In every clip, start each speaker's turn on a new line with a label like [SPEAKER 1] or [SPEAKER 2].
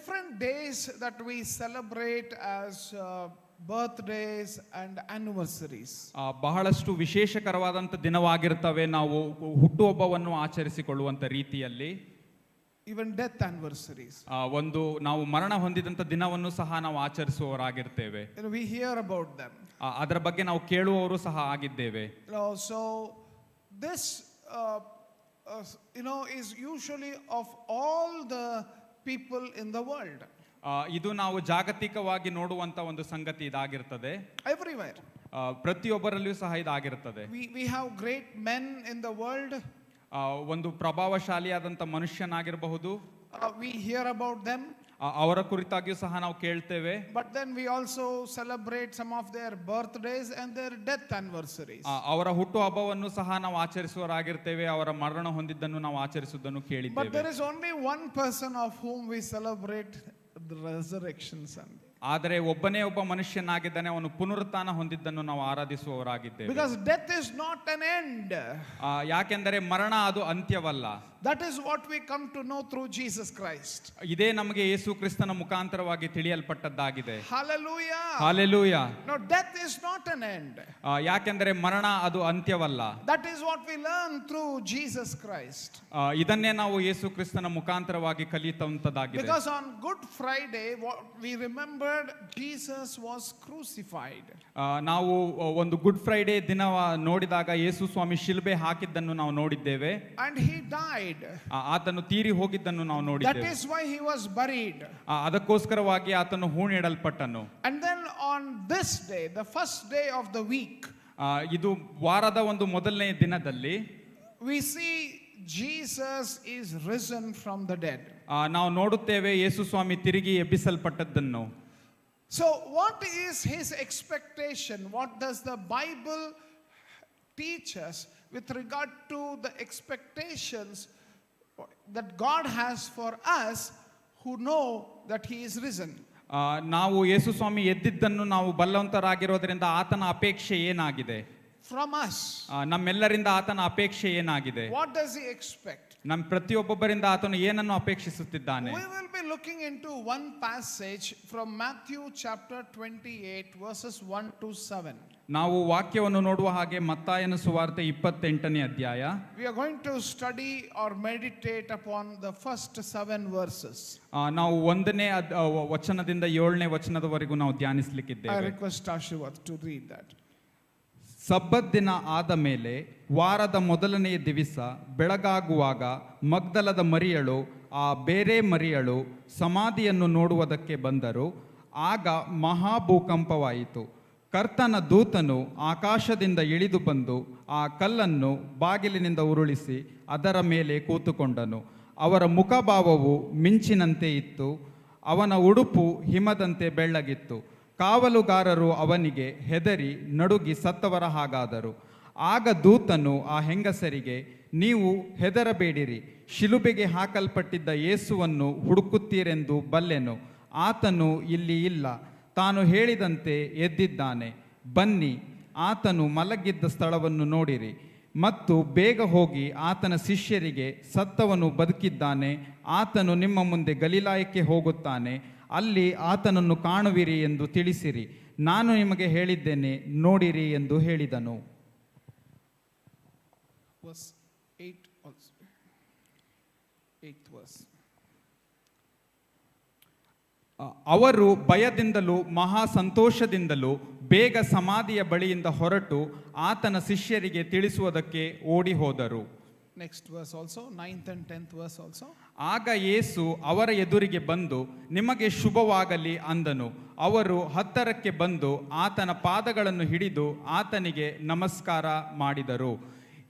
[SPEAKER 1] different days that we celebrate as birthdays and anniversaries.
[SPEAKER 2] ಬಹಳಷ್ಟು ವಿಶೇಷಕರವಾದಂಥ ದಿನವಾಗಿರ್ತವೆ ನಾವು ಹುಟ್ಟುಹಬ್ಬವನ್ನು ಆಚರಿಸಿಕೊಳ್ಳುವಂಥ ರೀತಿಯಲ್ಲಿ.
[SPEAKER 1] Even death anniversaries.
[SPEAKER 2] ಒಂದು ನಾವು ಮರಣ ಹೊಂದಿದಂಥ ದಿನವನ್ನು ಸಹ ನಾವು ಆಚರಿಸುವವರಾಗಿರ್ತೇವೆ.
[SPEAKER 1] We hear about them.
[SPEAKER 2] ಅದರ ಬಗ್ಗೆ ನಾವು ಕೇಳುವವರು ಸಹ ಆಗಿದ್ದೇವೆ.
[SPEAKER 1] So this is usually of all the people in the world.
[SPEAKER 2] ಇದು ನಾವು ಜಾಗತಿಕವಾಗಿ ನೋಡುವಂತ ಒಂದು ಸಂಗತಿ ಇದಾಗಿರ್ತದೆ.
[SPEAKER 1] Everywhere.
[SPEAKER 2] ಪ್ರತಿಯೊಬ್ಬರಲ್ಲಿಯೂ ಸಹ ಇದಾಗಿರ್ತದೆ.
[SPEAKER 1] We have great men in the world.
[SPEAKER 2] ಒಂದು ಪ್ರಭಾವಶಾಲಿಯಾದಂಥ ಮನುಷ್ಯನಾಗಿರಬಹುದು.
[SPEAKER 1] We hear about them.
[SPEAKER 2] ಅವರ ಕುರಿತಾಗಿಯೂ ಸಹ ನಾವು ಕೇಳ್ತೇವೆ.
[SPEAKER 1] But then we also celebrate some of their birthdays and their death anniversaries.
[SPEAKER 2] ಅವರ ಹುಟ್ಟುಹಬ್ಬವನ್ನು ಸಹ ನಾವು ಆಚರಿಸುವರಾಗಿರ್ತೇವೆ, ಅವರ ಮರಣ ಹೊಂದಿದ್ದನ್ನು ನಾವು ಆಚರಿಸುವುದನ್ನು ಕೇಳಿದ್ದೇವೆ.
[SPEAKER 1] But there is only one person of whom we celebrate the resurrection Sunday.
[SPEAKER 2] ಆದರೆ ಒಬ್ಬನೇ ಒಬ್ಬ ಮನುಷ್ಯನಾಗಿದ್ದಾನೆ, ಅವನು ಪುನರುತ್ಥಾನ ಹೊಂದಿದ್ದನ್ನು ನಾವು ಆರಾಧಿಸುವವರಾಗಿದ್ದೇವೆ.
[SPEAKER 1] Because death is not an end.
[SPEAKER 2] ಯಾಕೆಂದರೆ ಮರಣ ಅದು ಅಂತ್ಯವಲ್ಲ.
[SPEAKER 1] That is what we come to know through Jesus Christ.
[SPEAKER 2] ಇದೇ ನಮಗೆ ಯೇಸು ಕ್ರಿಸ್ತನ ಮುಖಾಂತರವಾಗಿ ತಿಳಿಯಲ್ಪಟ್ಟದ್ದಾಗಿದೆ.
[SPEAKER 1] Hallelujah.
[SPEAKER 2] Hallelujah.
[SPEAKER 1] No, death is not an end.
[SPEAKER 2] ಯಾಕೆಂದರೆ ಮರಣ ಅದು ಅಂತ್ಯವಲ್ಲ.
[SPEAKER 1] That is what we learn through Jesus Christ.
[SPEAKER 2] ಇದನ್ನೇ ನಾವು ಯೇಸು ಕ್ರಿಸ್ತನ ಮುಖಾಂತರವಾಗಿ ಕಲಿಯುವಂತದ್ದಾಗಿದೆ.
[SPEAKER 1] Because on Good Friday we remembered Jesus was crucified.
[SPEAKER 2] ನಾವು ಒಂದು ಗುಡ್ ಫ್ರೈಡೆ ದಿನ ನೋಡಿದಾಗ ಯೇಸು ಸ್ವಾಮಿ ಶಿಲುಬೆ ಹಾಕಿದ್ದನ್ನು ನಾವು ನೋಡಿದ್ದೇವೆ.
[SPEAKER 1] And he died.
[SPEAKER 2] ಆತನು ತೀರಿ ಹೋಗಿದ್ದನ್ನು ನಾವು ನೋಡಿದ್ದೇವೆ.
[SPEAKER 1] That is why he was buried.
[SPEAKER 2] ಅದಕ್ಕೋಸ್ಕರವಾಗಿ ಆತನು ಹೂಣಿಡಲ್ಪಟ್ಟನು.
[SPEAKER 1] And then on this day, the first day of the week,
[SPEAKER 2] ಇದು ವಾರದ ಒಂದು ಮೊದಲನೇ ದಿನದಲ್ಲಿ
[SPEAKER 1] we see Jesus is risen from the dead.
[SPEAKER 2] ನಾವು ನೋಡುತ್ತೇವೆ ಯೇಸು ಸ್ವಾಮಿ ತಿರುಗಿ ಎಬ್ಬಿಸಲ್ಪಟ್ಟದ್ದನ್ನು.
[SPEAKER 1] So what is his expectation? What does the Bible teach us with regard to the expectations that God has for us who know that he is risen?
[SPEAKER 2] ನಾವು ಯೇಸು ಸ್ವಾಮಿ ಎದ್ದಿದ್ದನ್ನು ನಾವು ಬಲ್ಲವಂತರಾಗಿರೋದ್ರಿಂದ ಆತನ ಅಪೇಕ್ಷೆ ಏನಾಗಿದೆ?
[SPEAKER 1] From us.
[SPEAKER 2] ನಮ್ಮೆಲ್ಲರಿಂದ ಆತನ ಅಪೇಕ್ಷೆ ಏನಾಗಿದೆ?
[SPEAKER 1] What does he expect?
[SPEAKER 2] ನಮ್ಮ ಪ್ರತಿಯೊಬ್ಬೊಬ್ಬರಿಂದ ಆತನು ಏನನ್ನು ಅಪೇಕ್ಷಿಸುತ್ತಿದ್ದಾನೆ?
[SPEAKER 1] We will be looking into one passage from Matthew chapter 28 verses 1 to 7.
[SPEAKER 2] ನಾವು ವಾಕ್ಯವನ್ನು ನೋಡುವ ಹಾಗೆ ಮತ್ತಾಯನ ಸುವಾರ್ತೆ 28ನೇ ಅಧ್ಯಾಯ.
[SPEAKER 1] We are going to study or meditate upon the first 7 verses.
[SPEAKER 2] ನಾವು 1ನೇ ವಚನದಿಂದ 7ನೇ ವಚನದವರೆಗೂ ನಾವು ಧ್ಯಾನಿಸಲಿಕ್ಕಿದ್ದೇವೆ.
[SPEAKER 1] I request Ashivat to read that.
[SPEAKER 2] ಸಬ್ಬತ್ ದಿನ ಆದ ಮೇಲೆ ವಾರದ ಮೊದಲನೆಯ ದಿವಸ ಬೆಳಗಾಗುವಾಗ ಮಗ್ದಲದ ಮರಿಯಳು ಆ ಬೇರೆ ಮರಿಯಳು ಸಮಾಧಿಯನ್ನು ನೋಡುವುದಕ್ಕೆ ಬಂದರು. ಆಗ ಮಹಾಭೂಕಂಪವಾಯಿತು. ಕರ್ತನ ದೂತನು ಆಕಾಶದಿಂದ ಇಳಿದು ಬಂದು ಆ ಕಲ್ಲನ್ನು ಬಾಗಿಲಿನಿಂದ ಉರುಳಿಸಿ ಅದರ ಮೇಲೆ ಕೂತುಕೊಂಡನು. ಅವರ ಮುಖಭಾವವು ಮಿಂಚಿನಂತೆ ಇತ್ತು, ಅವನ ಉಡುಪು ಹಿಮದಂತೆ ಬೆಳ್ಳಗಿತ್ತು. ಕಾವಲುಗಾರರು ಅವನಿಗೆ ಹೆದರಿ ನಡುಗಿ ಸತ್ತವರ ಹಾಗಾದರು. ಆಗ ದೂತನು ಆ ಹೆಂಗಸರಿಗೆ, ನೀವು ಹೆದರಬೇಡಿರಿ, ಶಿಲುಬೆಗೆ ಹಾಕಲ್ಪಟ್ಟಿದ್ದ ಯೇಸುವನ್ನು ಹುಡುಕುತ್ತೀರೆಂದು ಬಲ್ಲೆನು. ಆತನು ಇಲ್ಲಿ ಇಲ್ಲ, ತಾನು ಹೇಳಿದಂತೆ ಎದ್ದಿದ್ದಾನೆ. ಬನ್ನಿ, ಆತನು ಮಲಗಿದ್ದ ಸ್ಥಳವನ್ನು ನೋಡಿರಿ. ಮತ್ತು ಬೇಗ ಹೋಗಿ ಆತನ ಶಿಷ್ಯರಿಗೆ, ಸತ್ತವನು ಬದುಕಿದ್ದಾನೆ, ಆತನು ನಿಮ್ಮ ಮುಂದೆ ಗಲಿಲಾಯಕ್ಕೆ ಹೋಗುತ್ತಾನೆ, ಅಲ್ಲಿ ಆತನನ್ನು ಕಾಣುವಿರಿ ಎಂದು ತಿಳಿಸಿರಿ. ನಾನು ನಿಮಗೆ ಹೇಳಿದ್ದೇನೆ, ನೋಡಿರಿ ಎಂದು ಹೇಳಿದನು. ಅವರು ಭಯದಿಂದಲೂ ಮಹಾ ಸಂತೋಷದಿಂದಲೂ ಬೇಗ ಸಮಾಧಿಯ ಬಳಿಯಿಂದ ಹೊರಟು ಆತನ ಶಿಷ್ಯರಿಗೆ ತಿಳಿಸುವುದಕ್ಕೆ ಓಡಿ ಹೋದರು.
[SPEAKER 1] Next verse also, 9th and 10th verse also.
[SPEAKER 2] ಆಗ ಯೇಸು ಅವರ ಎದುರಿಗೆ ಬಂದು ನಿಮಗೆ ಶುಭವಾಗಲಿ ಅಂದನು. ಅವರು ಹತ್ತರಕ್ಕೆ ಬಂದು ಆತನ ಪಾದಗಳನ್ನು ಹಿಡಿದು ಆತನಿಗೆ ನಮಸ್ಕಾರ ಮಾಡಿದರು.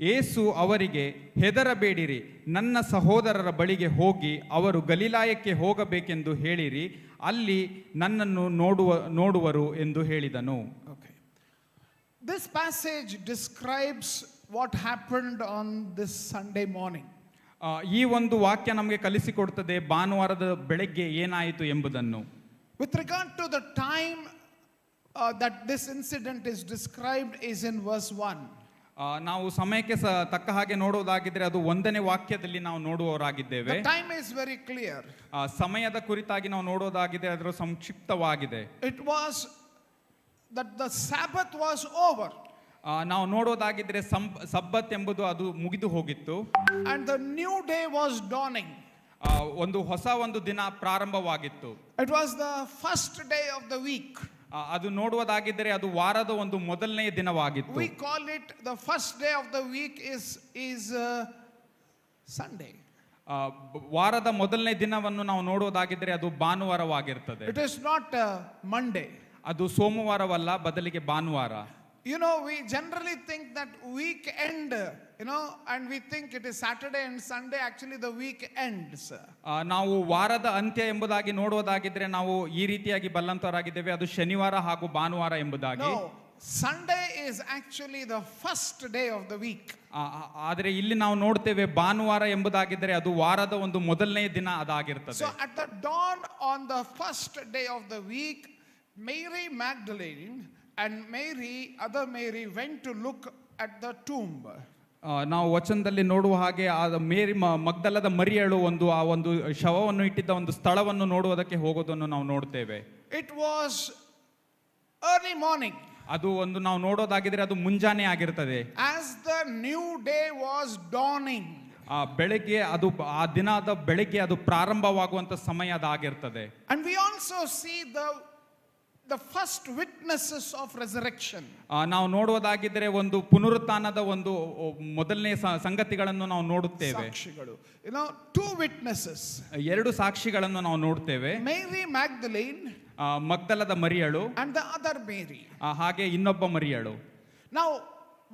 [SPEAKER 2] ಯೇಸು ಅವರಿಗೆ, ಹೆದರಬೇಡಿರಿ, ನನ್ನ ಸಹೋದರರ ಬಳಿಗೆ ಹೋಗಿ ಅವರು ಗಲಿಲಾಯಕ್ಕೆ ಹೋಗಬೇಕೆಂದು ಹೇಳಿರಿ, ಅಲ್ಲಿ ನನ್ನನ್ನು ನೋಡುವರು ಎಂದು ಹೇಳಿದನು.
[SPEAKER 1] Okay. This passage describes what happened on this Sunday morning.
[SPEAKER 2] ಈ ಒಂದು ವಾಕ್ಯ ನಮಗೆ ಕಲಿಸಿಕೊಡುತ್ತದೆ ಭಾನುವಾರದ ಬೆಳಗ್ಗೆ ಏನಾಯಿತು ಎಂಬುದನ್ನು.
[SPEAKER 1] With regard to the time that this incident is described is in verse 1.
[SPEAKER 2] ನಾವು ಸಮಯಕ್ಕೆ ತಕ್ಕ ಹಾಗೆ ನೋಡುವುದಾಗಿದ್ರೆ ಅದು ಒಂದನೇ ವಾಕ್ಯದಲ್ಲಿ ನಾವು ನೋಡುವವರಾಗಿದ್ದೇವೆ.
[SPEAKER 1] The time is very clear.
[SPEAKER 2] ಸಮಯದ ಕುರಿತಾಗಿ ನಾವು ನೋಡೋದಾಗಿದೆ, ಅದರ ಸಂಕ್ಷಿಪ್ತವಾಗಿದೆ.
[SPEAKER 1] It was that the Sabbath was over.
[SPEAKER 2] ನಾವು ನೋಡೋದಾಗಿದ್ರೆ ಸಬ್ಬತ್ ಎಂಬುದು ಅದು ಮುಗಿದು ಹೋಗಿತ್ತು.
[SPEAKER 1] And the new day was dawning.
[SPEAKER 2] ಒಂದು ಹೊಸ ಒಂದು ದಿನ ಪ್ರಾರಂಭವಾಗಿತ್ತು.
[SPEAKER 1] It was the first day of the week.
[SPEAKER 2] ಅದು ನೋಡುವುದಾಗಿದ್ದರೆ ಅದು ವಾರದ ಒಂದು ಮೊದಲನೆಯ ದಿನವಾಗಿತ್ತು.
[SPEAKER 1] We call it the first day of the week is Sunday.
[SPEAKER 2] ವಾರದ ಮೊದಲನೇ ದಿನವನ್ನು ನಾವು ನೋಡುವುದಾಗಿದ್ದರೆ ಅದು ಭಾನುವಾರವಾಗಿರ್ತದೆ.
[SPEAKER 1] It is not Monday.
[SPEAKER 2] ಅದು ಸೋಮವಾರವಲ್ಲ, ಬದಲಿಗೆ ಭಾನುವಾರ.
[SPEAKER 1] You know, we generally think that weekend, and we think it is Saturday and Sunday. Actually, the week ends.
[SPEAKER 2] ನಾವು ವಾರದ ಅಂತ್ಯ ಎಂಬುದಾಗಿ ನೋಡುವುದಾಗಿದ್ರೆ ನಾವು ಈ ರೀತಿಯಾಗಿ ಬಲ್ಲಂತವರಾಗಿದ್ದೇವೆ, ಅದು ಶನಿವಾರ ಹಾಗೂ ಭಾನುವಾರ ಎಂಬುದಾಗಿ.
[SPEAKER 1] No, Sunday is actually the first day of the week.
[SPEAKER 2] ಆದರೆ ಇಲ್ಲಿ ನಾವು ನೋಡ್ತೇವೆ ಭಾನುವಾರ ಎಂಬುದಾಗಿದ್ದರೆ ಅದು ವಾರದ ಒಂದು ಮೊದಲನೇ ದಿನ ಅದಾಗಿರ್ತದೆ.
[SPEAKER 1] So at the dawn on the first day of the week, Mary Magdalene and other Mary went to look at the tomb.
[SPEAKER 2] ನಾವು ವಚನದಲ್ಲಿ ನೋಡುವ ಹಾಗೆ ಮೇರಿ ಮಗ್ದಲದ ಮರಿಯಳು ಆ ಒಂದು ಶವವನ್ನು ಇಟ್ಟಿದ್ದ ಒಂದು ಸ್ಥಳವನ್ನು ನೋಡುವುದಕ್ಕೆ ಹೋಗೋದನ್ನು ನಾವು ನೋಡ್ತೇವೆ.
[SPEAKER 1] It was early morning.
[SPEAKER 2] ಅದು ಒಂದು ನಾವು ನೋಡೋದಾಗಿದ್ರೆ ಅದು ಮುಂಜಾನೆ ಆಗಿರ್ತದೆ.
[SPEAKER 1] As the new day was dawning.
[SPEAKER 2] ಬೆಳಗ್ಗೆ ಅದು ಆ ದಿನದ ಬೆಳಗ್ಗೆ ಅದು ಪ್ರಾರಂಭವಾಗುವಂತ ಸಮಯ ಅದಾಗಿರ್ತದೆ.
[SPEAKER 1] And we also see the first witnesses of resurrection.
[SPEAKER 2] ನಾವು ನೋಡುವುದಾಗಿದ್ರೆ ಒಂದು ಪುನರುತ್ಥಾನದ ಒಂದು ಮೊದಲನೇ ಸಂಗತಿಗಳನ್ನು ನಾವು ನೋಡುತ್ತೇವೆ.
[SPEAKER 1] ಸಾಕ್ಷಿಗಳು, two witnesses.
[SPEAKER 2] ಎರಡು ಸಾಕ್ಷಿಗಳನ್ನು ನಾವು ನೋಡ್ತೇವೆ.
[SPEAKER 1] Mary Magdalene,
[SPEAKER 2] ಮಗ್ದಲದ ಮರಿಯಳು,
[SPEAKER 1] and the other Mary.
[SPEAKER 2] ಹಾಗೆ ಇನ್ನೊಬ್ಬ ಮರಿಯಳು.
[SPEAKER 1] Now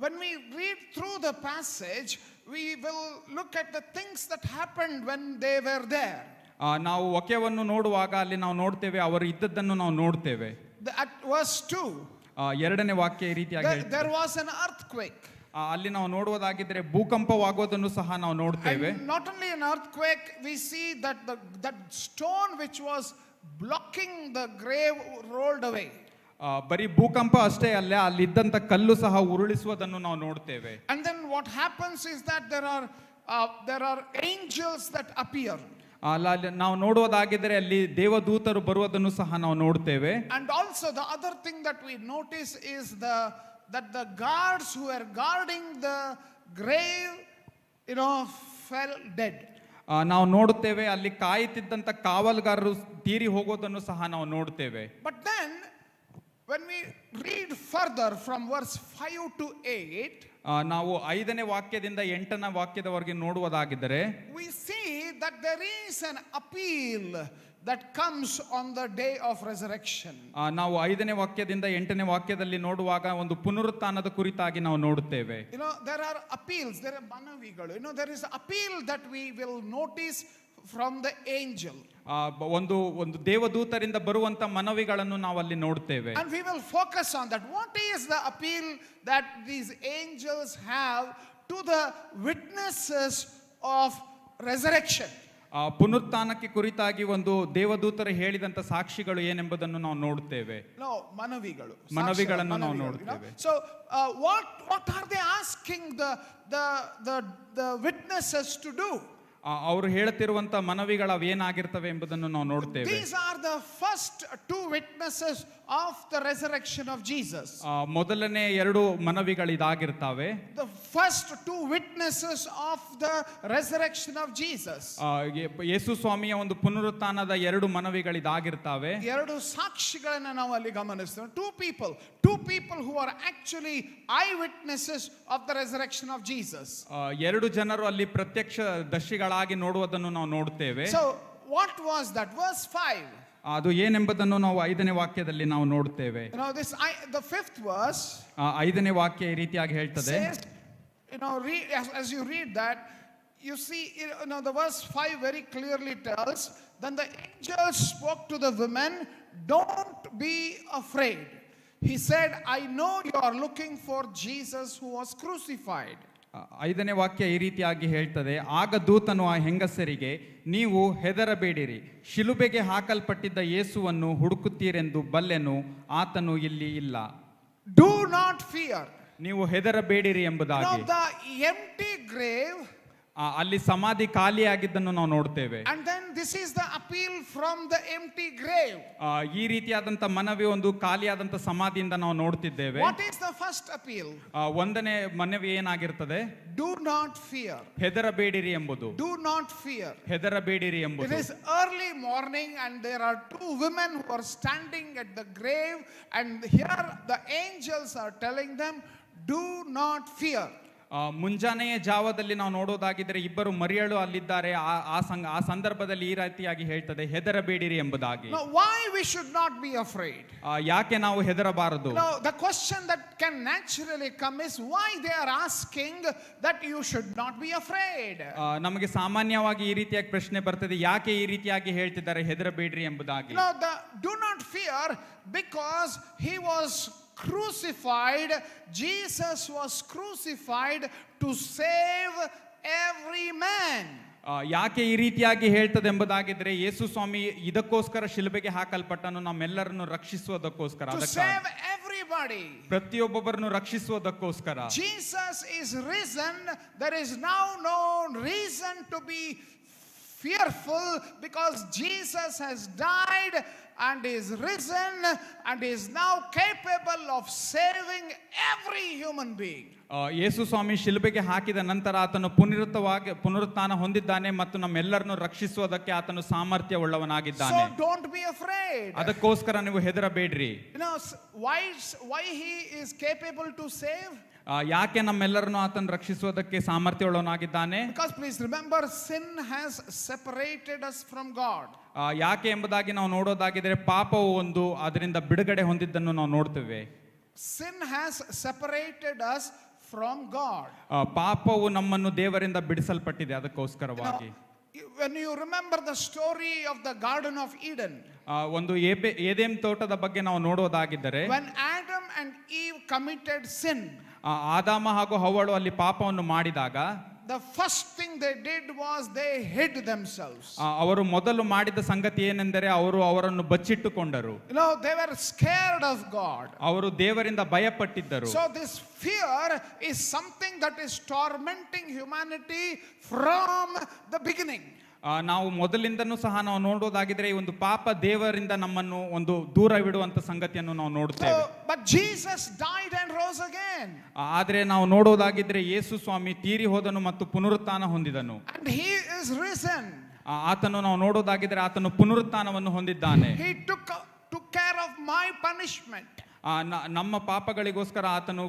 [SPEAKER 1] when we read through the passage, we will look at the things that happened when they were there.
[SPEAKER 2] ನಾವು ವಾಕ್ಯವನ್ನು ನೋಡುವಾಗ ಅಲ್ಲಿ ನಾವು ನೋಡ್ತೇವೆ, ಅವರು ಇದ್ದದ್ದನ್ನು ನಾವು ನೋಡ್ತೇವೆ.
[SPEAKER 1] At verse 2,
[SPEAKER 2] ಎರಡನೇ ವಾಕ್ಯ ಈ ರೀತಿಯಾಗಿ ಹೇಳ್ತದೆ,
[SPEAKER 1] there was an earthquake.
[SPEAKER 2] ಅಲ್ಲಿ ನಾವು ನೋಡುವುದಾಗಿದ್ರೆ ಭೂಕಂಪವಾಗುವುದನ್ನು ಸಹ ನಾವು ನೋಡ್ತೇವೆ.
[SPEAKER 1] And not only an earthquake, we see that that stone which was blocking the grave rolled away.
[SPEAKER 2] ಬರೀ ಭೂಕಂಪ ಅಷ್ಟೇ ಅಲ್ಲ, ಅಲ್ಲಿದ್ದಂತ ಕಲ್ಲು ಸಹ ಉರುಳಿಸುವುದನ್ನು ನಾವು ನೋಡ್ತೇವೆ.
[SPEAKER 1] And then what happens is that there are angels that appear.
[SPEAKER 2] ನಾವು ನೋಡುವುದಾಗಿದ್ರೆ ಅಲ್ಲಿ ದೇವದೂತರು ಬರುವುದನ್ನು ಸಹ ನಾವು ನೋಡ್ತೇವೆ.
[SPEAKER 1] And also the other thing that we notice is that the guards who were guarding the grave fell dead.
[SPEAKER 2] ನಾವು ನೋಡುತ್ತೇವೆ ಅಲ್ಲಿ ಕಾಯುತ್ತಿದ್ದಂತ ಕಾವಲುಗಾರರು ತೀರಿ ಹೋಗೋದನ್ನು ಸಹ ನಾವು ನೋಡ್ತೇವೆ.
[SPEAKER 1] But then when we read further from verse 5 to 8,
[SPEAKER 2] ನಾವು 5ನೇ ವಾಕ್ಯದಿಂದ 8ನೇ ವಾಕ್ಯದವರೆಗೆ ನೋಡುವುದಾಗಿದ್ದರೆ
[SPEAKER 1] we see that there is an appeal that comes on the day of resurrection.
[SPEAKER 2] ನಾವು 5ನೇ ವಾಕ್ಯದಿಂದ 8ನೇ ವಾಕ್ಯದಲ್ಲಿ ನೋಡುವಾಗ ಒಂದು ಪುನರುತ್ಥಾನದ ಕುರಿತಾಗಿ ನಾವು ನೋಡುತ್ತೇವೆ.
[SPEAKER 1] There are appeals, there are manavigalu. There is appeal that we will notice from the angel.
[SPEAKER 2] ಒಂದು ದೇವದೂತರಿಂದ ಬರುವಂತ ಮನವಿಗಳನ್ನು ನಾವು ಅಲ್ಲಿ ನೋಡ್ತೇವೆ.
[SPEAKER 1] And we will focus on that. What is the appeal that these angels have to the witnesses of resurrection?
[SPEAKER 2] ಪುನರುತ್ಥಾನಕ್ಕೆ ಕುರಿತಾಗಿ ಒಂದು ದೇವದೂತರು ಹೇಳಿದಂತ ಸಾಕ್ಷಿಗಳು ಏನೆಂಬುದನ್ನು ನಾವು ನೋಡುತ್ತೇವೆ.
[SPEAKER 1] ಮನವಿಗಳನ್ನು
[SPEAKER 2] ನಾವು ನೋಡುತ್ತೇವೆ.
[SPEAKER 1] So what are they asking the witnesses to do?
[SPEAKER 2] ಅವರು ಹೇಳುತ್ತಿರುವಂತ ಮನವಿಗಳು ಅವೇನಾಗಿರ್ತವೆ ಎಂಬುದನ್ನು ನಾವು ನೋಡುತ್ತೇವೆ.
[SPEAKER 1] These are the first two witnesses of the resurrection of Jesus.
[SPEAKER 2] ಮೊದಲನೇ ಎರಡು ಮನವಿಗಳು ಇದಾಗಿರ್ತವೆ.
[SPEAKER 1] The first two witnesses of the resurrection of Jesus.
[SPEAKER 2] ಯೇಸು ಸ್ವಾಮಿಯ ಒಂದು ಪುನರುತ್ಥಾನದ ಎರಡು ಮನವಿಗಳು ಇದಾಗಿರ್ತವೆ.
[SPEAKER 1] ಎರಡು ಸಾಕ್ಷಿಗಳನ್ನು ನಾವು ಅಲ್ಲಿ ಗಮನಿಸ್ತೇವೆ. Two people who are actually eyewitnesses of the resurrection of Jesus.
[SPEAKER 2] ಎರಡು ಜನರು ಅಲ್ಲಿ ಪ್ರತ್ಯಕ್ಷ ದರ್ಶಿಗಳಾಗಿ ನೋಡುವುದನ್ನು ನಾವು ನೋಡುತ್ತೇವೆ.
[SPEAKER 1] So what was that? Verse 5.
[SPEAKER 2] ಅದು ಏನೆಂಬುದನ್ನು ನಾವು 5ನೇ ವಾಕ್ಯದಲ್ಲಿ ನಾವು ನೋಡುತ್ತೇವೆ.
[SPEAKER 1] The 5th verse,
[SPEAKER 2] 5ನೇ ವಾಕ್ಯ ಈ ರೀತಿಯಾಗಿ ಹೇಳ್ತದೆ.
[SPEAKER 1] As you read that, you see, the verse 5 very clearly tells, then the angel spoke to the women, don't be afraid. He said, I know you are looking for Jesus who was crucified.
[SPEAKER 2] 5ನೇ ವಾಕ್ಯ ಈ ರೀತಿಯಾಗಿ ಹೇಳ್ತದೆ, ಆಗ ದೂತನು ಆ ಹೆಂಗಸರಿಗೆ, ನೀವು ಹೆದರಬೇಡಿರಿ, ಶಿಲುಬೆಗೆ ಹಾಕಲ್ಪಟ್ಟಿದ್ದ ಯೇಸುವನ್ನು ಹುಡುಕುತ್ತೀರೆಂದು ಬಲ್ಲೆನು, ಆತನು ಇಲ್ಲಿ ಇಲ್ಲ.
[SPEAKER 1] Do not fear.
[SPEAKER 2] ನೀವು ಹೆದರಬೇಡಿರಿ
[SPEAKER 1] Now
[SPEAKER 2] ಎಂಬುದಾಗಿ.
[SPEAKER 1] the empty grave,
[SPEAKER 2] ಅಲ್ಲಿ ಸಮಾಧಿ ಖಾಲಿಯಾಗಿದ್ದನ್ನು ನಾವು ನೋಡ್ತೇವೆ.
[SPEAKER 1] and then this is the appeal from the empty grave.
[SPEAKER 2] ಈ ರೀತಿಯಾದಂತ ಮನವಿ ಒಂದು ಖಾಲಿಯಾದಂತ ಸಮಾಧಿಯಿಂದ ನಾವು ನೋಡ್ತಿದ್ದೇವೆ.
[SPEAKER 1] What is the first appeal?
[SPEAKER 2] ಒಂದನೇ ಮನವಿ ಏನಾಗಿರ್ತದೆ?
[SPEAKER 1] Do not fear.
[SPEAKER 2] ಹೆದರಬೇಡಿರಿ ಎಂಬುದು.
[SPEAKER 1] Do not fear.
[SPEAKER 2] ಹೆದರಬೇಡಿರಿ
[SPEAKER 1] It
[SPEAKER 2] ಎಂಬುದು.
[SPEAKER 1] is early morning and there are two women who are standing at the grave, and here the angels are telling them, do not fear.
[SPEAKER 2] ಮುಂಜಾನೆಯ ಜಾವದಲ್ಲಿ ನಾವು ನೋಡೋದಾಗಿದ್ರೆ ಇಬ್ಬರು ಮರಿಯಳು ಅಲ್ಲಿದ್ದಾರೆ. ಆ ಸಂದರ್ಭದಲ್ಲಿ ಈ ರೀತಿಯಾಗಿ ಹೇಳ್ತದೆ, ಹೆದರಬೇಡಿರಿ ಎಂಬುದಾಗಿ.
[SPEAKER 1] Now why we should not be afraid?
[SPEAKER 2] ಯಾಕೆ ನಾವು ಹೆದರಬಾರದು?
[SPEAKER 1] Now the question that can naturally come is why they are asking that you should not be afraid.
[SPEAKER 2] ನಮಗೆ ಸಾಮಾನ್ಯವಾಗಿ ಈ ರೀತಿಯಾಗಿ ಪ್ರಶ್ನೆ ಬರ್ತದೆ, ಯಾಕೆ ಈ ರೀತಿಯಾಗಿ ಹೇಳ್ತಿದ್ದಾರೆ ಹೆದರಬೇಡ್ರಿ ಎಂಬುದಾಗಿ.
[SPEAKER 1] Now do not fear because he was crucified. Jesus was crucified to save every man.
[SPEAKER 2] ಯಾಕೆ ಈ ರೀತಿಯಾಗಿ ಹೇಳ್ತದೆ ಎಂಬುದಾಗಿದ್ರೆ, ಯೇಸು ಸ್ವಾಮಿ ಇದಕ್ಕೋಸ್ಕರ ಶಿಲುಬೆಗೆ ಹಾಕಲ್ಪಟ್ಟನು, ನಮ್ಮೆಲ್ಲರನ್ನು ರಕ್ಷಿಸುವುದಕ್ಕೋಸ್ಕರ,
[SPEAKER 1] To save everybody.
[SPEAKER 2] ಪ್ರತಿಯೊಬ್ಬರನ್ನು ರಕ್ಷಿಸುವುದಕ್ಕೋಸ್ಕರ.
[SPEAKER 1] Jesus is risen. There is now no reason to be fearful because Jesus has died and is risen and is now capable of saving every human being.
[SPEAKER 2] ಯೇಸು ಸ್ವಾಮಿ ಶಿಲುಬೆಗೆ ಹಾಕಿದ ನಂತರ ಆತನು ಪುನರುತ್ಥಾನ ಹೊಂದಿದ್ದಾನೆ ಮತ್ತು ನಮ್ಮೆಲ್ಲರನ್ನು ರಕ್ಷಿಸುವುದಕ್ಕೆ ಆತನು ಸಾಮರ್ಥ್ಯವುಳ್ಳವನಾಗಿದ್ದಾನೆ.
[SPEAKER 1] So don't be afraid.
[SPEAKER 2] ಅದಕ್ಕೋಸ್ಕರ ನೀವು ಹೆದರಬೇಡ್ರಿ.
[SPEAKER 1] You know why he is capable to save?
[SPEAKER 2] ಯಾಕೆ ನಮ್ಮೆಲ್ಲರನ್ನು ಆತನು ರಕ್ಷಿಸುವುದಕ್ಕೆ ಸಾಮರ್ಥ್ಯವುಳ್ಳವನಾಗಿದ್ದಾನೆ?
[SPEAKER 1] Because please remember, sin has separated us from God.
[SPEAKER 2] ಯಾಕೆ ಎಂಬುದಾಗಿ ನಾವು ನೋಡೋದಾಗಿದ್ರೆ, ಪಾಪವು ಒಂದು ಅದರಿಂದ ಬಿಡುಗಡೆ ಹೊಂದಿದ್ದನ್ನು ನಾವು ನೋಡ್ತೇವೆ.
[SPEAKER 1] Sin has separated us from God.
[SPEAKER 2] ಪಾಪವು ನಮ್ಮನ್ನು ದೇವರಿಂದ ಬಿಡಿಸಲ್ಪಟ್ಟಿದೆ. ಅದಕ್ಕೋಸ್ಕರವಾಗಿ
[SPEAKER 1] when you remember the story of the Garden of Eden,
[SPEAKER 2] ಒಂದು ಏದೆನ್ ತೋಟದ ಬಗ್ಗೆ ನಾವು ನೋಡೋದಾಗಿದ್ದರೆ,
[SPEAKER 1] when Adam and Eve committed sin,
[SPEAKER 2] ಆದಾಮ ಹಾಗೂ ಹವ್ವಳು ಅಲ್ಲಿ ಪಾಪವನ್ನು ಮಾಡಿದಾಗ,
[SPEAKER 1] the first thing they did was they hid themselves.
[SPEAKER 2] ಅವರು ಮೊದಲು ಮಾಡಿದ ಸಂಗತಿ ಏನೆಂದರೆ ಅವರು ಅವರನ್ನು ಬಚ್ಚಿಟ್ಟುಕೊಂಡರು.
[SPEAKER 1] They were scared of God.
[SPEAKER 2] ಅವರು ದೇವರಿಂದ ಭಯಪಟ್ಟಿದ್ದರು.
[SPEAKER 1] So this fear is something that is tormenting humanity from the beginning.
[SPEAKER 2] ನಾವು ಮೊದಲಿಂದನೂ ಸಹ ನಾವು ನೋಡೋದಾಗಿದ್ರೆ ಈ ಒಂದು ಪಾಪ ದೇವರಿಂದ ನಮ್ಮನ್ನು ಒಂದು ದೂರವಿಡುವಂತ ಸಂಗತಿಯನ್ನು ನಾವು ನೋಡ್ತೇವೆ.
[SPEAKER 1] But Jesus died and rose again.
[SPEAKER 2] ಆದ್ರೆ ನಾವು ನೋಡೋದಾಗಿದ್ರೆ ಯೇಸು ಸ್ವಾಮಿ ತೀರಿ ಹೋದನು ಮತ್ತು ಪುನರುತ್ಥಾನ ಹೊಂದಿದನು.
[SPEAKER 1] And he is risen.
[SPEAKER 2] ಆತನು ನಾವು ನೋಡೋದಾಗಿದ್ರೆ ಆತನು ಪುನರುತ್ಥಾನವನ್ನು ಹೊಂದಿದ್ದಾನೆ.
[SPEAKER 1] He took care of my punishment.
[SPEAKER 2] ನಮ್ಮ ಪಾಪಗಳಿಗೋಸ್ಕರ ಆತನು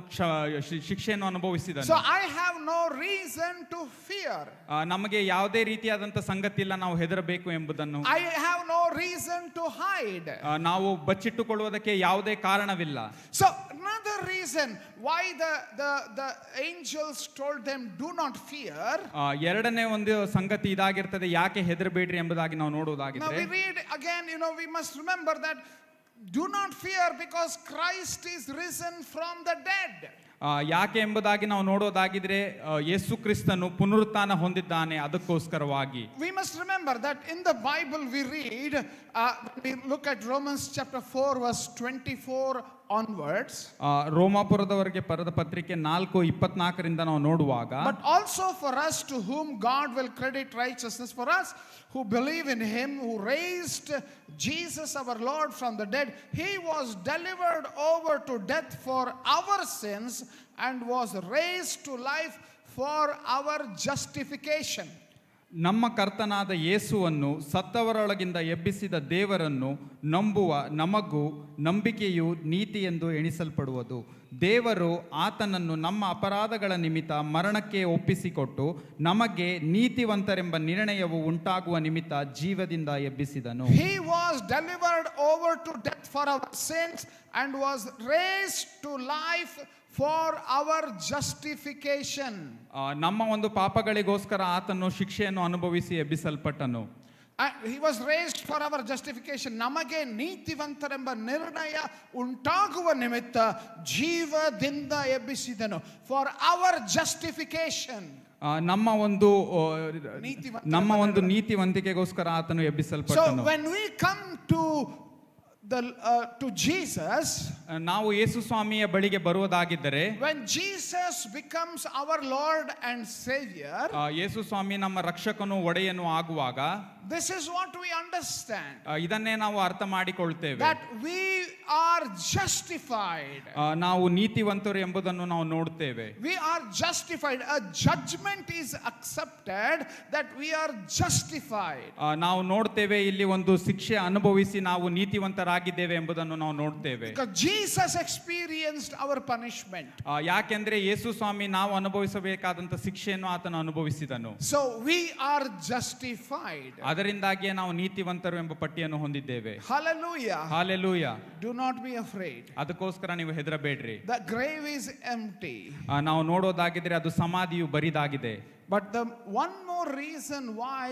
[SPEAKER 2] ಶಿಕ್ಷೆಯನ್ನು ಅನುಭವಿಸಿದನು.
[SPEAKER 1] So I have no reason to fear.
[SPEAKER 2] ನಮಗೆ ಯಾವುದೇ ರೀತಿಯಾದಂತ ಸಂಗತಿ ಇಲ್ಲ ನಾವು ಹೆದರಬೇಕು ಎಂಬುದನ್ನು.
[SPEAKER 1] I have no reason to hide.
[SPEAKER 2] ನಾವು ಬಚ್ಚಿಟ್ಟುಕೊಳ್ಳುವುದಕ್ಕೆ ಯಾವುದೇ ಕಾರಣವಿಲ್ಲ.
[SPEAKER 1] So another reason why the angels told them do not fear.
[SPEAKER 2] ಎರಡನೇ ಒಂದು ಸಂಗತಿ ಇದಾಗಿರ್ತದೆ, ಯಾಕೆ ಹೆದರಬೇಡ್ರಿ ಎಂಬುದಾಗಿ ನಾವು ನೋಡೋದಾಗಿದ್ರೆ.
[SPEAKER 1] Now we read again, we must remember that do not fear because Christ is risen from the dead.
[SPEAKER 2] ಯಾಕೆ ಎಂಬುದಾಗಿ ನಾವು ನೋಡೋದಾಗಿದ್ರೆ, ಯೇಸು ಕ್ರಿಸ್ತನು ಪುನರುತ್ಥಾನ ಹೊಂದಿದ್ದಾನೆ. ಅದಕ್ಕೋಸ್ಕರವಾಗಿ
[SPEAKER 1] we must remember that in the Bible we read, we look at Romans chapter 4 verse 24 onwards.
[SPEAKER 2] ರೋಮಾಪುರದವರೆಗೆ ಬರೆದ ಪತ್ರಿಕೆ 4:24 ನಾವು ನೋಡುವಾಗ,
[SPEAKER 1] but also for us to whom God will credit righteousness, for us who believe in him who raised Jesus our Lord from the dead, he was delivered over to death for our sins and was raised to life for our justification.
[SPEAKER 2] ನಮ್ಮ ಕರ್ತನಾದ ಯೇಸುವನ್ನು ಸತ್ತವರೊಳಗಿಂದ ಎಬ್ಬಿಸಿದ ದೇವರನ್ನು ನಂಬುವ ನಮಗೂ ನಂಬಿಕೆಯು ನೀತಿ ಎಂದು ಎಣಿಸಲ್ಪಡುವುದು. ದೇವರು ಆತನನ್ನು ನಮ್ಮ ಅಪರಾಧಗಳ ನಿಮಿತ್ತ ಮರಣಕ್ಕೆ ಒಪ್ಪಿಸಿಕೊಟ್ಟು ನಮಗೆ ನೀತಿವಂತರೆಂಬ ನಿರ್ಣಯವು ಉಂಟಾಗುವ ನಿಮಿತ್ತ ಜೀವದಿಂದ ಎಬ್ಬಿಸಿದನು.
[SPEAKER 1] He was delivered over to death for our sins and was raised to life for our justification.
[SPEAKER 2] ನಮ್ಮ ಒಂದು ಪಾಪಗಳಿಗೋಸ್ಕರ ಆತನು ಶಿಕ್ಷೆಯನ್ನು ಅನುಭವಿಸಿ ಎಬ್ಬಿಸಲ್ಪಟ್ಟನು.
[SPEAKER 1] He was raised for our justification. ನಮಗೆ ನೀತಿವಂತರೆಂಬ ನಿರ್ಣಯ ಉಂಟಾಗುವ ನಿಮಿತ್ತ ಜೀವದಿಂದ ಎಬ್ಬಿಸಿದನು. For our justification.
[SPEAKER 2] ನಮ್ಮ ಒಂದು ನೀತಿವಂತಿಕೆಗೋಸ್ಕರ ಆತನು ಎಬ್ಬಿಸಲ್ಪಟ್ಟನು.
[SPEAKER 1] So when we come to to Jesus,
[SPEAKER 2] ನಾವು ಯೇಸು ಸ್ವಾಮಿಯ ಬಳಿಗೆ ಬರುವುದಾಗಿದ್ದರೆ,
[SPEAKER 1] when Jesus becomes our Lord and Savior,
[SPEAKER 2] ಯೇಸು ಸ್ವಾಮಿ ನಮ್ಮ ರಕ್ಷಕನು ಒಡೆಯನು ಆಗುವಾಗ,
[SPEAKER 1] this is what we understand,
[SPEAKER 2] ಇದನ್ನೇ ನಾವು ಅರ್ಥ ಮಾಡಿಕೊಳ್ತೇವೆ,
[SPEAKER 1] that we are justified.
[SPEAKER 2] ನಾವು ನೀತಿವಂತರು ಎಂಬುದನ್ನು ನಾವು ನೋಡ್ತೇವೆ.
[SPEAKER 1] We are justified. A judgment is accepted that we are justified.
[SPEAKER 2] ನಾವು ನೋಡ್ತೇವೆ, ಇಲ್ಲಿ ಒಂದು ಶಿಕ್ಷೆ ಅನುಭವಿಸಿ ನಾವು ನೀತಿವಂತರಾಗಿದ್ದೇವೆ ಎಂಬುದನ್ನು ನಾವು ನೋಡ್ತೇವೆ.
[SPEAKER 1] Because Jesus experienced our punishment.
[SPEAKER 2] ಯಾಕೆಂದ್ರೆ ಯೇಸು ಸ್ವಾಮಿ ನಾವು ಅನುಭವಿಸಬೇಕಾದಂತ ಶಿಕ್ಷೆಯನ್ನು ಆತನು ಅನುಭವಿಸಿದನು.
[SPEAKER 1] So we are justified.
[SPEAKER 2] ಅದರಿಂದಾಗಿಯೇ ನಾವು ನೀತಿವಂತರು ಎಂಬ ಪಟ್ಟಿಯನ್ನು ಹೊಂದಿದ್ದೇವೆ.
[SPEAKER 1] Hallelujah.
[SPEAKER 2] Hallelujah.
[SPEAKER 1] Do not be afraid.
[SPEAKER 2] ಅದಕ್ಕೋಸ್ಕರ ನೀವು ಹೆದರಬೇಡ್ರಿ.
[SPEAKER 1] The grave is empty.
[SPEAKER 2] ನಾವು ನೋಡೋದಾಗಿದ್ರೆ ಅದು ಸಮಾಧಿಯು ಬರಿದಾಗಿದೆ.
[SPEAKER 1] But the one more reason why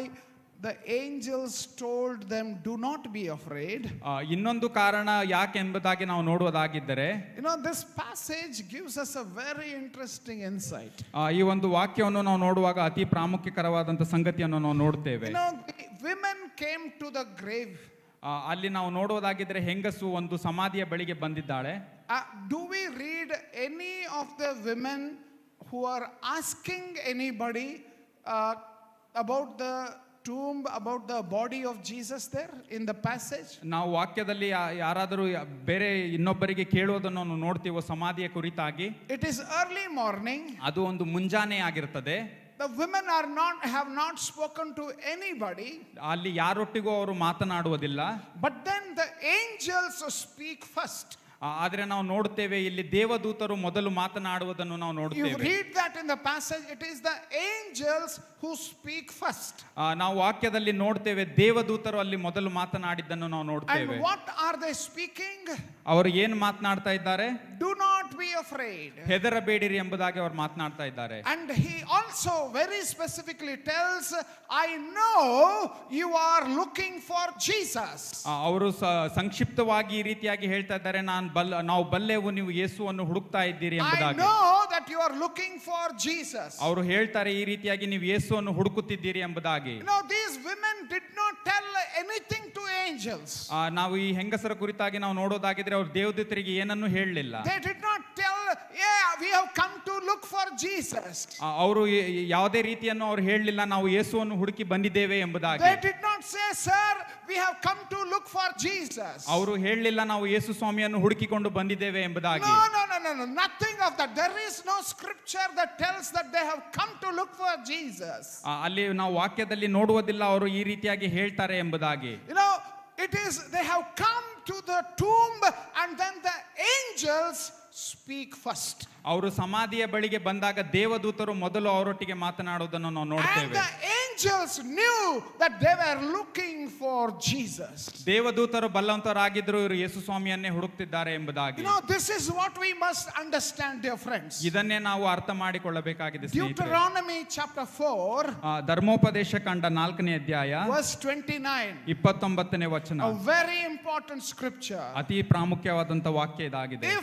[SPEAKER 1] the angels told them, do not be afraid.
[SPEAKER 2] ಇನ್ನೊಂದು ಕಾರಣ ಯಾಕೆ ಎಂಬುದಾಗಿ ನಾವು ನೋಡುವುದಾಗಿದ್ದರೆ,
[SPEAKER 1] this passage gives us a very interesting insight.
[SPEAKER 2] ಈ ಒಂದು ವಾಕ್ಯವನ್ನು ನಾವು ನೋಡುವಾಗ ಅತಿ ಪ್ರಾಮುಖ್ಯಕರವಾದಂತ ಸಂಗತಿಯನ್ನು ನಾವು ನೋಡ್ತೇವೆ.
[SPEAKER 1] Women came to the grave.
[SPEAKER 2] ಅಲ್ಲಿ ನಾವು ನೋಡುವುದಾಗಿದ್ರೆ ಹೆಂಗಸು ಒಂದು ಸಮಾಧಿಯ ಬಳಿಗೆ ಬಂದಿದ್ದಾಳೆ.
[SPEAKER 1] Do we read any of the women who are asking anybody about the tomb, about the body of Jesus there in the passage?
[SPEAKER 2] ನಾವು ವಾಕ್ಯದಲ್ಲಿ ಯಾರಾದರೂ ಬೇರೆ ಇನ್ನೊಬ್ಬರಿಗೆ ಕೇಳುವುದನ್ನು ನಾವು ನೋಡ್ತೀವೋ ಸಮಾಧಿಯ ಕುರಿತಾಗಿ?
[SPEAKER 1] It is early morning.
[SPEAKER 2] ಅದು ಒಂದು ಮುಂಜಾನೆ ಆಗಿರುತ್ತದೆ.
[SPEAKER 1] The women have not spoken to anybody.
[SPEAKER 2] ಅಲ್ಲಿ ಯಾರೊಟ್ಟಿಗೂ ಅವರು ಮಾತನಾಡುವುದಿಲ್ಲ.
[SPEAKER 1] But then the angels speak first.
[SPEAKER 2] ಆದ್ರೆ ನಾವು ನೋಡ್ತೇವೆ, ಇಲ್ಲಿ ದೇವದೂತರು ಮೊದಲು ಮಾತನಾಡುವುದನ್ನು ನಾವು ನೋಡ್ತೇವೆ.
[SPEAKER 1] You read that in the passage. It is the angels who speak first.
[SPEAKER 2] ನಾವು ವಾಕ್ಯದಲ್ಲಿ ನೋಡ್ತೇವೆ, ದೇವದೂತರು ಅಲ್ಲಿ ಮೊದಲು ಮಾತನಾಡಿದ್ದನ್ನು ನಾವು ನೋಡ್ತೇವೆ.
[SPEAKER 1] And what are they speaking?
[SPEAKER 2] ಅವರು ಏನು ಮಾತನಾಡ್ತಾ ಇದ್ದಾರೆ?
[SPEAKER 1] Do not be afraid.
[SPEAKER 2] ಹೆದರಬೇಡಿರಿ ಎಂಬುದಾಗಿ ಅವರು ಮಾತನಾಡ್ತಾ ಇದ್ದಾರೆ.
[SPEAKER 1] And he also very specifically tells, I know you are looking for Jesus.
[SPEAKER 2] ಅವರು ಸಂಕ್ಷಿಪ್ತವಾಗಿ ಈ ರೀತಿಯಾಗಿ ಹೇಳ್ತಾ ಇದ್ದಾರೆ, ನಾವು ಬಲ್ಲೆವು ನೀವು ಯೇಸುವನ್ನು ಹುಡುಕ್ತಾ ಇದ್ದೀರಿ ಎಂಬುದಾಗಿ.
[SPEAKER 1] I know that you are looking for Jesus.
[SPEAKER 2] ಅವರು ಹೇಳ್ತಾರೆ ಈ ರೀತಿಯಾಗಿ ನೀವು ಯೇಸುವನ್ನು ಹುಡುಕುತ್ತಿದ್ದೀರಿ ಎಂಬುದಾಗಿ.
[SPEAKER 1] These women did not tell anything to angels.
[SPEAKER 2] ನಾವು ಈ ಹೆಂಗಸರ ಕುರಿತಾಗಿ ನಾವು ನೋಡೋದಾಗಿದ್ರೆ ಅವರು ದೇವದೂತರಿಗೆ ಏನನ್ನೂ ಹೇಳಲಿಲ್ಲ.
[SPEAKER 1] They did not tell, we have come to look for Jesus.
[SPEAKER 2] ಅವರು ಯಾವುದೇ ರೀತಿಯನ್ನು ಅವರು ಹೇಳಲಿಲ್ಲ, ನಾವು ಯೇಸುವನ್ನು ಹುಡುಕಿ ಬಂದಿದ್ದೇವೆ ಎಂಬುದಾಗಿ.
[SPEAKER 1] They did not say, sir, we have come to look for Jesus.
[SPEAKER 2] ಅವರು ಹೇಳಲಿಲ್ಲ, ನಾವು ಯೇಸು ಸ್ವಾಮಿಯನ್ನು ಹುಡುಕಿಕೊಂಡು ಬಂದಿದ್ದೇವೆ ಎಂಬುದಾಗಿ.
[SPEAKER 1] No, nothing of that. There is no scripture that tells that they have come to look for Jesus.
[SPEAKER 2] ಅಲ್ಲಿ ನಾವು ವಾಕ್ಯದಲ್ಲಿ ನೋಡುವುದಿಲ್ಲ ಅವರು ಈ ರೀತಿಯಾಗಿ ಹೇಳ್ತಾರೆ ಎಂಬುದಾಗಿ.
[SPEAKER 1] It is they have come to the tomb and then the angels speak first.
[SPEAKER 2] ಅವರು ಸಮಾಧಿಯ ಬಳಿಗೆ ಬಂದಾಗ ದೇವದೂತರು ಮೊದಲು ಅವರೊಟ್ಟಿಗೆ ಮಾತನಾಡುವುದನ್ನು ನಾವು ನೋಡ್ತೇವೆ.
[SPEAKER 1] And the angels knew that they were looking for Jesus.
[SPEAKER 2] ದೇವದೂತರು ಬಲ್ಲವಂತರಾಗಿದ್ರು, ಇವರು ಯೇಸು ಸ್ವಾಮಿಯನ್ನೇ ಹುಡುಕ್ತಿದ್ದಾರೆ ಎಂಬುದಾಗಿ.
[SPEAKER 1] This is what we must understand, dear friends.
[SPEAKER 2] ಇದನ್ನೇ ನಾವು ಅರ್ಥ ಮಾಡಿಕೊಳ್ಳಬೇಕಾಗಿದೆ.
[SPEAKER 1] Deuteronomy chapter 4,
[SPEAKER 2] ಧರ್ಮೋಪದೇಶ ಕಾಂಡ 4ನೇ ಅಧ್ಯಾಯ
[SPEAKER 1] verse 29.
[SPEAKER 2] 29ನೇ ವಚನ.
[SPEAKER 1] A very important scripture.
[SPEAKER 2] ಅತಿ ಪ್ರಾಮುಖ್ಯವಾದಂತ ವಾಕ್ಯ ಇದಾಗಿದೆ.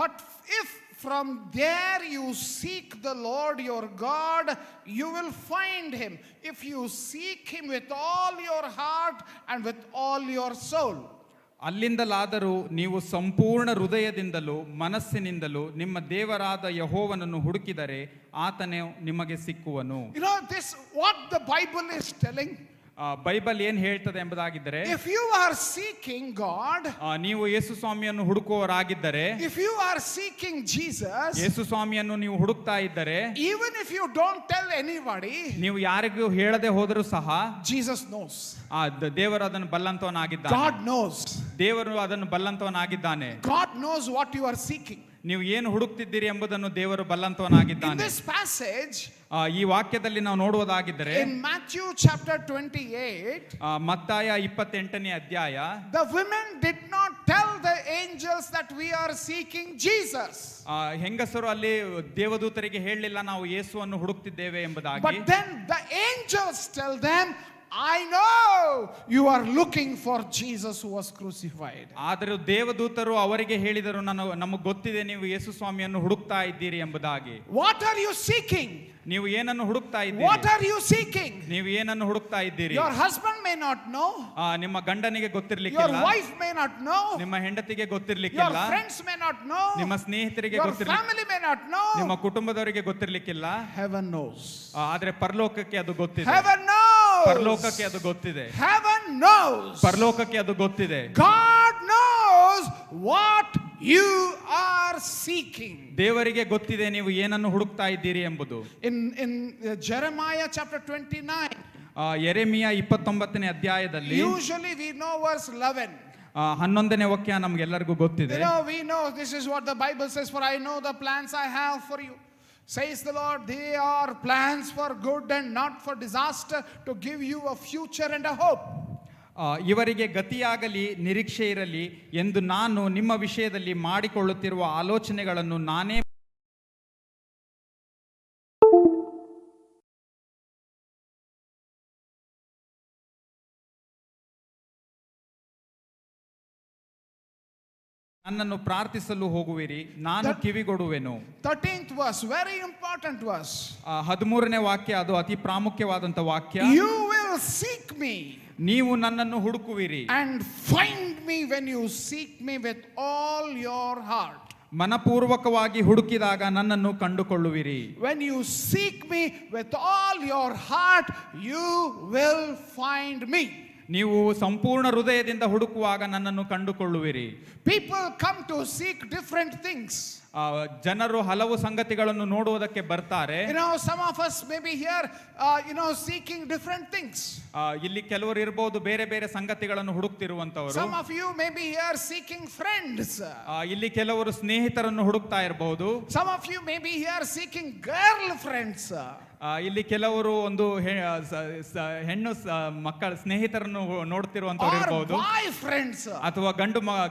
[SPEAKER 1] But if from there you seek the Lord your God, you will find him, if you seek him with all your heart and with all your soul.
[SPEAKER 2] ಅಲ್ಲಿಂದಲಾದರೂ ನೀವು ಸಂಪೂರ್ಣ ಹೃದಯದಿಂದಲೂ ಮನಸ್ಸಿನಿಂದಲೂ ನಿಮ್ಮ ದೇವರಾದ ಯೆಹೋವನನ್ನು ಹುಡುಕಿದರೆ ಆತನೇ ನಿಮಗೆ ಸಿಕ್ಕುವನು.
[SPEAKER 1] This what the Bible is telling.
[SPEAKER 2] Bible ಏನ್ ಹೇಳ್ತದೆ ಎಂಬುದಾಗಿದ್ದರೆ,
[SPEAKER 1] if you are seeking God,
[SPEAKER 2] ನೀವು ಯೇಸು ಸ್ವಾಮಿಯನ್ನು ಹುಡುಕುವವರಾಗಿದ್ದರೆ,
[SPEAKER 1] if you are seeking Jesus,
[SPEAKER 2] ಯೇಸು ಸ್ವಾಮಿಯನ್ನು ನೀವು ಹುಡುಕ್ತಾ ಇದ್ದರೆ,
[SPEAKER 1] even if you don't tell anybody,
[SPEAKER 2] ನೀವು ಯಾರಿಗೂ ಹೇಳದೆ ಹೋದರೂ ಸಹ
[SPEAKER 1] Jesus knows.
[SPEAKER 2] ದೇವರು ಅದನ್ನು ಬಲ್ಲಂತವನಾಗಿದ್ದಾನೆ.
[SPEAKER 1] God knows.
[SPEAKER 2] ದೇವರು ಅದನ್ನು ಬಲ್ಲಂತವನಾಗಿದ್ದಾನೆ.
[SPEAKER 1] God knows what you are seeking.
[SPEAKER 2] ನೀವು ಏನು ಹುಡುಕ್ತಿದ್ದೀರಿ ಎಂಬುದನ್ನು ದೇವರು ಬಲ್ಲಂತವನಾಗಿದ್ದಾನೆ.
[SPEAKER 1] In this passage,
[SPEAKER 2] ಈ ವಾಕ್ಯದಲ್ಲಿ ನಾವು ನೋಡುವುದಾಗಿದ್ದರೆ,
[SPEAKER 1] in Matthew chapter 28,
[SPEAKER 2] ಮತ್ತಾಯ 28ನೇ ಅಧ್ಯಾಯ,
[SPEAKER 1] the women did not tell the angels that we are seeking Jesus.
[SPEAKER 2] ಹೆಂಗಸರು ಅಲ್ಲಿ ದೇವದೂತರಿಗೆ ಹೇಳಲಿಲ್ಲ ನಾವು ಯೇಸುವನ್ನು ಹುಡುಕ್ತಿದ್ದೇವೆ ಎಂಬುದಾಗಿ.
[SPEAKER 1] But then the angels tell them, I know you are looking for Jesus who was crucified.
[SPEAKER 2] ಆದರೂ ದೇವದೂತರು ಅವರಿಗೆ ಹೇಳಿದರು, ನಮಗೆ ಗೊತ್ತಿದೆ ನೀವು ಯೇಸು ಸ್ವಾಮಿಯನ್ನು ಹುಡುಕ್ತಾ ಇದ್ದೀರಿ ಎಂಬುದಾಗಿ.
[SPEAKER 1] What are you seeking?
[SPEAKER 2] ನೀವು ಏನನ್ನು ಹುಡುಕ್ತಾ
[SPEAKER 1] What
[SPEAKER 2] ಇದ್ದೀರಿ?
[SPEAKER 1] are you seeking?
[SPEAKER 2] ನೀವು ಏನನ್ನು ಹುಡುಕ್ತಾ ಇದ್ದೀರಿ?
[SPEAKER 1] Your husband may not know.
[SPEAKER 2] ನಿಮ್ಮ ಗಂಡನಿಗೆ
[SPEAKER 1] Your
[SPEAKER 2] ಗೊತ್ತಿರ್ಲಿಕ್ಕಿಲ್ಲ,
[SPEAKER 1] wife may not know.
[SPEAKER 2] ನಿಮ್ಮ ಹೆಂಡತಿಗೆ
[SPEAKER 1] Your
[SPEAKER 2] ಗೊತ್ತಿರ್ಲಿಕ್ಕಿಲ್ಲ,
[SPEAKER 1] friends may not know.
[SPEAKER 2] ನಿಮ್ಮ ಸ್ನೇಹಿತರಿಗೆ
[SPEAKER 1] Your
[SPEAKER 2] ಗೊತ್ತಿರ್ಲಿಲ್ಲ,
[SPEAKER 1] family may not know.
[SPEAKER 2] ನಿಮ್ಮ ಕುಟುಂಬದವರಿಗೆ ಗೊತ್ತಿರ್ಲಿಕ್ಕಿಲ್ಲ.
[SPEAKER 1] Heaven knows.
[SPEAKER 2] ಆದ್ರೆ ಪರಲೋಕಕ್ಕೆ ಅದು ಗೊತ್ತಿದೆ.
[SPEAKER 1] Heaven knows.
[SPEAKER 2] ಪರಲೋಕಕ್ಕೆ ಅದು ಗೊತ್ತಿದೆ.
[SPEAKER 1] Heaven knows.
[SPEAKER 2] ಪರಲೋಕಕ್ಕೆ ಅದು ಗೊತ್ತಿದೆ.
[SPEAKER 1] God knows what you are seeking.
[SPEAKER 2] ದೇವರಿಗೆ ಗೊತ್ತಿದೆ ನೀವು ಏನನ್ನು ಹುಡುಕ್ತಾ ಇದ್ದೀರಿ ಎಂಬುದು.
[SPEAKER 1] In Jeremiah chapter 29.
[SPEAKER 2] ಯೆರೆಮೀಯ 29ನೇ ಅಧ್ಯಾಯದಲ್ಲಿ
[SPEAKER 1] Usually we know verse 11.
[SPEAKER 2] 11ನೇ ವಾಕ್ಯ ನಮಗೆಲ್ಲರಿಗೂ ಗೊತ್ತಿದೆ.
[SPEAKER 1] We know this is what the Bible says, for I know the plans I have for you, says the Lord, they are plans for good and not for disaster, to give you a future and a hope.
[SPEAKER 2] ಇವರಿಗೆ ಗತಿಯಾಗಲಿ ನಿರೀಕ್ಷೆ ಇರಲಿ ಎಂದು ನಾನು ನಿಮ್ಮ ವಿಷಯದಲ್ಲಿ ಮಾಡಿಕೊಳ್ಳುತ್ತಿರುವ ಆಲೋಚನೆಗಳನ್ನು ನಾನೇ ನನ್ನನ್ನು ಪ್ರಾರ್ಥಿಸಲು ಹೋಗುವಿರಿ, ನಾನು ಕಿವಿಗೊಡುವೆನು.
[SPEAKER 1] 13th verse, very important verse.
[SPEAKER 2] 13ನೇ ವಾಕ್ಯ ಅದು ಅತಿ ಪ್ರಾಮುಖ್ಯವಾದಂತ ವಾಕ್ಯ.
[SPEAKER 1] You will seek me
[SPEAKER 2] ನೀವು ನನ್ನನ್ನು ಹುಡುಕುವಿರಿ
[SPEAKER 1] and find me when you seek me with all your heart.
[SPEAKER 2] ಮನಪೂರ್ವಕವಾಗಿ ಹುಡುಕಿದಾಗ ನನ್ನನ್ನು ಕಂಡುಕೊಳ್ಳುವಿರಿ.
[SPEAKER 1] When you seek me with all your heart, you will find me.
[SPEAKER 2] ನೀವು ಸಂಪೂರ್ಣ ಹೃದಯದಿಂದ ಹುಡುಕುವಾಗ ನನ್ನನ್ನು ಕಂಡುಕೊಳ್ಳುವಿರಿ.
[SPEAKER 1] People come to seek different things.
[SPEAKER 2] ಜನರು ಹಲವು ಸಂಗತಿಗಳನ್ನು ನೋಡುವುದಕ್ಕೆ ಬರ್ತಾರೆ.
[SPEAKER 1] Some of us may be here seeking different things.
[SPEAKER 2] ಇಲ್ಲಿ ಕೆಲವರು ಇರಬಹುದು ಬೇರೆ ಬೇರೆ ಸಂಗತಿಗಳನ್ನು ಹುಡುಕ್ತಿರುವಂತವರು.
[SPEAKER 1] Some of you may be here seeking friends.
[SPEAKER 2] ಇಲ್ಲಿ ಕೆಲವರು ಸ್ನೇಹಿತರನ್ನು ಹುಡುಕ್ತಾ ಇರಬಹುದು.
[SPEAKER 1] Some of you may be here seeking girlfriends.
[SPEAKER 2] ಇಲ್ಲಿ ಕೆಲವರು ಒಂದು ಹೆಣ್ಣು ಮಕ್ಕಳ ಸ್ನೇಹಿತರನ್ನು ನೋಡ್ತಿರುವಂತವ್ರು ಇರಬಹುದು, ಅಥವಾ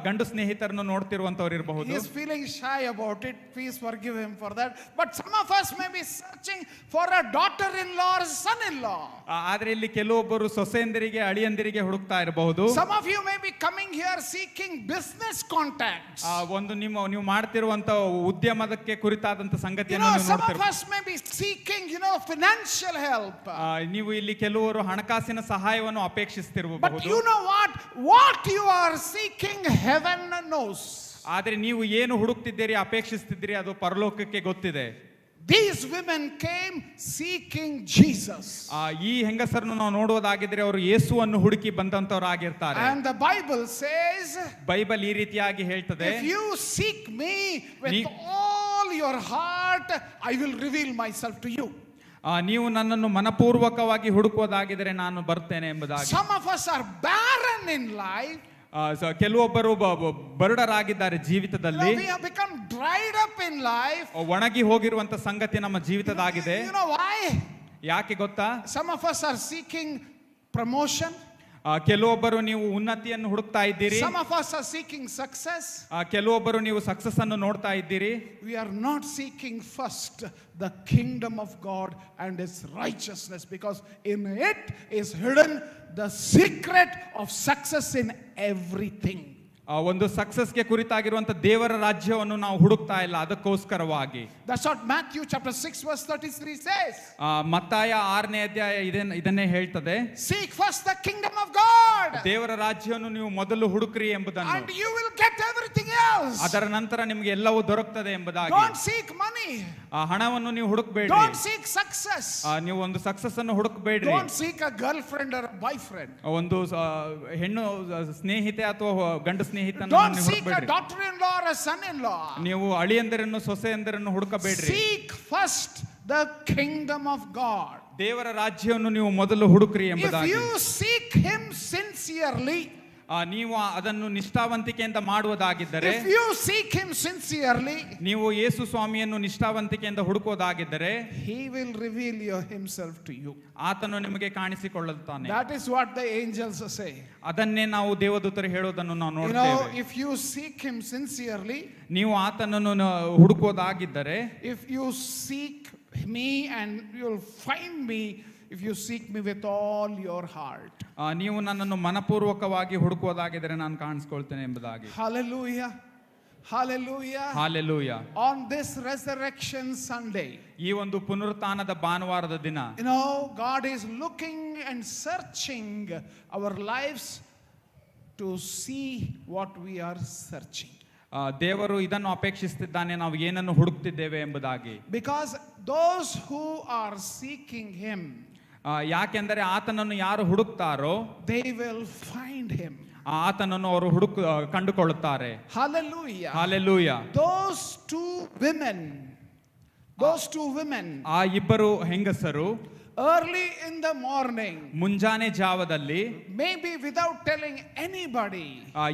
[SPEAKER 2] ಗಂಡು ಸ್ನೇಹಿತರನ್ನು ನೋಡ್ತಿರುವಂತವ್ರು ಇರಬಹುದು.
[SPEAKER 1] He is feeling shy about it. Please forgive him for that. But some of us may be searching for a daughter-in-law or son-in-law.
[SPEAKER 2] ಆದ್ರೆ ಇಲ್ಲಿ ಕೆಲವೊಬ್ಬರು ಸೊಸೆಯಂದಿರಿಗೆ ಅಳಿಯಂದಿರಿಗೆ ಹುಡುಕ್ತಾ ಇರಬಹುದು.
[SPEAKER 1] Some of you may be coming here seeking business contacts.
[SPEAKER 2] ಒಂದು ನೀವು ಮಾಡ್ತಿರುವಂತ ಉದ್ಯಮದಕ್ಕೆ ಕುರಿತಾದಂತ ಸಂಗತಿಯನ್ನು
[SPEAKER 1] some of us may be seeking financial help.
[SPEAKER 2] ನೀವು ಇಲ್ಲಿ ಕೆಲವರು ಹಣಕಾಸಿನ ಸಹಾಯವನ್ನು ಅಪೇಕ್ಷಿಸುತ್ತಿರಬಹುದು.
[SPEAKER 1] But you know what you are seeking, heaven knows.
[SPEAKER 2] ಆದರೆ ನೀವು ಏನು ಹುಡುಕ್ತಿದ್ದೀರಿ ಅಪೇಕ್ಷಿಸುತ್ತಿದ್ದೀರಿ ಅದು ಪರಲೋಕಕ್ಕೆ ಗೊತ್ತಿದೆ.
[SPEAKER 1] These women came seeking Jesus.
[SPEAKER 2] ಈ ಹೆಂಗಸರನ್ನು ನಾವು ನೋಡುವುದಾಗಿದ್ರೆ ಅವರು ಯೇಸುವನ್ನು ಹುಡುಕಿ ಬಂದಂತವರಾಗಿರ್ತಾರೆ.
[SPEAKER 1] And the Bible says,
[SPEAKER 2] Bible ಈ ರೀತಿಯಾಗಿ ಹೇಳ್ತದೆ,
[SPEAKER 1] if you seek me with all your heart, I will reveal myself to you.
[SPEAKER 2] ನೀವು ನನ್ನನ್ನು ಮನಪೂರ್ವಕವಾಗಿ ಹುಡುಕುವುದಾಗಿದ್ರೆ ನಾನು ಬರ್ತೇನೆ ಎಂಬುದಾಗಿ.
[SPEAKER 1] Some of us are barren in life.
[SPEAKER 2] ಕೆಲವೊಬ್ಬರು ಬರುಡರಾಗಿದ್ದಾರೆ ಜೀವಿತದಲ್ಲಿ.
[SPEAKER 1] We have become dried up in life.
[SPEAKER 2] ಒಣಗಿ ಹೋಗಿರುವಂತ ಸಂಗತಿ ನಮ್ಮ ಜೀವಿತದಾಗಿದೆ.
[SPEAKER 1] You know why?
[SPEAKER 2] ಯಾಕೆ ಗೊತ್ತಾ?
[SPEAKER 1] Some of us are seeking promotion.
[SPEAKER 2] ಕೆಲವೊಬ್ಬರು ನೀವು ಉನ್ನತಿಯನ್ನು ಹುಡುಕ್ತಾ ಇದ್ದೀರಿ.
[SPEAKER 1] Some of us are seeking success.
[SPEAKER 2] ಕೆಲವೊಬ್ಬರು ನೀವು ಸಕ್ಸಸ್ ಅನ್ನು ನೋಡ್ತಾ ಇದ್ದೀರಿ.
[SPEAKER 1] We are not seeking first the kingdom of God and its righteousness, because in it is hidden the secret of success in everything.
[SPEAKER 2] ಒಂದು ಸಕ್ಸಸ್ಗೆ ಕುರಿತಾಗಿರುವಂತ ದೇವರ ರಾಜ್ಯವನ್ನು ನಾವು ಹುಡುಕ್ತಾ ಇಲ್ಲ, ಅದಕ್ಕೋಸ್ಕರವಾಗಿ.
[SPEAKER 1] That's what Matthew chapter 6 verse 33 says.
[SPEAKER 2] ಮತ್ತಾಯ 6ನೇ ಅಧ್ಯಾಯ ಇದನ್ನೇ ಹೇಳ್ತದೆ.
[SPEAKER 1] Seek first the kingdom of God.
[SPEAKER 2] ದೇವರ ರಾಜ್ಯವನ್ನು ನೀವು ಮೊದಲು ಹುಡುಕ್ರಿ ಎಂಬುದನ್ನು.
[SPEAKER 1] And you will get everything else.
[SPEAKER 2] ಅದರ ನಂತರ ನಿಮಗೆ ಎಲ್ಲವೂ ದೊರಕುತ್ತದೆ ಎಂಬುದಾಗಿ.
[SPEAKER 1] Don't seek money.
[SPEAKER 2] ಹಣವನ್ನು ನೀವು ಹುಡುಕಬೇಡಿ.
[SPEAKER 1] Don't seek success.
[SPEAKER 2] ನೀವು ಒಂದು ಸಕ್ಸಸ್ ಅನ್ನು ಹುಡುಕಬೇಡ್ರಿ.
[SPEAKER 1] Don't seek a girlfriend or a boyfriend.
[SPEAKER 2] ಒಂದು ಹೆಣ್ಣು ಸ್ನೇಹಿತೆ ಅಥವಾ ಗಂಡು ಸ್ನೇಹಿತನನ್ನು
[SPEAKER 1] Don't seek a daughter-in-law or a son-in-law.
[SPEAKER 2] ನೀವು ಅಳಿಯಂದಿರನ್ನು ಸೊಸೆಯಂದಿರನ್ನು ಹುಡುಕಬೇಡ್ರಿ.
[SPEAKER 1] Seek first the kingdom of God.
[SPEAKER 2] ದೇವರ ರಾಜ್ಯವನ್ನು ನೀವು ಮೊದಲು ಹುಡುಕ್ರಿ ಎಂಬುದಾಗಿ.
[SPEAKER 1] If you seek him sincerely,
[SPEAKER 2] ನೀವು ಅದನ್ನು ನಿಷ್ಠಾವಂತಿಕೆಯಿಂದ ಮಾಡುವುದಾಗಿದ್ದರೆ,
[SPEAKER 1] if you seek him sincerely,
[SPEAKER 2] ನೀವು ಯೇಸು ಸ್ವಾಮಿಯನ್ನು ನಿಷ್ಠಾವಂತಿಕೆಯಿಂದ ಹುಡುಕುವುದಾಗಿದ್ದರೆ,
[SPEAKER 1] he will reveal himself to you.
[SPEAKER 2] ಆತನು ನಿಮಗೆ ಕಾಣಿಸಿಕೊಳ್ಳುತ್ತಾನೆ.
[SPEAKER 1] That is what the angels say.
[SPEAKER 2] ಅದನ್ನೇ ನಾವು ದೇವದೂತರು ಹೇಳೋದನ್ನು ನಾವು ನೋಡ್ತೇವೆ.
[SPEAKER 1] If you seek him sincerely,
[SPEAKER 2] ನೀವು ಆತನನ್ನು ಹುಡುಕುವುದಾಗಿದ್ದರೆ,
[SPEAKER 1] if you seek me and you'll find me, if you seek me with all your heart.
[SPEAKER 2] ನೀವು ನನ್ನನ್ನು ಮನಪೂರ್ವಕವಾಗಿ ಹುಡುಕುವುದಾಗಿದ್ದರೆ ನಾನು ಕಾಣಿಸ್ಕೊಳ್ತೇನೆ ಎಂಬುದಾಗಿ.
[SPEAKER 1] Hallelujah. Hallelujah.
[SPEAKER 2] Hallelujah.
[SPEAKER 1] On this resurrection Sunday,
[SPEAKER 2] ಈ ಒಂದು ಪುನರುತ್ಥಾನದ ಭಾನುವಾರದ ದಿನ,
[SPEAKER 1] God is looking and searching our lives to see what we are searching.
[SPEAKER 2] ದೇವರು ಇದನ್ನು ಅಪೇಕ್ಷಿಸುತ್ತಿದ್ದಾನೆ, ನಾವು ಏನನ್ನು ಹುಡುಕ್ತಿದ್ದೇವೆ ಎಂಬುದಾಗಿ.
[SPEAKER 1] Because those who are seeking him,
[SPEAKER 2] ಯಾಕೆಂದರೆ ಆತನನ್ನು ಯಾರು ಹುಡುಕ್ತಾರೋ
[SPEAKER 1] they will find him.
[SPEAKER 2] ಆತನನ್ನು ಅವರು ಕಂಡುಕೊಳ್ಳುತ್ತಾರೆ.
[SPEAKER 1] Hallelujah.
[SPEAKER 2] Hallelujah.
[SPEAKER 1] Those two women,
[SPEAKER 2] ಆ ಇಬ್ಬರು ಹೆಂಗಸರು
[SPEAKER 1] early in the morning,
[SPEAKER 2] ಮುಂಜಾನೆ ಜಾವದಲ್ಲಿ,
[SPEAKER 1] maybe without telling anybody,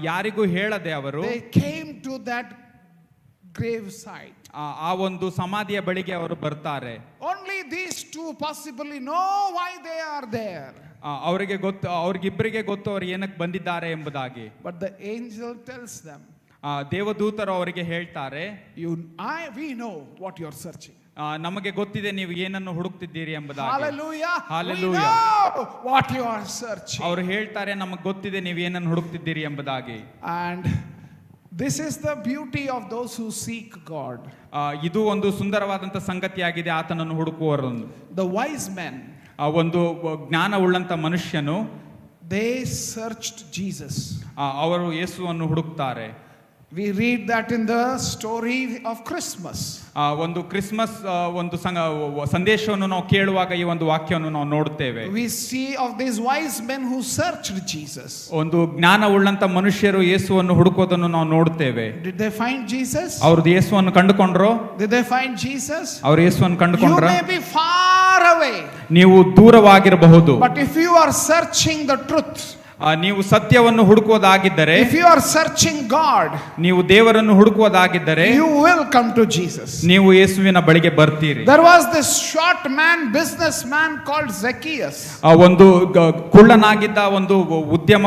[SPEAKER 2] ಯಾರಿಗೂ ಹೇಳದೆ ಅವರು
[SPEAKER 1] they came to that grave site.
[SPEAKER 2] ಆ ಒಂದು ಸಮಾಧಿಯ ಬಳಿಗೆ ಅವರು ಬರ್ತಾರೆ.
[SPEAKER 1] Only these two possibly know why they are there.
[SPEAKER 2] ಅವ್ರಿಗಿಬ್ಬರಿಗೆ ಗೊತ್ತು ಅವರು ಏನಕ್ಕೆ ಬಂದಿದ್ದಾರೆ ಎಂಬುದಾಗಿ.
[SPEAKER 1] But the angel tells them,
[SPEAKER 2] ದೇವದೂತರು ಅವರಿಗೆ ಹೇಳ್ತಾರೆ,
[SPEAKER 1] we know what you are searching.
[SPEAKER 2] ನಮಗೆ ಗೊತ್ತಿದೆ ನೀವು ಏನನ್ನು ಹುಡುಕ್ತಿದ್ದೀರಿ ಎಂಬುದಾಗಿ.
[SPEAKER 1] Hallelujah.
[SPEAKER 2] Hallelujah.
[SPEAKER 1] We know what you are searching.
[SPEAKER 2] ಅವರು ಹೇಳ್ತಾರೆ, ನಮಗೆ ಗೊತ್ತಿದೆ ನೀವು ಏನನ್ನು ಹುಡುಕ್ತಿದ್ದೀರಿ ಎಂಬುದಾಗಿ.
[SPEAKER 1] And this is the beauty of those who seek God.
[SPEAKER 2] ಇದು ಒಂದು ಸುಂದರವಾದಂತ ಸಂಗತಿಯಾಗಿದೆ ಆತನನ್ನು ಹುಡುಕುವವರನ್ನು.
[SPEAKER 1] The wise men,
[SPEAKER 2] ಒಂದು ಜ್ಞಾನವುಳ್ಳಂತ ಮನುಷ್ಯನು,
[SPEAKER 1] they searched Jesus.
[SPEAKER 2] ಅವರು ಯೇಸುವನ್ನು ಹುಡುಕ್ತಾರೆ.
[SPEAKER 1] We read that in the story of Christmas.
[SPEAKER 2] ಒಂದು ಕ್ರಿಸ್ಮಸ್ ಒಂದು ಸಂದೇಶವನ್ನು ನಾವು ಕೇಳುವಾಗ ಈ ಒಂದು ವಾಕ್ಯವನ್ನು ನಾವು ನೋಡುತ್ತೇವೆ.
[SPEAKER 1] We see of these wise men who searched Jesus.
[SPEAKER 2] ಒಂದು ಜ್ಞಾನವುಳ್ಳಂತ ಮನುಷ್ಯರು ಯೇಸುವನ್ನು ಹುಡುಕೋದನ್ನು ನಾವು ನೋಡುತ್ತೇವೆ.
[SPEAKER 1] Did they find Jesus?
[SPEAKER 2] ಅವರು ಯೇಸುವನ್ನು ಕಂಡುಕೊಂಡ್ರೋ?
[SPEAKER 1] Did they find Jesus?
[SPEAKER 2] ಅವರು ಯೇಸುವನ್ನು ಕಂಡುಕೊಂಡ್ರ?
[SPEAKER 1] You may be far away.
[SPEAKER 2] ನೀವು ದೂರವಾಗಿರಬಹುದು.
[SPEAKER 1] But if you are searching the truth,
[SPEAKER 2] ನೀವು ಸತ್ಯವನ್ನು ಹುಡುಕುವುದಾಗಿದ್ದರೆ,
[SPEAKER 1] if you are searching God,
[SPEAKER 2] ನೀವು ದೇವರನ್ನು ಹುಡುಕುವುದಾಗಿದ್ದರೆ,
[SPEAKER 1] you will come to Jesus.
[SPEAKER 2] ನೀವು ಯೇಸುವಿನ ಬಳಿಗೆ ಬರ್ತೀರಿ.
[SPEAKER 1] There was this short man, businessman called Zacchaeus.
[SPEAKER 2] ಒಂದು ಕುಳ್ಳನಾಗಿದ್ದ ಒಂದು ಉದ್ಯಮ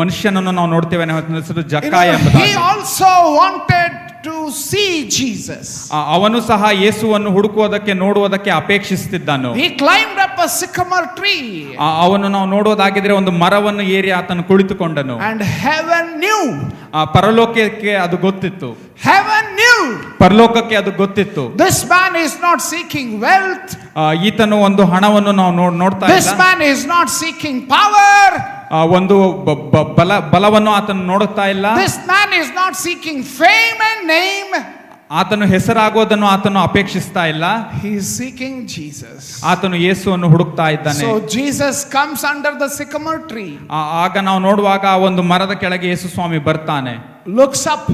[SPEAKER 2] ಮನುಷ್ಯನನ್ನು ನಾವು ನೋಡ್ತೇವೆ, ಹೆಸರು ಜಕ್ಕಾಯ ಎಂಬುದಾಗಿ.
[SPEAKER 1] He also wanted to see Jesus.
[SPEAKER 2] ಅವನು ಸಹ ಯೇಸುವನ್ನು ಹುಡುಕುವುದಕ್ಕೆ ನೋಡುವುದಕ್ಕೆ ಅಪೇಕ್ಷಿಸುತ್ತಿದ್ದನು.
[SPEAKER 1] He climbed up a sycamore tree.
[SPEAKER 2] ಅವನು ನಾವು ನೋಡುವುದಾಗಿದ್ರೆ ಒಂದು ಮರವನ್ನು ಏರಿ ಆತನು ಕುಳಿತುಕೊಂಡನು.
[SPEAKER 1] And heaven knew.
[SPEAKER 2] ಪರಲೋಕಕ್ಕೆ ಅದು ಗೊತ್ತಿತ್ತು.
[SPEAKER 1] Heaven knew.
[SPEAKER 2] ಪರಲೋಕಕ್ಕೆ ಅದು ಗೊತ್ತಿತ್ತು.
[SPEAKER 1] This man is not seeking wealth.
[SPEAKER 2] ಈತನು ಒಂದು ಹಣವನ್ನು ನಾವು ನೋಡ್ತಾ ಇಲ್ಲ.
[SPEAKER 1] This man is not seeking power.
[SPEAKER 2] ಒಂದು ಬಲವನ್ನು ಆತನು ನೋಡುತ್ತಾ ಇಲ್ಲ.
[SPEAKER 1] This man is not seeking fame and name.
[SPEAKER 2] ಆತನು ಹೆಸರಾಗೋದನ್ನು ಆತನು ಅಪೇಕ್ಷಿಸ್ತಾ ಇಲ್ಲ.
[SPEAKER 1] He is seeking Jesus.
[SPEAKER 2] ಆತನು ಯೇಸುವನ್ನು ಹುಡುಕ್ತಾ ಇದ್ದಾನೆ.
[SPEAKER 1] So Jesus comes under the sycamore tree.
[SPEAKER 2] ಆಗ ನಾವು ನೋಡುವಾಗ ಆ ಒಂದು ಮರದ ಕೆಳಗೆ ಯೇಸು ಸ್ವಾಮಿ ಬರ್ತಾನೆ.
[SPEAKER 1] Looks up.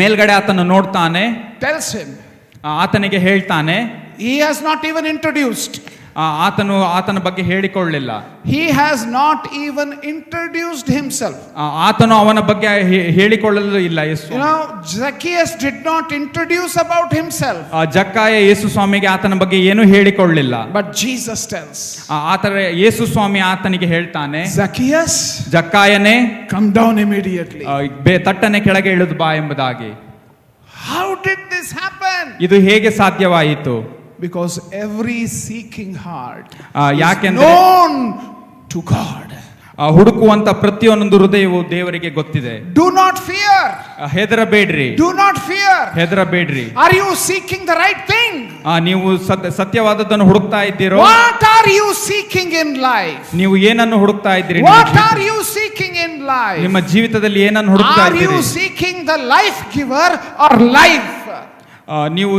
[SPEAKER 2] ಮೇಲ್ಗಡೆ ಆತನು ನೋಡ್ತಾನೆ.
[SPEAKER 1] Tells him.
[SPEAKER 2] ಆತನಿಗೆ ಹೇಳ್ತಾನೆ.
[SPEAKER 1] He has not even introduced.
[SPEAKER 2] ಆತನು ಆತನ ಬಗ್ಗೆ ಹೇಳಿಕೊಳ್ಳಲಿಲ್ಲ.
[SPEAKER 1] He has not even introduced himself.
[SPEAKER 2] ಆತನು ಅವನ ಬಗ್ಗೆ ಹೇಳಿಕೊಳ್ಳಲು ಇಲ್ಲ. ಯೇಸು,
[SPEAKER 1] Zacchaeus did not introduce about himself.
[SPEAKER 2] ಜಕ್ಕಾಯ ಯೇಸು ಸ್ವಾಮಿಗೆ ಆತನ ಬಗ್ಗೆ ಏನು ಹೇಳಿಕೊಳ್ಳಲಿಲ್ಲ.
[SPEAKER 1] But Jesus tells.
[SPEAKER 2] ಆತರ ಯೇಸು ಸ್ವಾಮಿ ಆತನಿಗೆ ಹೇಳ್ತಾನೆ,
[SPEAKER 1] Zacchaeus,
[SPEAKER 2] ಜಕ್ಕಾಯನೇ,
[SPEAKER 1] come down immediately.
[SPEAKER 2] ತಟ್ಟನೆ ಕೆಳಗೆ ಇಳಿದು ಬಾ ಎಂಬುದಾಗಿ.
[SPEAKER 1] How did this happen?
[SPEAKER 2] ಇದು ಹೇಗೆ ಸಾಧ್ಯವಾಯಿತು?
[SPEAKER 1] Because every seeking heart is
[SPEAKER 2] ಯಾಕೆಂದ್ರೆ
[SPEAKER 1] known to God.
[SPEAKER 2] ಹುಡುಕುವಂತ ಪ್ರತಿಯೊಂದು ಹೃದಯವು ದೇವರಿಗೆ ಗೊತ್ತಿದೆ.
[SPEAKER 1] Do not fear.
[SPEAKER 2] ಹೆದರಬೇಡ್ರಿ.
[SPEAKER 1] Do not fear.
[SPEAKER 2] ಹೆದರಬೇಡ್ರಿ.
[SPEAKER 1] Are you seeking the right thing?
[SPEAKER 2] ನೀವು ಸತ್ಯವಾದದ್ದನ್ನು ಹುಡುಕ್ತಾ ಇದ್ದೀರೋ?
[SPEAKER 1] What are you seeking in life?
[SPEAKER 2] ನೀವು ಏನನ್ನು ಹುಡುಕ್ತಾ ಇದ್ದೀರಿ?
[SPEAKER 1] What are you seeking in life?
[SPEAKER 2] ನಿಮ್ಮ ಜೀವಿತದಲ್ಲಿ ಏನನ್ನು ಹುಡುಕ್ತಾ ಇದ್ದೀರಿ?
[SPEAKER 1] Are you seeking the life giver or life?
[SPEAKER 2] ನೀವು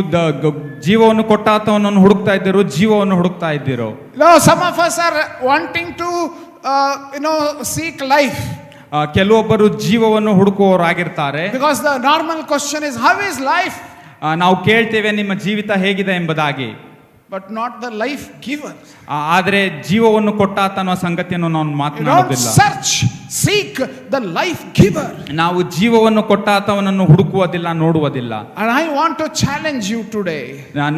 [SPEAKER 2] ಜೀವವನ್ನು ಕೊಟ್ಟಾತನನ್ನು ಹುಡುಕ್ತಾ ಇದ್ದೀರೋ, ಜೀವವನ್ನು ಹುಡುಕ್ತಾ ಇದ್ದೀರೋ?
[SPEAKER 1] No, some of us are wanting to seek life.
[SPEAKER 2] ಕೆಲವೊಬ್ಬರು ಜೀವವನ್ನು ಹುಡುಕುವವರಾಗಿರ್ತಾರೆ.
[SPEAKER 1] Because the normal question is, how is life?
[SPEAKER 2] ನಾವು ಕೇಳ್ತೇವೆ ನಿಮ್ಮ ಜೀವಿತ ಹೇಗಿದೆ ಎಂಬುದಾಗಿ.
[SPEAKER 1] But not the life giver.
[SPEAKER 2] ಆದರೆ ಜೀವವನ್ನು ಕೊಟ್ಟಾತನ ಸಂಗತಿಯನ್ನು ನಾವು ಮಾತನಾಡುವುದಿಲ್ಲ.
[SPEAKER 1] Search, seek the life giver.
[SPEAKER 2] ನಾವು ಜೀವವನ್ನು ಕೊಟ್ಟಾತವನನ್ನು ಹುಡುಕುವುದಿಲ್ಲ, ನೋಡುವುದಿಲ್ಲ.
[SPEAKER 1] And I want to challenge you today.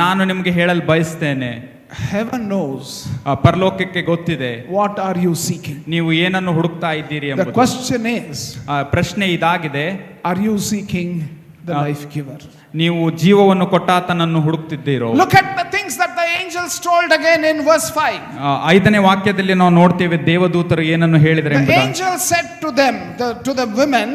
[SPEAKER 2] ನಾನು ನಿಮಗೆ ಹೇಳಲು ಬಯಸ್ತೇನೆ,
[SPEAKER 1] heaven knows.
[SPEAKER 2] ಪರಲೋಕಕ್ಕೆ ಗೊತ್ತಿದೆ
[SPEAKER 1] What are you seeking?
[SPEAKER 2] ನೀವು ಏನನ್ನು ಹುಡುಕ್ತಾ ಇದ್ದೀರಿ ಎಂಬುದು.
[SPEAKER 1] The question is,
[SPEAKER 2] ಪ್ರಶ್ನೆ ಇದಾಗಿದೆ,
[SPEAKER 1] are you seeking the life giver?
[SPEAKER 2] ನೀವು ಜೀವವನ್ನು ಕೊಟ್ಟಾತನನ್ನು ಹುಡುಕ್ತಿದ್ದೀರೋ?
[SPEAKER 1] Look at the things that the angel angels told again in verse 5.
[SPEAKER 2] 5ನೇ ವಾಕ್ಯದಲ್ಲಿ ನಾವು ನೋಡ್ತೇವೆ ದೇವದೂತರು ಏನನ್ನು ಹೇಳಿದರೆ
[SPEAKER 1] The
[SPEAKER 2] ಎಂಬುದಾಗಿ.
[SPEAKER 1] angel said to them, to the women,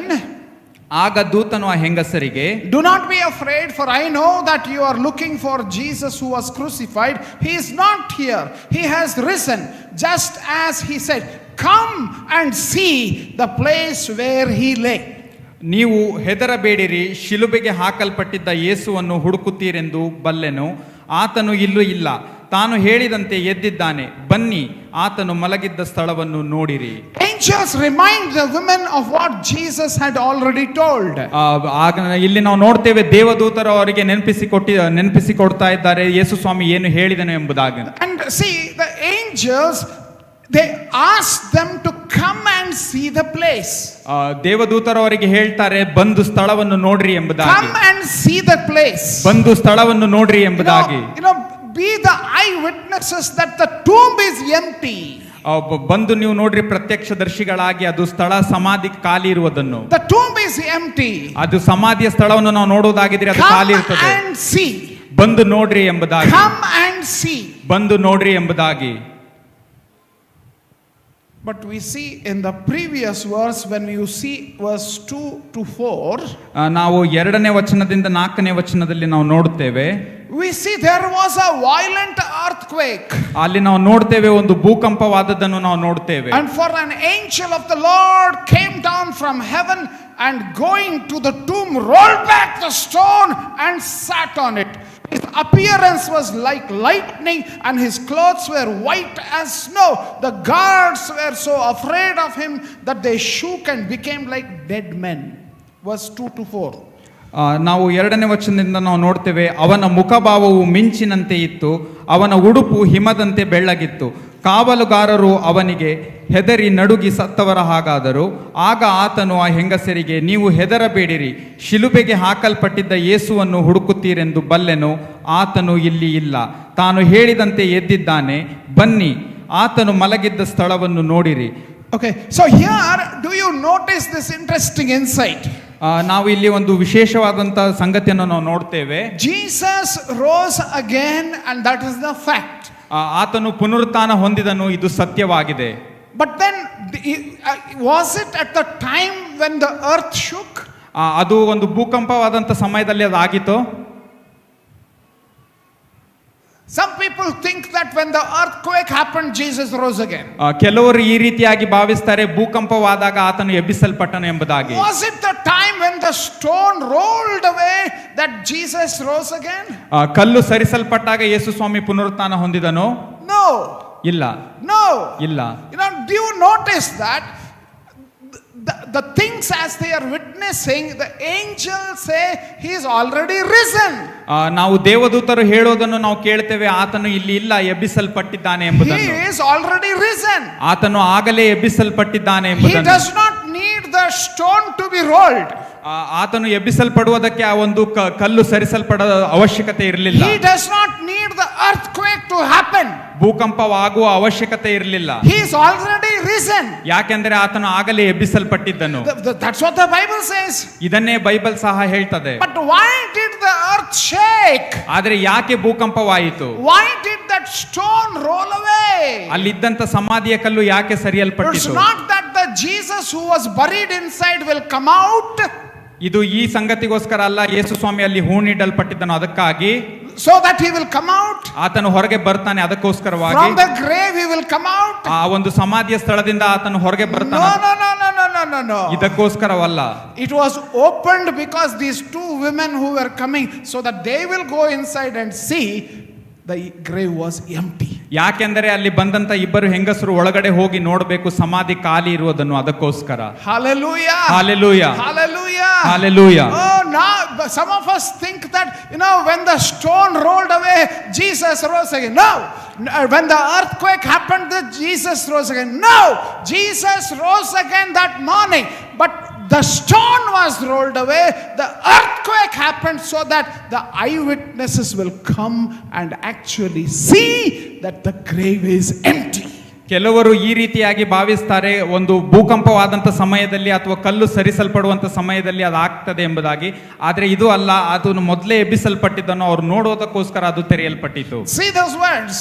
[SPEAKER 2] ಆಗ ದೂತನು ಆ ಹೆಂಗಸರಿಗೆ,
[SPEAKER 1] do not be afraid, for I know that you are looking for Jesus who was crucified. He is not here. He has risen, just as he said. Come and see the place where he lay.
[SPEAKER 2] ನೀವು ಹೆದರಬೇಡಿರಿ, ಶಿಲುಬೆಗೆ ಹಾಕಲ್ಪಟ್ಟಿದ್ದ ಯೇಸುವನ್ನು ಹುಡುಕುತ್ತೀರೆಂದು ಬಲ್ಲೆನು. ಆತನು ಇಲ್ಲೂ ಇಲ್ಲ, ತಾನು ಹೇಳಿದಂತೆ ಎದ್ದಿದ್ದಾನೆ. ಬನ್ನಿ, ಆತನು ಮಲಗಿದ್ದ ಸ್ಥಳವನ್ನು ನೋಡಿರಿ.
[SPEAKER 1] Angels remind the women of what Jesus had already told.
[SPEAKER 2] ಆಗ ಇಲ್ಲಿ ನಾವು ನೋಡ್ತೇವೆ ದೇವದೂತರು ಅವರಿಗೆ ನೆನಪಿಸಿಕೊಡ್ತಾ ಇದ್ದಾರೆ ಯೇಸು ಸ್ವಾಮಿ ಏನು ಹೇಳಿದನು ಎಂಬುದಾಗಿ.
[SPEAKER 1] And see, the angels, they ask them to come and see the place.
[SPEAKER 2] ದೇವದೂತರು ಅವರಿಗೆ ಹೇಳ್ತಾರೆ ಬಂದು ಸ್ಥಳವನ್ನು ನೋಡ್ರಿ ಎಂಬುದಾಗಿ.
[SPEAKER 1] Come and see the place.
[SPEAKER 2] ಬಂದು ಸ್ಥಳವನ್ನು ನೋಡ್ರಿ ಎಂಬುದಾಗಿ.
[SPEAKER 1] Be the eyewitnesses that the tomb is empty.
[SPEAKER 2] ಬಂದು ನೀವು ನೋಡ್ರಿ ಪ್ರತ್ಯಕ್ಷದರ್ಶಿಗಳಾಗಿ ಅದು ಸ್ಥಳ ಸಮಾಧಿ ಖಾಲಿ ಇರುವುದನ್ನು.
[SPEAKER 1] The tomb is empty.
[SPEAKER 2] ಅದು ಸಮಾಧಿಯ ಸ್ಥಳವನ್ನು ನಾವು ನೋಡೋದಾಗಿದ್ರೆ ಅದು ಖಾಲಿ ಇರ್ತದೆ.
[SPEAKER 1] Come and see.
[SPEAKER 2] ಬಂದು ನೋಡ್ರಿ ಎಂಬುದಾಗಿ.
[SPEAKER 1] Come and see.
[SPEAKER 2] ಬಂದು ನೋಡ್ರಿ ಎಂಬುದಾಗಿ.
[SPEAKER 1] But we see in the previous verse, when you see verse 2 to 4,
[SPEAKER 2] ನಾವು 2ನೇ ವಚನದಿಂದ 4ನೇ ವಚನದಲ್ಲಿ ನಾವು ನೋಡುತ್ತೇವೆ,
[SPEAKER 1] we see there was a violent earthquake.
[SPEAKER 2] ಅಲ್ಲಿ ನಾವು ನೋಡ್ತೇವೆ ಒಂದು ಭೂಕಂಪವಾದದ್ದನ್ನು ನಾವು ನೋಡ್ತೇವೆ.
[SPEAKER 1] And for an angel of the Lord came down from heaven and going to the tomb rolled back the stone and sat on it. His appearance was like lightning and his clothes were white as snow. The guards were so afraid of him that they shook and became like dead men. Verse 2 to 4.
[SPEAKER 2] ನಾವು 2ನೇ ವಚನದಿಂದ ನಾವು ನೋಡ್ತೇವೆ, ಅವನ ಮುಖಭಾವವು ಮಿಂಚಿನಂತೆ ಇತ್ತು, ಅವನ ಉಡುಪು ಹಿಮದಂತೆ ಬೆಳ್ಳಗಿತ್ತು. ಕಾವಲುಗಾರರು ಅವನಿಗೆ ಹೆದರಿ ನಡುಗಿ ಸತ್ತವರ ಹಾಗಾದರು. ಆಗ ಆತನು ಆ ಹೆಂಗಸರಿಗೆ, ನೀವು ಹೆದರಬೇಡಿರಿ, ಶಿಲುಬೆಗೆ ಹಾಕಲ್ಪಟ್ಟಿದ್ದ ಯೇಸುವನ್ನು ಹುಡುಕುತ್ತೀರೆಂದು ಬಲ್ಲೆನು. ಆತನು ಇಲ್ಲಿ ಇಲ್ಲ, ತಾನು ಹೇಳಿದಂತೆ ಎದ್ದಿದ್ದಾನೆ. ಬನ್ನಿ, ಆತನು ಮಲಗಿದ್ದ ಸ್ಥಳವನ್ನು ನೋಡಿರಿ.
[SPEAKER 1] Okay, so here do you notice this interesting insight?
[SPEAKER 2] ನಾವು ಇಲ್ಲಿ ಒಂದು ವಿಶೇಷವಾದಂತ ಸಂಗತಿಯನ್ನು ನಾವು ನೋಡ್ತೇವೆ.
[SPEAKER 1] Jesus rose again, and that is the fact.
[SPEAKER 2] ಆತನು ಪುನರುತ್ಥಾನ ಹೊಂದಿದನು, ಇದು ಸತ್ಯವಾಗಿದೆ.
[SPEAKER 1] But then was it at the time when the earth shook?
[SPEAKER 2] ಅದು ಒಂದು ಭೂಕಂಪವಾದಂತ ಸಮಯದಲ್ಲಿ ಅದಾಗಿತ್ತು.
[SPEAKER 1] Some people think that when the earthquake happened, Jesus rose again.
[SPEAKER 2] ಕೆಲವರು ಈ ರೀತಿಯಾಗಿ ಭಾವಿಸ್ತಾರೆ, ಭೂಕಂಪವಾದಾಗ ಆತನು ಎಬ್ಬಿಸಲ್ಪಟ್ಟನು ಎಂಬುದಾಗಿ.
[SPEAKER 1] Was it the time when the stone rolled away that Jesus rose again?
[SPEAKER 2] ಕಲ್ಲು ಸರಿಸಲ್ಪಟ್ಟಾಗ ಯೇಸು ಸ್ವಾಮಿ ಪುನರುತ್ಥಾನ ಹೊಂದಿದನು?
[SPEAKER 1] No.
[SPEAKER 2] ಇಲ್ಲ.
[SPEAKER 1] No.
[SPEAKER 2] ಇಲ್ಲ.
[SPEAKER 1] Do you notice that the things as they are witnessing, the angels say he is already risen.
[SPEAKER 2] ನಾವು ದೇವದೂತರು ಹೇಳೋದನ್ನು ನಾವು ಕೇಳ್ತೇವೆ, ಆತನು ಇಲ್ಲಿ ಇಲ್ಲ, ಎಬ್ಬಿಸಲ್ಪಟ್ಟಿದ್ದಾನೆ ಎಂಬುದನ್ನು.
[SPEAKER 1] He is already risen.
[SPEAKER 2] ಆತನು ಆಗಲೇ ಎಬ್ಬಿಸಲ್ಪಟ್ಟಿದ್ದಾನೆ
[SPEAKER 1] He
[SPEAKER 2] ಎಂಬುದನ್ನು.
[SPEAKER 1] does not need the stone to be rolled.
[SPEAKER 2] ಆತನು ಎಬ್ಬಿಸಲ್ಪಡುವುದಕ್ಕೆ ಆ ಒಂದು ಕಲ್ಲು ಸರಿಸಲ್ಪಡೋ ಅವಶ್ಯಕತೆ ಇರಲಿಲ್ಲ.
[SPEAKER 1] He does not need the earthquake to happen.
[SPEAKER 2] ಭೂಕಂಪವಾಗುವ ಅವಶ್ಯಕತೆ ಇರಲಿಲ್ಲ.
[SPEAKER 1] He is already risen.
[SPEAKER 2] ಯಾಕೆಂದರೆ ಆತನು ಆಗಲೇ ಎಬ್ಬಿಸಲ್ಪಟ್ಟಿದ್ದನು.
[SPEAKER 1] That's what the Bible says.
[SPEAKER 2] ಇದನ್ನೇ ಬೈಬಲ್ ಸಹ ಹೇಳ್ತದೆ.
[SPEAKER 1] But why did the earth shake?
[SPEAKER 2] ಆದರೆ ಯಾಕೆ ಭೂಕಂಪವಾಯಿತು?
[SPEAKER 1] Why did that stone roll away?
[SPEAKER 2] ಅಲ್ಲಿದ್ದಂತ ಸಮಾಧಿಯ ಕಲ್ಲು ಯಾಕೆ ಸರಿಯಲ್ಪಟ್ಟಿತು?
[SPEAKER 1] It's not that the Jesus who was buried inside will come out.
[SPEAKER 2] ಇದು ಈ ಸಂಗತಿಗೋಸ್ಕರ ಅಲ್ಲ, ಯೇಸು ಸ್ವಾಮಿ ಅಲ್ಲಿ ಹೂಣಿಡಲ್ಪಟ್ಟಿದ್ದನು ಅದಕ್ಕಾಗಿ.
[SPEAKER 1] So that he will come out.
[SPEAKER 2] ಆತನು ಹೊರಗೆ ಬರ್ತಾನೆ ಅದಕ್ಕೋಸ್ಕರವಾಗಿ.
[SPEAKER 1] From the grave he will come out.
[SPEAKER 2] ಆ ಒಂದು ಸಮಾಧಿಯ ಸ್ಥಳದಿಂದ ಆತನು ಹೊರಗೆ ಬರ್ತಾನೆ.
[SPEAKER 1] No.
[SPEAKER 2] ಇದಕ್ಕೋಸ್ಕರವಲ್ಲ.
[SPEAKER 1] It was opened because these two women who were coming, so that they will go inside and see the grave was empty.
[SPEAKER 2] ಯಾಕೆಂದರೆ ಅಲ್ಲಿ ಬಂದಂತ ಇಬ್ಬರು ಹೆಂಗಸರು ಒಳಗಡೆ ಹೋಗಿ ನೋಡಬೇಕು ಸಮಾಧಿ ಖಾಲಿ ಇರುವುದನ್ನು, ಅದಕ್ಕೋಸ್ಕರ.
[SPEAKER 1] Hallelujah.
[SPEAKER 2] Hallelujah.
[SPEAKER 1] Hallelujah.
[SPEAKER 2] Hallelujah.
[SPEAKER 1] Oh, now some of us think that when the stone rolled away, Jesus rose again. No. When the earthquake happened, Jesus rose again. No. Jesus rose again that morning, but the stone was rolled away, the earthquake happened, so that the eyewitnesses will come and actually see that the grave is empty.
[SPEAKER 2] ಕೆಲವರು ಈ ರೀತಿಯಾಗಿ ಭಾವಿಸ್ತಾರೆ, ಒಂದು ಭೂಕಂಪವಾದಂಥ ಸಮಯದಲ್ಲಿ ಅಥವಾ ಕಲ್ಲು ಸರಿಸಲ್ಪಡುವಂಥ ಸಮಯದಲ್ಲಿ ಅದು ಆಗ್ತದೆ ಎಂಬುದಾಗಿ. ಆದರೆ ಇದು ಅಲ್ಲ, ಅದು ಮೊದಲೇ ಎಬ್ಬಿಸಲ್ಪಟ್ಟಿದ್ದನ್ನು ಅವ್ರು ನೋಡೋದಕ್ಕೋಸ್ಕರ ಅದು ತೆರೆಯಲ್ಪಟ್ಟಿತು.
[SPEAKER 1] See those words.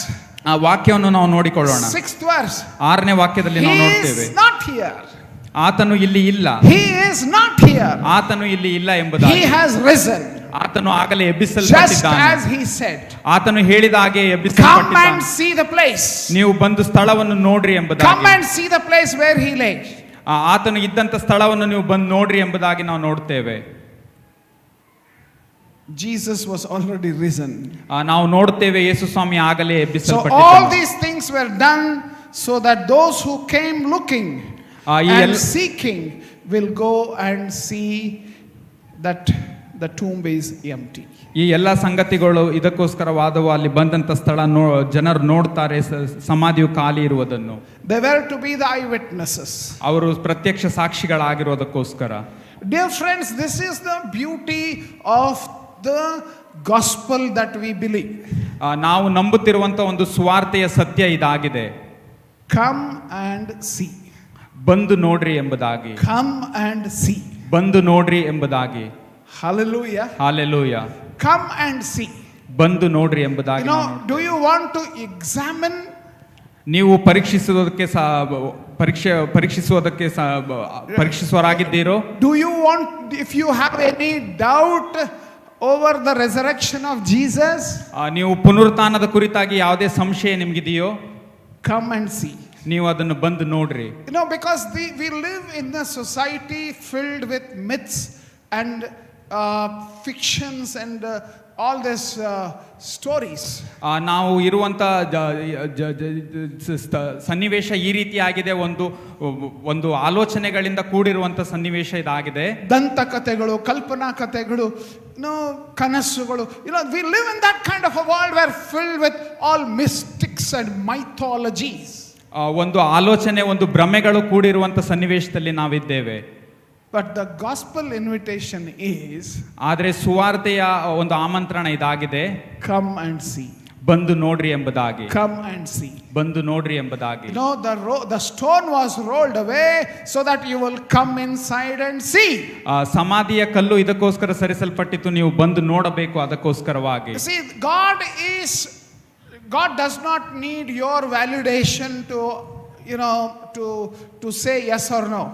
[SPEAKER 2] ಆ ವಾಕ್ಯವನ್ನು ನಾವು ನೋಡಿಕೊಳ್ಳೋಣ.
[SPEAKER 1] 6th verse.
[SPEAKER 2] 6ನೇ ವಾಕ್ಯದಲ್ಲಿ ನಾವು
[SPEAKER 1] He
[SPEAKER 2] ನೋಡ್ತೇವೆ,
[SPEAKER 1] is not here.
[SPEAKER 2] ಆತನು ಇಲ್ಲಿ ಇಲ್ಲ.
[SPEAKER 1] He is not here.
[SPEAKER 2] ಆತನು ಇಲ್ಲಿ ಇಲ್ಲ ಎಂಬುದಾಗಿ.
[SPEAKER 1] He has risen.
[SPEAKER 2] ಆತನು ಆಗಲೇ
[SPEAKER 1] Just
[SPEAKER 2] ಎಬ್ಬಿಸಲ್ಪಟ್ಟಿದ್ದಾನೆ.
[SPEAKER 1] as he said.
[SPEAKER 2] ಆತನು ಹೇಳಿದ ಹಾಗೆ
[SPEAKER 1] Come and
[SPEAKER 2] ಎಬ್ಬಿಸಲ್ಪಟ್ಟಿದ್ದಾನೆ.
[SPEAKER 1] see the place.
[SPEAKER 2] ನೀವು ಬಂದು ಸ್ಥಳವನ್ನು ನೋಡ್ರಿ
[SPEAKER 1] Come
[SPEAKER 2] ಎಂಬುದಾಗಿ.
[SPEAKER 1] and see the place where he lay.
[SPEAKER 2] ಆತನು ಇದ್ದಂತ ಸ್ಥಳವನ್ನು ನೀವು ಬಂದು ನೋಡ್ರಿ ಎಂಬುದಾಗಿ ನಾವು ನೋಡ್ತೇವೆ.
[SPEAKER 1] Jesus was already risen.
[SPEAKER 2] ನಾವು ನೋಡ್ತೇವೆ ಯೇಸು ಸ್ವಾಮಿ ಆಗಲೇ
[SPEAKER 1] So all
[SPEAKER 2] ಎಬ್ಬಿಸಲ್ಪಟ್ಟಿದ್ದಾನೆ.
[SPEAKER 1] these things were done so that those who came looking
[SPEAKER 2] ಈ
[SPEAKER 1] and seeking will go and see that the tomb is empty.
[SPEAKER 2] ಈ ಎಲ್ಲ ಸಂಗತಿಗಳು ಇದಕ್ಕೋಸ್ಕರವಾದವು. ಅಲ್ಲಿ ಬಂದಂತ ಸ್ಥಳ ಜನರು ನೋಡ್ತಾರೆ ಸಮಾಧಿಯು ಖಾಲಿ ಇರುವುದನ್ನು.
[SPEAKER 1] They were to be the eyewitnesses.
[SPEAKER 2] ಅವರು ಪ್ರತ್ಯಕ್ಷ ಸಾಕ್ಷಿಗಳಾಗಿರೋದಕ್ಕೋಸ್ಕರ.
[SPEAKER 1] Dear friends, this is the beauty of the gospel that we believe.
[SPEAKER 2] ನಾವು ನಂಬುತ್ತಿರುವಂತ ಒಂದು ಸುವಾರ್ತೆಯ ಸತ್ಯ ಇದಾಗಿದೆ.
[SPEAKER 1] Come and see.
[SPEAKER 2] ಬಂದು ನೋಡ್ರಿ ಎಂಬುದಾಗಿ.
[SPEAKER 1] Come and see.
[SPEAKER 2] ಬಂದು ನೋಡ್ರಿ ಎಂಬುದಾಗಿ.
[SPEAKER 1] Hallelujah.
[SPEAKER 2] Hallelujah.
[SPEAKER 1] Come and see.
[SPEAKER 2] ಬಂದು ನೋಡ್ರಿ ಎಂಬುದಾಗಿ.
[SPEAKER 1] Do you want to examine?
[SPEAKER 2] ನೀವು ಪರೀಕ್ಷಿಸುವರಾಗಿದ್ದೀರೋ?
[SPEAKER 1] Do you want, if you have any doubt over the resurrection of Jesus,
[SPEAKER 2] ನೀವು ಪುನರುತ್ಥಾನದ ಕುರಿತಾಗಿ ಯಾವುದೇ ಸಂಶಯ ನಿಮಗಿದೆಯೋ?
[SPEAKER 1] come and see.
[SPEAKER 2] ನೀವು ಅದನ್ನು ಬಂದು ನೋಡ್ರಿ.
[SPEAKER 1] Because we live in a society filled with myths and fictions and all these stories.
[SPEAKER 2] ನಾವು ಇರುವಂತ ಸನ್ನಿವೇಶ ಈ ರೀತಿಯಾಗಿದೆ, ಒಂದು ಆಲೋಚನೆಗಳಿಂದ ಕೂಡಿರುವಂತ ಸನ್ನಿವೇಶ ಇದಾಗಿದೆ.
[SPEAKER 1] ದಂತಕಥೆಗಳು, ಕಲ್ಪನಾ ಕಥೆಗಳು, ಕನಸುಗಳು. We live in that kind of a world where filled with all mystics and mythologies.
[SPEAKER 2] ಒಂದು ಆಲೋಚನೆ, ಒಂದು ಭ್ರಮೆಗಳು ಕೂಡಿರುವಂತ ಸನ್ನಿವೇಶದಲ್ಲಿ ನಾವಿದ್ದೇವೆ.
[SPEAKER 1] But the gospel invitation is,
[SPEAKER 2] ಆದರೆ ಸುವಾರ್ತೆಯ ಒಂದು ಆಮಂತ್ರಣ ಇದಾಗಿದೆ,
[SPEAKER 1] come and see.
[SPEAKER 2] ಬಂದು ನೋಡ್ರಿ ಎಂಬುದಾಗಿ.
[SPEAKER 1] Come and see.
[SPEAKER 2] ಬಂದು ನೋಡ್ರಿ ಎಂಬುದಾಗಿ.
[SPEAKER 1] The stone was rolled away so that you will come inside and see.
[SPEAKER 2] ಸಮಾಧಿಯ ಕಲ್ಲು ಇದಕ್ಕೋಸ್ಕರ ಸರಿಸಲ್ಪಟ್ಟಿತ್ತು, ನೀವು ಬಂದು ನೋಡಬೇಕು ಅದಕ್ಕೋಸ್ಕರವಾಗಿ.
[SPEAKER 1] See, God does not need your validation to say yes or no.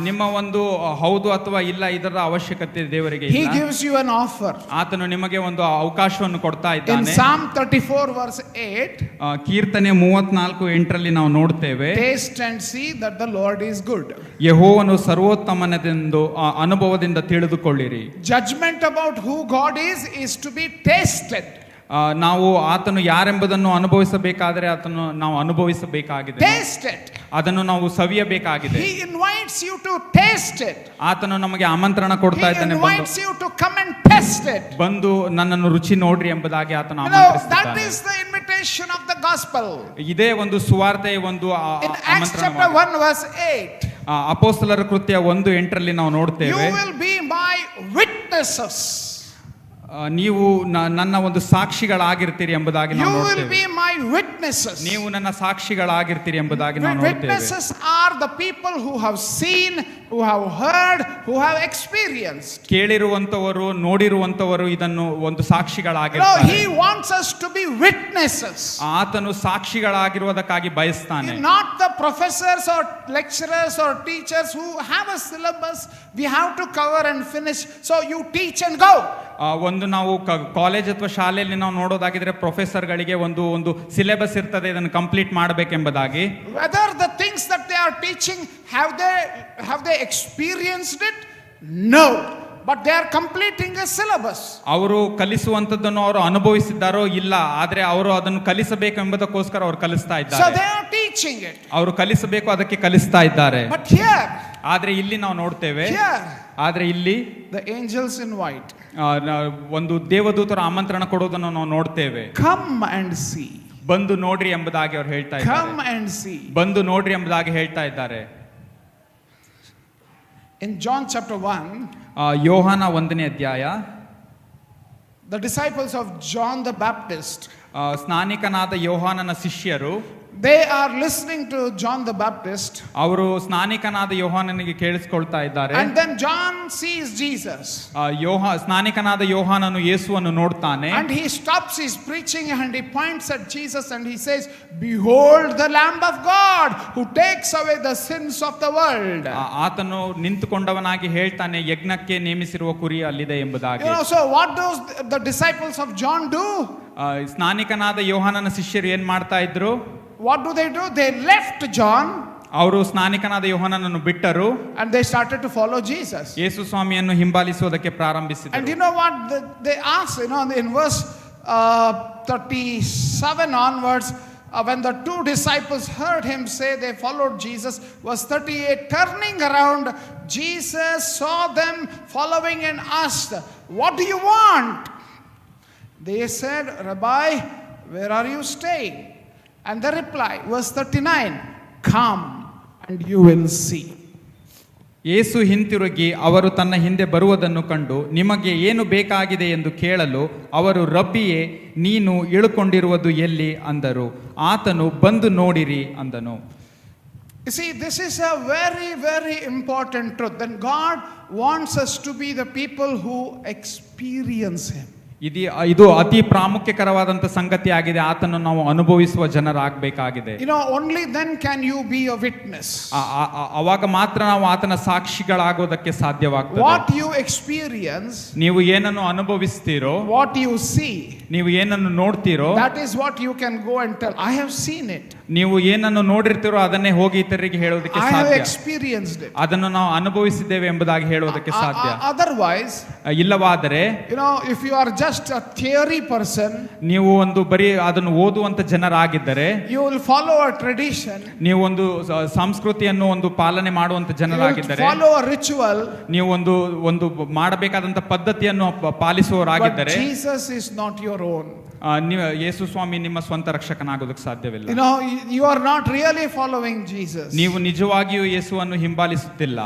[SPEAKER 2] ನಿಮ್ಮ ಒಂದು ಹೌದು ಅಥವಾ ಇಲ್ಲ ಇದರ ಅವಶ್ಯಕತೆ ದೇವರಿಗೆ ಇಲ್ಲ.
[SPEAKER 1] He gives you an offer.
[SPEAKER 2] ಆತನು ನಿಮಗೆ ಒಂದು ಅವಕಾಶವನ್ನು ಕೊಡ್ತಾ ಇದ್ದಾನೆ.
[SPEAKER 1] In Psalm 34 verse 8,
[SPEAKER 2] ಕೀರ್ತನೆ 34:8 ನಾವು ನೋಡ್ತೇವೆ,
[SPEAKER 1] taste and see that the Lord is good.
[SPEAKER 2] ಯೆಹೋವನು ಸರ್ವೋತ್ತಮನೆಂದು ಅನುಭವದಿಂದ ತಿಳಿದುಕೊಳ್ಳಿರಿ.
[SPEAKER 1] Judgment about who God is to be tasted.
[SPEAKER 2] ನಾವು ಆತನು ಯಾರೆಂಬುದನ್ನು ಅನುಭವಿಸಬೇಕಾದರೆ ನಾವು ಅನುಭವಿಸಬೇಕಾಗಿದೆ. ಅದನ್ನು ನಾವು ಸವಿಯಬೇಕಾಗಿದೆ.
[SPEAKER 1] He invites you to taste it.
[SPEAKER 2] ಆತನು ನಮಗೆ ಆಮಂತ್ರಣ ಕೊಡ್ತಾ ಇದ್ದಾನೆ,
[SPEAKER 1] He invites you to come and taste it.
[SPEAKER 2] ಬಂದು ನನ್ನನ್ನು ರುಚಿ ನೋಡ್ರಿ ಎಂಬುದಾಗಿ ಆತನು ಆಮಂತ್ರಿಸುತ್ತಾನೆ.
[SPEAKER 1] That is the invitation of the gospel.
[SPEAKER 2] ಇದೇ ಒಂದು ಸುವಾರ್ತೆಯ ಒಂದು
[SPEAKER 1] ಆಮಂತ್ರಣ. In Acts chapter 1 verse 8,
[SPEAKER 2] ಅಪೊಸ್ತಲರ ಕೃತ್ಯ 1:8 ನಾವು ನೋಡ್ತೇವೆ,
[SPEAKER 1] you will be my witnesses.
[SPEAKER 2] ನೀವು ನನ್ನ ಒಂದು ಸಾಕ್ಷಿಗಳಾಗಿರ್ತೀರಿ ಎಂಬುದಾಗಿ ನಾವು ನೋಡ್ತೇವೆ.
[SPEAKER 1] You will be my witnesses.
[SPEAKER 2] ನೀವು ನನ್ನ ಸಾಕ್ಷಿಗಳಾಗಿರ್ತೀರಿ ಎಂಬುದಾಗಿ ನಾವು ನೋಡ್ತೇವೆ.
[SPEAKER 1] Witnesses are the people who have seen, who have heard, who have experienced.
[SPEAKER 2] ಕೇಳಿರುವಂತವರು, ನೋಡಿರುವಂತವರು ಇದನ್ನು ಒಂದು ಸಾಕ್ಷಿಗಳಾಗಿರ್ತಾರೆ.
[SPEAKER 1] He wants us to be witnesses.
[SPEAKER 2] ಆತನು ಸಾಕ್ಷಿಗಳಾಗಿರುವುದಕ್ಕಾಗಿ ಬಯಸ್ತಾನೆ.
[SPEAKER 1] Not the professors or lecturers or teachers who have a syllabus we have to cover and finish, so you teach and go.
[SPEAKER 2] ಒಂದು ನಾವು college ಅಥವಾ ಶಾಲೆಯಲ್ಲಿ ನಾವು ನೋಡೋದಾಗಿದ್ರೆ ಪ್ರೊಫೆಸರ್ಗಳಿಗೆ ಒಂದು syllabus ಇರ್ತದೆ, ಇದನ್ನು complete ಮಾಡಬೇಕೆಂಬುದಾಗಿ.
[SPEAKER 1] Whether the things that they are teaching have they experienced it? No, but they are completing a syllabus.
[SPEAKER 2] ಅವರು ಕಲಿಸುವಂತದ್ದನ್ನು ಅವರು ಅನುಭವಿಸಿದ್ದಾರೋ ಇಲ್ಲ, ಆದ್ರೆ ಅವರು ಅದನ್ನು ಕಲಿಸಬೇಕು ಎಂಬುದಕ್ಕೋಸ್ಕರ ಅವರು ಕಲಿಸ್ತಾ ಇದ್ದಾರೆ.
[SPEAKER 1] So they are teaching it.
[SPEAKER 2] ಅವರು ಕಲಿಸಬೇಕು, ಅದಕ್ಕೆ ಕಲಿಸ್ತಾ ಇದ್ದಾರೆ.
[SPEAKER 1] But here,
[SPEAKER 2] ಆದ್ರೆ ಇಲ್ಲಿ ನಾವು ನೋಡ್ತೇವೆ, ಆದ್ರೆ ಇಲ್ಲಿ
[SPEAKER 1] the angels invite.
[SPEAKER 2] ಒಂದು ದೇವದೂತರ ಆಮಂತ್ರಣ ಕೊಡುವುದನ್ನು ನಾವು ನೋಡ್ತೇವೆ.
[SPEAKER 1] Come and see.
[SPEAKER 2] ಬಂದು ನೋಡ್ರಿ ಎಂಬುದಾಗಿ ಅವರು ಹೇಳ್ತಾ ಇದ್ದಾರೆ.
[SPEAKER 1] Come and see.
[SPEAKER 2] ಬಂದು ನೋಡ್ರಿ ಎಂಬುದಾಗಿ ಹೇಳ್ತಾ ಇದ್ದಾರೆ.
[SPEAKER 1] In John chapter 1,
[SPEAKER 2] ಯೋಹಾನ 1ನೇ ಅಧ್ಯಾಯ,
[SPEAKER 1] the disciples of John the Baptist,
[SPEAKER 2] ಸ್ನಾನಿಕನಾದ ಯೋಹಾನನ ಶಿಷ್ಯರು,
[SPEAKER 1] They are listening to John the Baptist.
[SPEAKER 2] ಅವರು ಸ್ನಾನಿಕನಾದ ಯೋಹಾನನಿಗೆ ಕೇಳಿಸ್ಕೊಳ್ತಾ ಇದ್ದಾರೆ.
[SPEAKER 1] And then John sees Jesus.
[SPEAKER 2] ಸ್ನಾನಿಕನಾದ ಯೋಹಾನನು ಯೇಸುವನ್ನು ನೋಡ್ತಾನೆ.
[SPEAKER 1] And he stops his preaching and he points at Jesus and he says, "Behold the Lamb of God who takes away the sins of the world."
[SPEAKER 2] ಆತನು ನಿಂತುಕೊಂಡವನಾಗಿ ಹೇಳ್ತಾನೆ, ಯಜ್ಞಕ್ಕೆ ನೇಮಿಸಿರುವ ಕುರಿ ಅಲ್ಲಿದೆ ಎಂಬುದಾಗಿ.
[SPEAKER 1] So what do the disciples of John do?
[SPEAKER 2] ಸ್ನಾನಿಕನಾದ ಯೋಹಾನನ ಶಿಷ್ಯರು ಏನ್ ಮಾಡ್ತಾ ಇದ್ರು?
[SPEAKER 1] What do? They left John.
[SPEAKER 2] ಅವರು ಸ್ನಾನಿಕನಾದ ಯೋಹಾನನನ್ನು ಬಿಟ್ಟರು.
[SPEAKER 1] And they started to follow Jesus.
[SPEAKER 2] ಯೇಸು ಸ್ವಾಮಿಯನ್ನು ಹಿಂಬಾಲಿಸುವುದಕ್ಕೆ ಪ್ರಾರಂಭಿಸಿದರು.
[SPEAKER 1] And you know what they asked, in verse 37 onwards, when the two disciples heard him say they followed Jesus, verse 38, turning around, Jesus saw them following and asked, "What do you want?" They said, "Rabbi, where are you staying?" And the reply, verse 39, "Come and you will see."
[SPEAKER 2] ಯೇಸು ಹಿಂತಿರುಗಿ ಅವರು ತನ್ನ ಹಿಂದೆ ಬರುವುದನ್ನು ಕಂಡು, ನಿಮಗೆ ಏನು ಬೇಕಾಗಿದೆ ಎಂದು ಕೇಳಲು ಅವರು, ರಬ್ಬಿಯೇ, ನೀನು ಇಳುಕೊಂಡಿರುವುದು ಎಲ್ಲಿ ಅಂದರು. ಆತನು, ಬಂದು ನೋಡಿರಿ ಅಂದನು.
[SPEAKER 1] You see, this is a very, very important truth. That God wants us to be the people who experience Him.
[SPEAKER 2] ಇದು ಅತಿ ಪ್ರಾಮುಖ್ಯಕರವಾದಂತ ಸಂಗತಿ ಆಗಿದೆ. ಆತನು ನಾವು ಅನುಭವಿಸುವ ಜನರಾಗಬೇಕಾಗಿದೆ.
[SPEAKER 1] Only then can you be a witness.
[SPEAKER 2] ಅವಾಗ ಮಾತ್ರ ನಾವು ಆತನ ಸಾಕ್ಷಿಗಳಾಗೋದಕ್ಕೆ ಸಾಧ್ಯವಾಗ್ತದೆ.
[SPEAKER 1] What you experience,
[SPEAKER 2] ನೀವು ಏನನ್ನು ಅನುಭವಿಸ್ತೀರೋ,
[SPEAKER 1] what you see,
[SPEAKER 2] ನೀವು ಏನನ್ನು ನೋಡ್ತೀರೋ,
[SPEAKER 1] that is what you can go and tell. I have seen it.
[SPEAKER 2] ನೀವು ಏನನ್ನು ನೋಡಿರ್ತೀರೋ ಅದನ್ನೇ ಹೋಗಿ ಇತರರಿಗೆ ಹೇಳೋದಕ್ಕೆ
[SPEAKER 1] I have
[SPEAKER 2] ಸಾಧ್ಯ.
[SPEAKER 1] experienced it.
[SPEAKER 2] ಅದನ್ನು ನಾವು ಅನುಭವಿಸಿದ್ದೇವೆ ಎಂಬುದಾಗಿ ಹೇಳೋದಕ್ಕೆ ಸಾಧ್ಯ.
[SPEAKER 1] Otherwise,
[SPEAKER 2] ಇಲ್ಲವಾದರೆ,
[SPEAKER 1] if you are just a theory person,
[SPEAKER 2] ನೀವು ಒಂದು ಬರೀ ಅದನ್ನು ಓದುವಂತ ಜನರಾಗಿದ್ದರೆ,
[SPEAKER 1] you will follow a tradition,
[SPEAKER 2] ನೀವು ಒಂದು ಸಂಸ್ಕೃತಿಯನ್ನು ಒಂದು ಪಾಲನೆ ಮಾಡುವಂತ ಜನರಾಗಿದ್ದರೆ,
[SPEAKER 1] you will follow a ritual,
[SPEAKER 2] ನೀವು ಒಂದು ಮಾಡಬೇಕಾದಂತ ಪದ್ಧತಿಯನ್ನು ಪಾಲಿಸುವವರಾಗಿದ್ದರೆ,
[SPEAKER 1] but Jesus is not your own.
[SPEAKER 2] ಯೇಸು ಸ್ವಾಮಿ ನಿಮ್ಮ ಸ್ವಂತ ರಕ್ಷಕನಾಗೋದಕ್ಕೆ ಸಾಧ್ಯವಿಲ್ಲ.
[SPEAKER 1] You are not really following Jesus.
[SPEAKER 2] ನೀವು ನಿಜವಾಗಿಯೂ ಯೇಸುವನ್ನು ಹಿಂಬಾಲಿಸುತ್ತಿಲ್ಲ.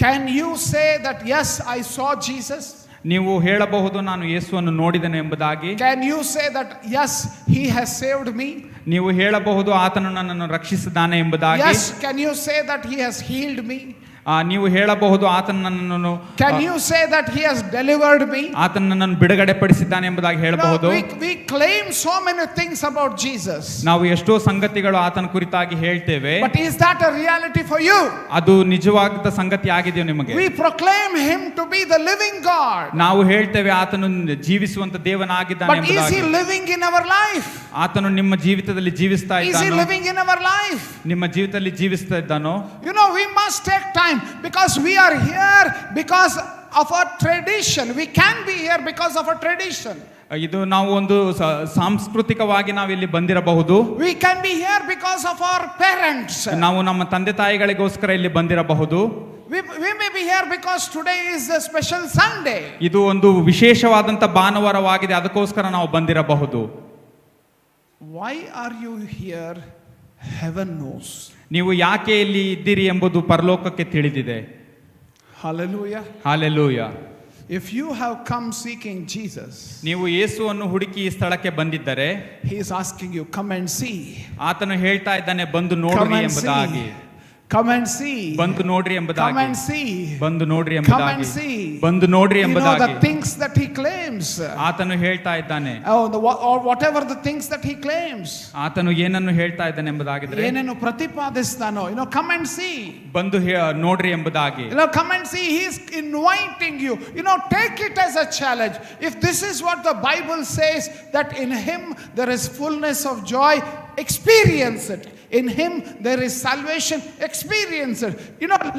[SPEAKER 1] Can you say that, yes, I saw Jesus?
[SPEAKER 2] ನೀವು ಹೇಳಬಹುದು, ನಾನು ಯೇಸುವನ್ನು ನೋಡಿದೆನು ಎಂಬುದಾಗಿ.
[SPEAKER 1] Can you say that, yes, he has saved me?
[SPEAKER 2] ನೀವು ಹೇಳಬಹುದು, ಆತನು ನನ್ನನ್ನು ರಕ್ಷಿಸಿದ್ದಾನೆ ಎಂಬುದಾಗಿ.
[SPEAKER 1] Yes, can you say that he has healed me?
[SPEAKER 2] ನೀವು ಹೇಳಬಹುದು, ಆತನು ನನ್ನನ್ನು,
[SPEAKER 1] can you say that he has delivered me?
[SPEAKER 2] ಆತನು ನನ್ನನ್ನು ಬಿಡುಗಡೆ ಪಡಿಸಿದ್ದಾನೆ ಎಂಬುದಾಗಿ ಹೇಳಬಹುದು.
[SPEAKER 1] We claim so many things about Jesus.
[SPEAKER 2] ನಾವು ಎಷ್ಟೋ ಸಂಗತಿಗಳು ಆತನ ಕುರಿತಾಗಿ ಹೇಳ್ತೇವೆ.
[SPEAKER 1] But is that a reality for you?
[SPEAKER 2] ಅದು ನಿಜವಾದ ಸಂಗತಿ ಆಗಿದೆಯೋ ನಿಮಗೆ?
[SPEAKER 1] We proclaim him to be the living God.
[SPEAKER 2] ನಾವು ಹೇಳ್ತೇವೆ ಆತನು ಜೀವಿಸುವಂತ ದೇವನಾಗಿದ್ದಾನೆ ಎಂಬುದಾಗಿ.
[SPEAKER 1] But is he living in our life?
[SPEAKER 2] ಆತನು ನಿಮ್ಮ ಜೀವಿತದಲ್ಲಿ ಜೀವಿಸ್ತಾ ಇದ್ದಾನೋ?
[SPEAKER 1] Is he living in our life?
[SPEAKER 2] ನಿಮ್ಮ ಜೀವಿತದಲ್ಲಿ ಜೀವಿಸ್ತಾ ಇದ್ದಾನೋ?
[SPEAKER 1] We must take time, because we are here because of our tradition. We can be here because of our tradition.
[SPEAKER 2] ಇದು ನಾವು ಒಂದು ಸಾಂಸ್ಕೃತಿಕವಾಗಿ ನಾವು ಇಲ್ಲಿ ಬಂದಿರಬಹುದು.
[SPEAKER 1] We can be here because of our parents.
[SPEAKER 2] ನಾವು ನಮ್ಮ ತಂದೆ ತಾಯಿಗಳಿಗೋಸ್ಕರ ಇಲ್ಲಿ ಬಂದಿರಬಹುದು.
[SPEAKER 1] We may be here because today is a special Sunday.
[SPEAKER 2] ಇದು ಒಂದು ವಿಶೇಷವಾದಂತ ಭಾನುವಾರವಾಗಿದೆ, ಅದಕ್ಕೋಸ್ಕರ ನಾವು ಬಂದಿರಬಹುದು.
[SPEAKER 1] Why are you here? Heaven knows.
[SPEAKER 2] ನೀವು ಯಾಕೆ ಇಲ್ಲಿ ಇದ್ದೀರಿ ಎಂಬುದು ಪರಲೋಕಕ್ಕೆ ತಿಳಿದಿದೆ.
[SPEAKER 1] Hallelujah.
[SPEAKER 2] Hallelujah.
[SPEAKER 1] If you have come seeking Jesus,
[SPEAKER 2] ನೀವು ಯೇಸುವನ್ನು ಹುಡುಕಿ ಈ ಸ್ಥಳಕ್ಕೆ ಬಂದಿದ್ದರೆ,
[SPEAKER 1] he is asking you, come and see.
[SPEAKER 2] ಆತನು ಹೇಳ್ತಾ ಇದ್ದಾನೆ, ಬಂದು ನೋಡ್ರಿ ಎಂಬುದಾಗಿ.
[SPEAKER 1] Come and see.
[SPEAKER 2] ಬಂದು ನೋಡ್ರಿ ಎಂಬುದಾಗಿ.
[SPEAKER 1] Come and see.
[SPEAKER 2] ಬಂದು ನೋಡ್ರಿ ಎಂಬುದಾಗಿ.
[SPEAKER 1] Come and see.
[SPEAKER 2] ಬಂದು ನೋಡ್ರಿ ಎಂಬುದಾಗಿ.
[SPEAKER 1] The things that he claims.
[SPEAKER 2] ಆತನು ಹೇಳ್ತಾ ಇದ್ದಾನೆ.
[SPEAKER 1] Or whatever the things that he claims.
[SPEAKER 2] ಆತನು ಏನನ್ನು ಹೇಳ್ತಾ ಇದ್ದಾನೆ ಎಂಬುದಾಗಿದ್ರೆ,
[SPEAKER 1] ಏನನ್ನು ಪ್ರತಿಪಾದಿಸ್ತಾನೋ, come and see.
[SPEAKER 2] ಬಂದು ನೋಡ್ರಿ ಎಂಬುದಾಗಿ.
[SPEAKER 1] Come and see. He is inviting you. Take it as a challenge. If this is what the Bible says, that in him there is fullness of joy, experience it. In him there is salvation, experience it.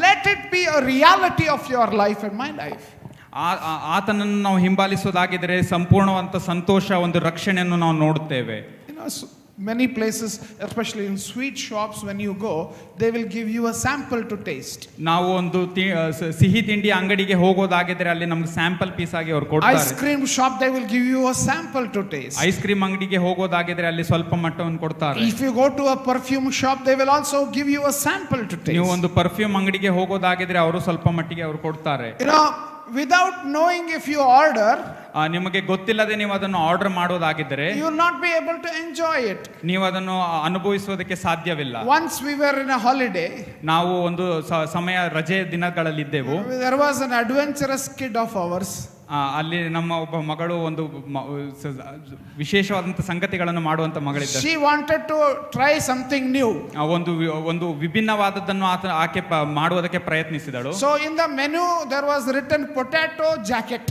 [SPEAKER 1] Let it be a reality of your life and my life.
[SPEAKER 2] ಆತನನ್ನು ನಾವು ಹಿಂಬಾಲಿಸೋದಾಗಿದ್ರೆ ಸಂಪೂರ್ಣವಂತ ಸಂತೋಷ, ಒಂದು ರಕ್ಷಣೆಯನ್ನು ನಾವು ನೋಡುತ್ತೇವೆ.
[SPEAKER 1] Many places, especially in sweet shops, when you go, they will give you a sample to taste.
[SPEAKER 2] ನಾವು ಒಂದು ಸಿಹಿ ತಿಂಡಿ ಅಂಗಡಿಗೆ ಹೋಗೋದಾಗಿದ್ರೆ ಅಲ್ಲಿ ನಮಗೆ ಸ್ಯಾಂಪಲ್ ಪೀಸ್ ಆಗಿ ಅವರು ಕೊಡ್ತಾರೆ.
[SPEAKER 1] Ice cream shop, they will give you a sample to taste.
[SPEAKER 2] Ice cream ಅಂಗಡಿಗೆ ಹೋಗೋದಾಗಿದ್ರೆ ಅಲ್ಲಿ ಸ್ವಲ್ಪ ಮಟ್ಟವನ್ನು ಕೊಡ್ತಾರೆ.
[SPEAKER 1] If you go to a perfume shop, they will also give you a sample to taste.
[SPEAKER 2] ನೀವು ಒಂದು ಪರ್ಫ್ಯೂಮ್ ಅಂಗಡಿಗೆ ಹೋಗೋದಾಗಿದ್ರೆ ಅವರು ಸ್ವಲ್ಪ ಮಟ್ಟಿಗೆ ಅವರು ಕೊಡ್ತಾರೆ.
[SPEAKER 1] without knowing if you order,
[SPEAKER 2] ನಿಮಗೆ ಗೊತ್ತಿಲ್ಲದೆ ನೀವು ಅದನ್ನು order ಮಾಡೋದಾಗಿದ್ದರೆ
[SPEAKER 1] you will not be able to enjoy it.
[SPEAKER 2] ನೀವು ಅದನ್ನು ಅನುಭವಿಸುವುದಕ್ಕೆ ಸಾಧ್ಯವಿಲ್ಲ.
[SPEAKER 1] Once we were in a holiday,
[SPEAKER 2] ನಾವು ಒಂದು ಸಮಯ ರಜೆ ದಿನಗಳಲ್ಲಿದ್ದೆವು.
[SPEAKER 1] there was an adventurous kid of ours.
[SPEAKER 2] ಅಲ್ಲಿ ನಮ್ಮ ಒಬ್ಬ ಮಗಳು ಒಂದು ವಿಶೇಷವಾದಂತಹ ಸಂಗತಿಗಳನ್ನು ಮಾಡುವಂತ ಮಗಳಿದ್ದ.
[SPEAKER 1] She wanted to try something new.
[SPEAKER 2] ಒಂದು ವಿಭಿನ್ನವಾದದ್ದನ್ನು ಆಕೆ ಮಾಡುವುದಕ್ಕೆ ಪ್ರಯತ್ನಿಸಿದಳು.
[SPEAKER 1] So in the menu there was written potato jacket.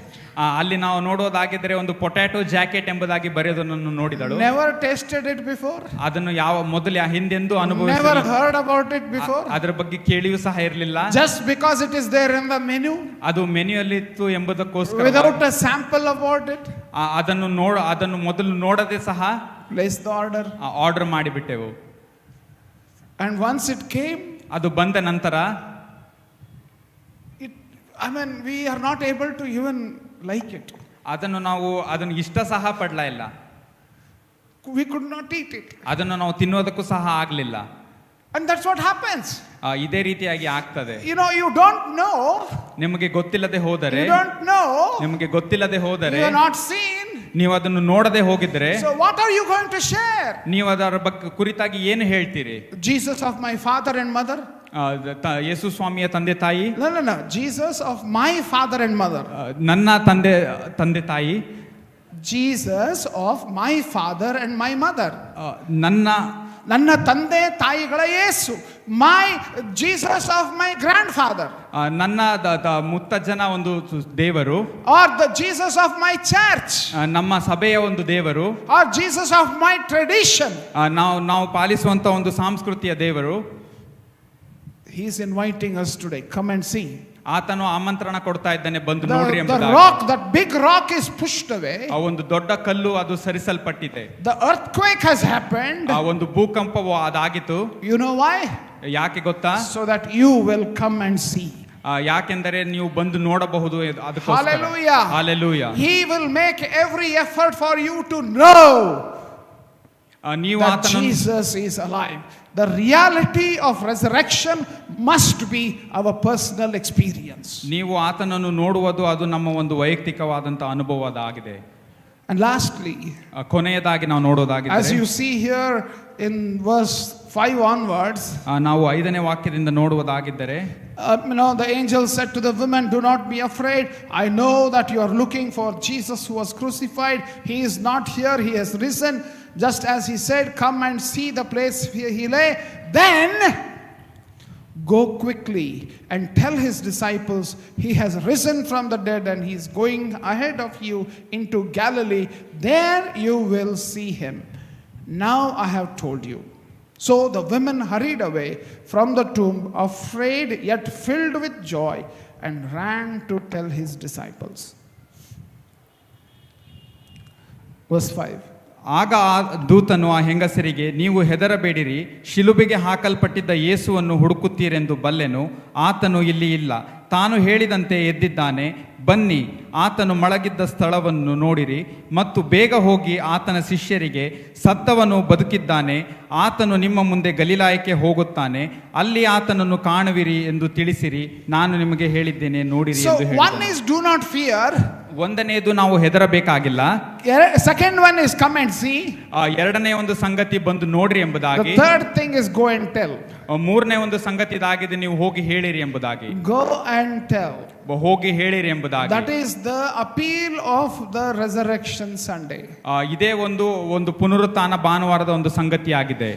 [SPEAKER 2] ಅಲ್ಲಿ ನಾವು ನೋಡೋದಾಗಿದ್ರೆ ಒಂದು ಪೊಟ್ಯಾಟೊ ಜಾಕೆಟ್ ಎಂಬುದಾಗಿ ಬರೆಯೋದನ್ನು ನೋಡಿದಳು.
[SPEAKER 1] Never tasted it before.
[SPEAKER 2] ಅದನ್ನು ಮೊದಲು ಹಿಂದೆಂದೂ ಅನುಭವಿಸಿಲ್ಲ.
[SPEAKER 1] Never heard about it before.
[SPEAKER 2] ಅದರ ಬಗ್ಗೆ ಕೇಳಿಯೂ ಸಹ ಇರಲಿಲ್ಲ.
[SPEAKER 1] Just because it is there in the menu.
[SPEAKER 2] ಅದು ಮೆನ್ಯುಯಲ್ಲಿ ಇತ್ತು ಎಂಬುದಕ್ಕೋಸ್ಕರ
[SPEAKER 1] without a sample about it.
[SPEAKER 2] ಅದನ್ನು ಮೊದಲು ನೋಡದೆ ಸಹ
[SPEAKER 1] place the order.
[SPEAKER 2] ಆರ್ಡರ್ ಮಾಡಿಬಿಟ್ಟೆವು.
[SPEAKER 1] And once it came,
[SPEAKER 2] ಅದು ಬಂದ ನಂತರ
[SPEAKER 1] we are not able to even like it.
[SPEAKER 2] ಅದನ್ನು ಇಷ್ಟ ಸಹ ಪಡ್ಲಾ ಇಲ್ಲ.
[SPEAKER 1] We could not eat it.
[SPEAKER 2] ಅದನ್ನು ನಾವು ತಿನ್ನೋದಕ್ಕೂ ಸಹ ಆಗಲಿಲ್ಲ.
[SPEAKER 1] And that's what happens.
[SPEAKER 2] ಇದೇ ರೀತಿಯಾಗಿ ಆಗ್ತದೆ.
[SPEAKER 1] You don't know.
[SPEAKER 2] ನಿಮಗೆ ಗೊತ್ತಿಲ್ಲದೆ ಹೋದರೆ,
[SPEAKER 1] you don't know.
[SPEAKER 2] ನಿಮಗೆ ಗೊತ್ತಿಲ್ಲದೆ ಹೋದರೆ,
[SPEAKER 1] you are not seen.
[SPEAKER 2] ನೀವು ಅದನ್ನು ನೋಡದೆ ಹೋಗಿದ್ರೆ,
[SPEAKER 1] so what are you going to share?
[SPEAKER 2] ನೀವು ಅದರ ಬಗ್ಗೆ ಕುರಿತಾಗಿ ಏನು ಹೇಳ್ತೀರಿ?
[SPEAKER 1] Jesus of my father and mother.
[SPEAKER 2] ಯೇಸು ಸ್ವಾಮಿಯ ತಂದೆ ತಾಯಿ.
[SPEAKER 1] No. Jesus of my father and mother.
[SPEAKER 2] ನನ್ನ ತಂದೆ ತಾಯಿ.
[SPEAKER 1] Jesus of my father and my mother. ನನ್ನ ತಂದೆ ತಾಯಿಗಳ ಯೇಸು. My Jesus of my grandfather.
[SPEAKER 2] ನನ್ನ ಮುತ್ತಜ್ಜನ ಒಂದು ದೇವರು.
[SPEAKER 1] Or the Jesus of my church.
[SPEAKER 2] ನಮ್ಮ ಸಭೆಯ ಒಂದು ದೇವರು.
[SPEAKER 1] Or Jesus of my tradition.
[SPEAKER 2] ನಾವು ಪಾಲಿಸುವಂತ ಒಂದು ಸಂಸ್ಕೃತಿಯ ದೇವರು.
[SPEAKER 1] He is inviting us today. Come and see.
[SPEAKER 2] ಆತನು ಆಮಂತ್ರಣ ಕೊಡ್ತಾ ಇದ್ದಾನೆ, ಬಂದು ನೋಡ್ರಿ ಎಂಬುದಾಗಿ.
[SPEAKER 1] The rock, that big rock is pushed away.
[SPEAKER 2] ಆ ಒಂದು ದೊಡ್ಡ ಕಲ್ಲು ಅದು ಸರಿಸಲ್ಪಟ್ಟಿದೆ.
[SPEAKER 1] The earthquake has happened.
[SPEAKER 2] ಆ ಒಂದು ಭೂಕಂಪವು ಅದಾಗಿತು.
[SPEAKER 1] You know why?
[SPEAKER 2] ಯಾಕೆ ಗೊತ್ತಾ?
[SPEAKER 1] So that you will come and see.
[SPEAKER 2] ಯಾಕೆಂದರೆ ನೀವು ಬಂದು ನೋಡಬಹುದು.
[SPEAKER 1] Hallelujah.
[SPEAKER 2] Hallelujah.
[SPEAKER 1] He will make every effort for you to know that Jesus is alive. The reality of resurrection must be our personal experience.
[SPEAKER 2] ನೀವು ಆತನನ್ನು ನೋಡುವುದು ಅದು ನಮ್ಮ ಒಂದು ವೈಯಕ್ತಿಕವಾದಂತ ಅನುಭವವಾಗಿದೆ.
[SPEAKER 1] And lastly,
[SPEAKER 2] ಕೊನೆಯದಾಗಿ ನಾವು ನೋಡೋದಾಗಿದೆ,
[SPEAKER 1] as you see here in verse 5 onwards,
[SPEAKER 2] ನಾವು 5ನೇ ವಾಕ್ಯದಿಂದ ನೋಡುವುದಾಗಿದ್ದರೆ,
[SPEAKER 1] the angel said to the women, do not be afraid. I know that you are looking for Jesus who was crucified. He is not here, he has risen. Just as he said, come and see the place where he lay. Then go quickly and tell his disciples he has risen from the dead and he is going ahead of you into Galilee. There you will see him. Now I have told you. So the women hurried away from the tomb, afraid yet filled with joy, and ran to tell his disciples. Verse 5.
[SPEAKER 2] ಆಗ ಆ ದೂತನು ಆ ಹೆಂಗಸರಿಗೆ, ನೀವು ಹೆದರಬೇಡಿರಿ, ಶಿಲುಬೆಗೆ ಹಾಕಲ್ಪಟ್ಟಿದ್ದ ಯೇಸುವನ್ನು ಹುಡುಕುತ್ತೀರೆಂದು ಬಲ್ಲೆನು. ಆತನು ಇಲ್ಲಿ ಇಲ್ಲ, ತಾನು ಹೇಳಿದಂತೆ ಎದ್ದಿದ್ದಾನೆ. ಬನ್ನಿ, ಆತನು ಮಲಗಿದ್ದ ಸ್ಥಳವನ್ನು ನೋಡಿರಿ, ಮತ್ತು ಬೇಗ ಹೋಗಿ ಆತನ ಶಿಷ್ಯರಿಗೆ, ಸತ್ತವನು ಬದುಕಿದ್ದಾನೆ, ಆತನು ನಿಮ್ಮ ಮುಂದೆ ಗಲಿಲಾಯಕ್ಕೆ ಹೋಗುತ್ತಾನೆ, ಅಲ್ಲಿ ಆತನನ್ನು ಕಾಣುವಿರಿ ಎಂದು ತಿಳಿಸಿರಿ. ನಾನು ನಿಮಗೆ ಹೇಳಿದ್ದೇನೆ, ನೋಡಿರಿ ಎಂದು ಹೇಳಿದನು.
[SPEAKER 1] So one is do not fear.
[SPEAKER 2] ಒಂದನೇದು ನಾವು ಹೆದರಬೇಕಾಗಿಲ್ಲ.
[SPEAKER 1] Second one is come and see.
[SPEAKER 2] ಎರಡನೇ ಒಂದು ಸಂಗತಿ ಬಂದು ನೋಡ್ರಿ ಎಂಬುದಾಗಿ.
[SPEAKER 1] The third thing is go and tell.
[SPEAKER 2] ಮೂರನೇ ಒಂದು ಸಂಗತಿ ಇದಾಗಿದೆ, ನೀವು ಹೋಗಿ ಹೇಳಿರಿ ಎಂಬುದಾಗಿ.
[SPEAKER 1] Go and tell.
[SPEAKER 2] ಹೋಗಿ ಹೇಳಿರಿ ಎಂಬುದಾಗಿ.
[SPEAKER 1] That is the appeal of the resurrection Sunday.
[SPEAKER 2] ಇದೇ ಒಂದು ಪುನರುತ್ಥಾನ ಭಾನುವಾರದ ಒಂದು ಸಂಗತಿಯಾಗಿದೆ.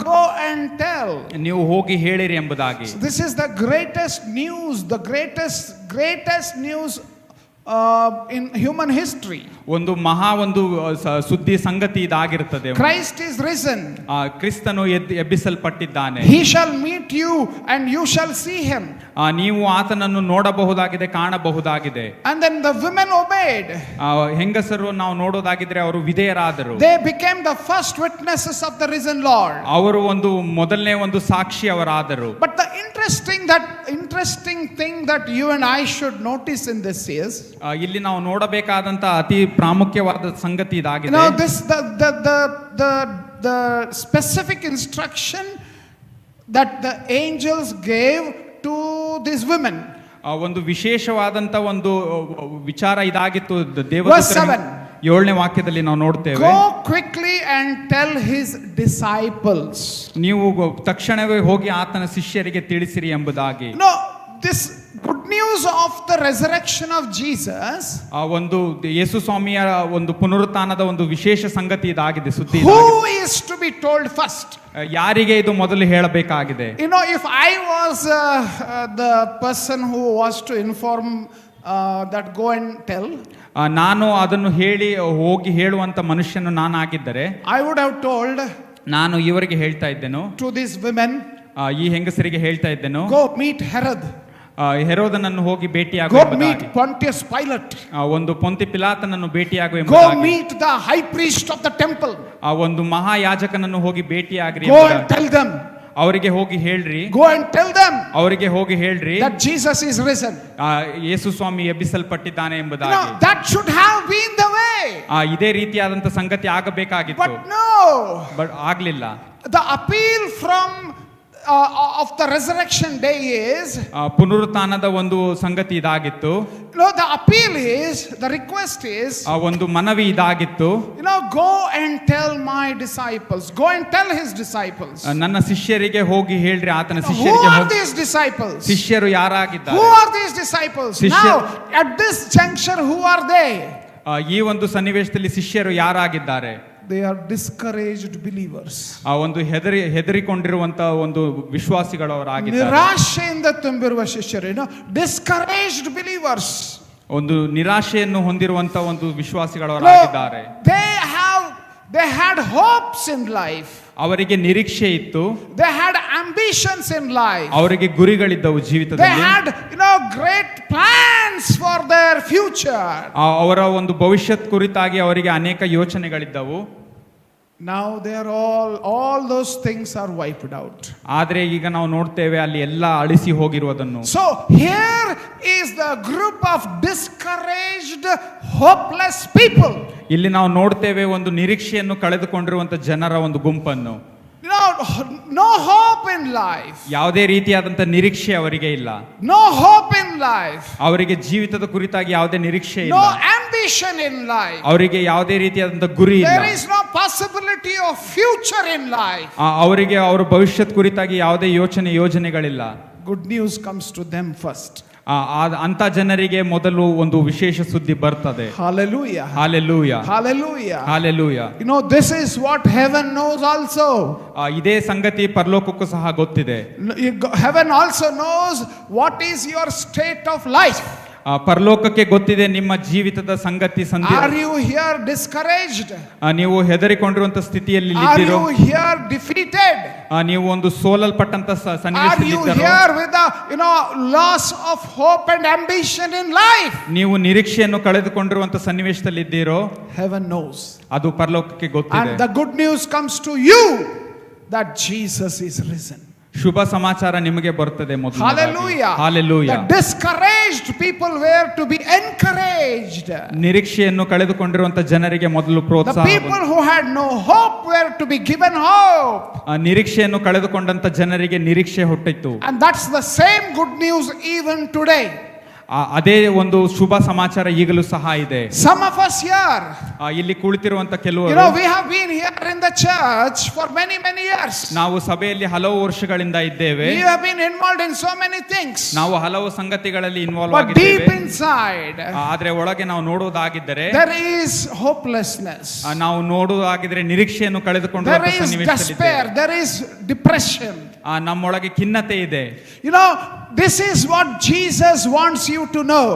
[SPEAKER 1] Go and tell.
[SPEAKER 2] ನೀವು ಹೋಗಿ ಹೇಳಿರಿ ಎಂಬುದಾಗಿ.
[SPEAKER 1] This is the greatest news, the greatest news in human history.
[SPEAKER 2] ಒಂದು ಸುದ್ದಿ ಸಂಗತಿ ಇದಾಗಿರುತ್ತದೆ.
[SPEAKER 1] Christ is risen.
[SPEAKER 2] ಕ್ರಿಸ್ತನು ಎಬ್ಬಿಸಲ್ಪಟ್ಟಿದ್ದಾನೆ.
[SPEAKER 1] He shall meet you and you shall see him.
[SPEAKER 2] ನೀವು ಆತನನ್ನು ನೋಡಬಹುದಾಗಿದೆ, ಕಾಣಬಹುದಾಗಿದೆ.
[SPEAKER 1] And then the women obeyed.
[SPEAKER 2] ಹೆಂಗಸರು ನಾವು ನೋಡೋದಾಗಿದ್ರೆ ಅವರು ವಿಧೇಯರಾದರು.
[SPEAKER 1] They became the first witnesses of the risen Lord.
[SPEAKER 2] ಅವರು ಮೊದಲನೇ ಒಂದು ಸಾಕ್ಷಿ ಅವರಾದರು.
[SPEAKER 1] But the interesting thing that you and I should notice in this is,
[SPEAKER 2] ಇಲ್ಲಿ ನಾವು ನೋಡಬೇಕಾದಂತ ಅತಿ ಪ್ರಾಮುಖ್ಯವಾದ ಸಂಗತಿ ಇದಾಗಿದೆ.
[SPEAKER 1] this the specific instruction that the angels gave to these women.
[SPEAKER 2] ಒಂದು ವಿಶೇಷವಾದಂತ ಒಂದು ವಿಚಾರ ಇದಾಗಿತ್ತು.
[SPEAKER 1] Verse
[SPEAKER 2] ದೇವದೂತನ
[SPEAKER 1] 7.
[SPEAKER 2] 7ನೇ ವಾಕ್ಯದಲ್ಲಿ ನಾವು ನೋಡ್ತೇವೆ,
[SPEAKER 1] Go quickly and tell his disciples.
[SPEAKER 2] ನೀವು ತಕ್ಷಣವೇ ಹೋಗಿ ಆತನ ಶಿಷ್ಯರಿಗೆ ತಿಳಿಸಿರಿ ಎಂಬುದಾಗಿ.
[SPEAKER 1] No, this good news of the resurrection of Jesus,
[SPEAKER 2] ಆ ಒಂದು ಯೇಸು ಸ್ವಾಮಿಯ ಒಂದು ಪುನರುತ್ಥಾನದ ಒಂದು ವಿಶೇಷ ಸಂಗತಿ ಇದಾಗಿದೆ, ಸುದ್ದಿ
[SPEAKER 1] who
[SPEAKER 2] ಇದಾಗಿದೆ.
[SPEAKER 1] is to be told first?
[SPEAKER 2] ಯಾರಿಗೆ ಇದು ಮೊದಲು ಹೇಳಬೇಕಾಗಿದೆ?
[SPEAKER 1] You know, if I was the person who was to inform that go and tell,
[SPEAKER 2] ನಾನು ಅದನ್ನು ಹೋಗಿ ಹೇಳುವಂತ ಮನುಷ್ಯನು ನಾನಾಗಿದ್ದರೆ
[SPEAKER 1] I would have told
[SPEAKER 2] ನಾನು ಇವರಿಗೆ ಹೇಳ್ತಾ ಇದ್ದೆನು,
[SPEAKER 1] to these women,
[SPEAKER 2] ಈ ಹೆಂಗಸರಿಗೆ ಹೇಳ್ತಾ ಇದ್ದೆನು,
[SPEAKER 1] go meet Herod,
[SPEAKER 2] ಹೆರೋದನನ್ನು ಹೋಗಿ
[SPEAKER 1] go
[SPEAKER 2] ಭೇಟಿಯಾಗುವ
[SPEAKER 1] meet Pontius Pilate,
[SPEAKER 2] ಒಂದು ಪೊಂತಿ ಪಿಲಾತನನ್ನು ಭೇಟಿಯಾಗುವ
[SPEAKER 1] go meet the high priest of the temple,
[SPEAKER 2] ಆ ಒಂದು ಮಹಾಯಾಜಕನನ್ನು ಹೋಗಿ ಭೇಟಿಯಾಗ್ರಿ,
[SPEAKER 1] go and tell them,
[SPEAKER 2] ಅವರಿಗೆ ಹೋಗಿ ಹೇಳ್ರಿ,
[SPEAKER 1] go and tell them
[SPEAKER 2] ಅವರಿಗೆ ಹೋಗಿ ಹೇಳ್ರಿ
[SPEAKER 1] that Jesus is risen.
[SPEAKER 2] Yesu Swami ಎಬ್ಬಿಸಲ್ಪಟ್ಟಿದ್ದಾನೆ
[SPEAKER 1] You
[SPEAKER 2] ಎಂಬುದಾಗಿ.
[SPEAKER 1] know, that should have been the way.
[SPEAKER 2] ಇದೇ ರೀತಿಯಾದಂತ ಸಂಗತಿ ಆಗಬೇಕಾಗಿತ್ತು,
[SPEAKER 1] But no,
[SPEAKER 2] ಬಟ್ ಆಗ್ಲಿಲ್ಲ.
[SPEAKER 1] the appeal from of the resurrection day is,
[SPEAKER 2] ಪುನರುತ್ಥಾನದ ಒಂದು ಸಂಗತಿ ಇದಾಗಿತ್ತು.
[SPEAKER 1] no, the appeal is, the request is,
[SPEAKER 2] ಒಂದು ಮನವಿ ಇದಾಗಿತ್ತು,
[SPEAKER 1] you know, go and tell my disciples, go and tell his disciples.
[SPEAKER 2] ನನ್ನ ಶಿಷ್ಯರಿಗೆ ಹೋಗಿ ಹೇಳ್ರಿ, ಆತನ
[SPEAKER 1] Who
[SPEAKER 2] ಶಿಷ್ಯರಿಗೆ
[SPEAKER 1] are
[SPEAKER 2] ಹೋಗಿ.
[SPEAKER 1] these disciples?
[SPEAKER 2] ಶಿಷ್ಯರು ಯಾರಾಗಿದ್ದಾರೆ?
[SPEAKER 1] Who are these disciples?
[SPEAKER 2] ಶಿಷ್ಯ-
[SPEAKER 1] Now, at this juncture, who are they?
[SPEAKER 2] ಈ ಒಂದು ಸನ್ನಿವೇಶದಲ್ಲಿ ಶಿಷ್ಯರು ಯಾರಾಗಿದ್ದಾರೆ?
[SPEAKER 1] They are discouraged believers.
[SPEAKER 2] ಒಂದು ಹೆದರಿಕೊಂಡಿರುವಂತ ಒಂದು ವಿಶ್ವಾಸಿಗಳವರಾಗಿದ್ದಾರೆ.
[SPEAKER 1] ನಿರಾಶೆಯಿಂದ ತುಂಬಿರುವ ಶಿಷ್ಯರು, you know, discouraged believers.
[SPEAKER 2] ಒಂದು ನಿರಾಶೆಯನ್ನು ಹೊಂದಿರುವಂತ ಒಂದು ವಿಶ್ವಾಸಿಗಳವರಾಗಿದ್ದಾರೆ.
[SPEAKER 1] They had hopes in life.
[SPEAKER 2] ಅವರಿಗೆ ನಿರೀಕ್ಷೆ ಇತ್ತು,
[SPEAKER 1] They had ambitions in life.
[SPEAKER 2] ಅವರಿಗೆ ಗುರಿಗಳಿದ್ದವು
[SPEAKER 1] They
[SPEAKER 2] ಜೀವಿತದಲ್ಲಿ.
[SPEAKER 1] had, you know, great plans for their future.
[SPEAKER 2] ಅವರ ಒಂದು ಭವಿಷ್ಯತ್ ಕುರಿತಾಗಿ ಅವರಿಗೆ ಅನೇಕ ಯೋಚನೆಗಳಿದ್ದವು.
[SPEAKER 1] Now they are all those things are wiped out.
[SPEAKER 2] ಆದ್ರೆ ಈಗ ನಾವು ನೋಡ್ತೇವೆ ಅಲ್ಲಿ ಎಲ್ಲ ಅಳಿಸಿ ಹೋಗಿರುವುದನ್ನು.
[SPEAKER 1] So here is the group of discouraged, hopeless people.
[SPEAKER 2] ಇಲ್ಲಿ ನಾವು ನೋಡ್ತೇವೆ ಒಂದು ನಿರೀಕ್ಷೆಯನ್ನು ಕಳೆದುಕೊಂಡಿರುವಂತ ಜನರ ಒಂದು ಗುಂಪನ್ನು.
[SPEAKER 1] You know, no hope in life.
[SPEAKER 2] ಯಾವುದೇ ರೀತಿಯಾದಂತ ನಿರೀಕ್ಷೆ ಅವರಿಗೆ ಇಲ್ಲ.
[SPEAKER 1] No hope in life.
[SPEAKER 2] ಅವರಿಗೆ ಜೀವಿತದ ಕುರಿತಾಗಿ ಯಾವುದೇ ನಿರೀಕ್ಷೆ ಇಲ್ಲ.
[SPEAKER 1] No ambition in life.
[SPEAKER 2] ಅವರಿಗೆ ಯಾವುದೇ ರೀತಿಯಾದಂತ ಗುರಿ ಇಲ್ಲ.
[SPEAKER 1] There is no possibility of future in life.
[SPEAKER 2] ಅವರಿಗೆ ಅವರ ಭವಿಷ್ಯತ್ ಕುರಿತಾಗಿ ಯಾವುದೇ ಯೋಜನೆಗಳಿಲ್ಲ.
[SPEAKER 1] Good news comes to them first.
[SPEAKER 2] ಅಂತ ಜನರಿಗೆ ಮೊದಲು ಒಂದು ವಿಶೇಷ ಸುದ್ದಿ ಬರ್ತದೆ.
[SPEAKER 1] Hallelujah.
[SPEAKER 2] Hallelujah.
[SPEAKER 1] Hallelujah.
[SPEAKER 2] Hallelujah.
[SPEAKER 1] You know, this is what heaven knows also.
[SPEAKER 2] ಇದೇ ಸಂಗತಿ ಪರಲೋಕಕ್ಕೂ ಸಹ ಗೊತ್ತಿದೆ.
[SPEAKER 1] Heaven also knows what is your state of life.
[SPEAKER 2] ಪರಲೋಕಕ್ಕೆ ಗೊತ್ತಿದೆ ನಿಮ್ಮ ಜೀವಿತದ ಸಂಗತಿ.
[SPEAKER 1] Are you here discouraged?
[SPEAKER 2] ನೀವು ಹೆದರಿಕೊಂಡಿರುವಂತ ಸ್ಥಿತಿಯಲ್ಲಿ
[SPEAKER 1] Are
[SPEAKER 2] ಇದ್ದೀರೋ?
[SPEAKER 1] you here defeated?
[SPEAKER 2] ನೀವು ಒಂದು ಸೋಲಲ್ಪಟ್ಟಂತ
[SPEAKER 1] Are you
[SPEAKER 2] ಸನ್ನಿವೇಶದಲ್ಲಿ
[SPEAKER 1] here with the, you know, loss of hope and ambition in life?
[SPEAKER 2] ನೀವು ನಿರೀಕ್ಷೆಯನ್ನು ಕಳೆದುಕೊಂಡಿರುವಂತ ಸನ್ನಿವೇಶದಲ್ಲಿ ಇದ್ದೀರೋ?
[SPEAKER 1] Heaven knows.
[SPEAKER 2] ಅದು ಪರಲೋಕಕ್ಕೆ ಗೊತ್ತಿದೆ.
[SPEAKER 1] And the good news comes to you that Jesus is risen.
[SPEAKER 2] ಶುಭ ಸಮಾಚಾರ ನಿಮಗೆ ಬರ್ತದೆ ಮೊದಲು.
[SPEAKER 1] Hallelujah.
[SPEAKER 2] Hallelujah.
[SPEAKER 1] The discouraged people were to be encouraged.
[SPEAKER 2] ನಿರೀಕ್ಷೆಯನ್ನು ಕಳೆದುಕೊಂಡಿರುವಂತ ಜನರಿಗೆ ಮೊದಲು
[SPEAKER 1] The
[SPEAKER 2] ಪ್ರೋತ್ಸಾಹ.
[SPEAKER 1] people who had no hope were to be given hope.
[SPEAKER 2] ನಿರೀಕ್ಷೆಯನ್ನು ಕಳೆದುಕೊಂಡಂತ ಜನರಿಗೆ ನಿರೀಕ್ಷೆ ಹುಟ್ಟಿತ್ತು.
[SPEAKER 1] And that's the same good news even today.
[SPEAKER 2] ಅದೇ ಒಂದು ಶುಭ ಸಮಾಚಾರ ಈಗಲೂ ಸಹ ಇದೆ.
[SPEAKER 1] Some of us here,
[SPEAKER 2] ಇಲ್ಲಿ ಕುಳಿತಿರುವಂತ
[SPEAKER 1] you
[SPEAKER 2] ಕೆಲವರು,
[SPEAKER 1] know, we have been here in the church for many years.
[SPEAKER 2] ನಾವು ಸಭೆಯಲ್ಲಿ ಹಲವು ವರ್ಷಗಳಿಂದ ಇದ್ದೇವೆ.
[SPEAKER 1] We have been involved in so many things.
[SPEAKER 2] ನಾವು ಹಲವು ಸಂಗತಿಗಳಲ್ಲಿ ಇನ್ವಾಲ್ವ್
[SPEAKER 1] But deep
[SPEAKER 2] ಆಗಿದ್ದೇವೆ.
[SPEAKER 1] inside,
[SPEAKER 2] ಆದ್ರೆ ಒಳಗೆ ನಾವು ನೋಡುವುದಾಗಿದ್ದರೆ
[SPEAKER 1] there is hopelessness.
[SPEAKER 2] ನಾವು ನೋಡುವುದಾಗಿದ್ರೆ ನಿರೀಕ್ಷೆಯನ್ನು ಕಳೆದುಕೊಂಡು
[SPEAKER 1] There is despair. There is depression.
[SPEAKER 2] ನಮ್ಮೊಳಗೆ ಖಿನ್ನತೆ ಇದೆ.
[SPEAKER 1] You know, this is what Jesus wants you to know.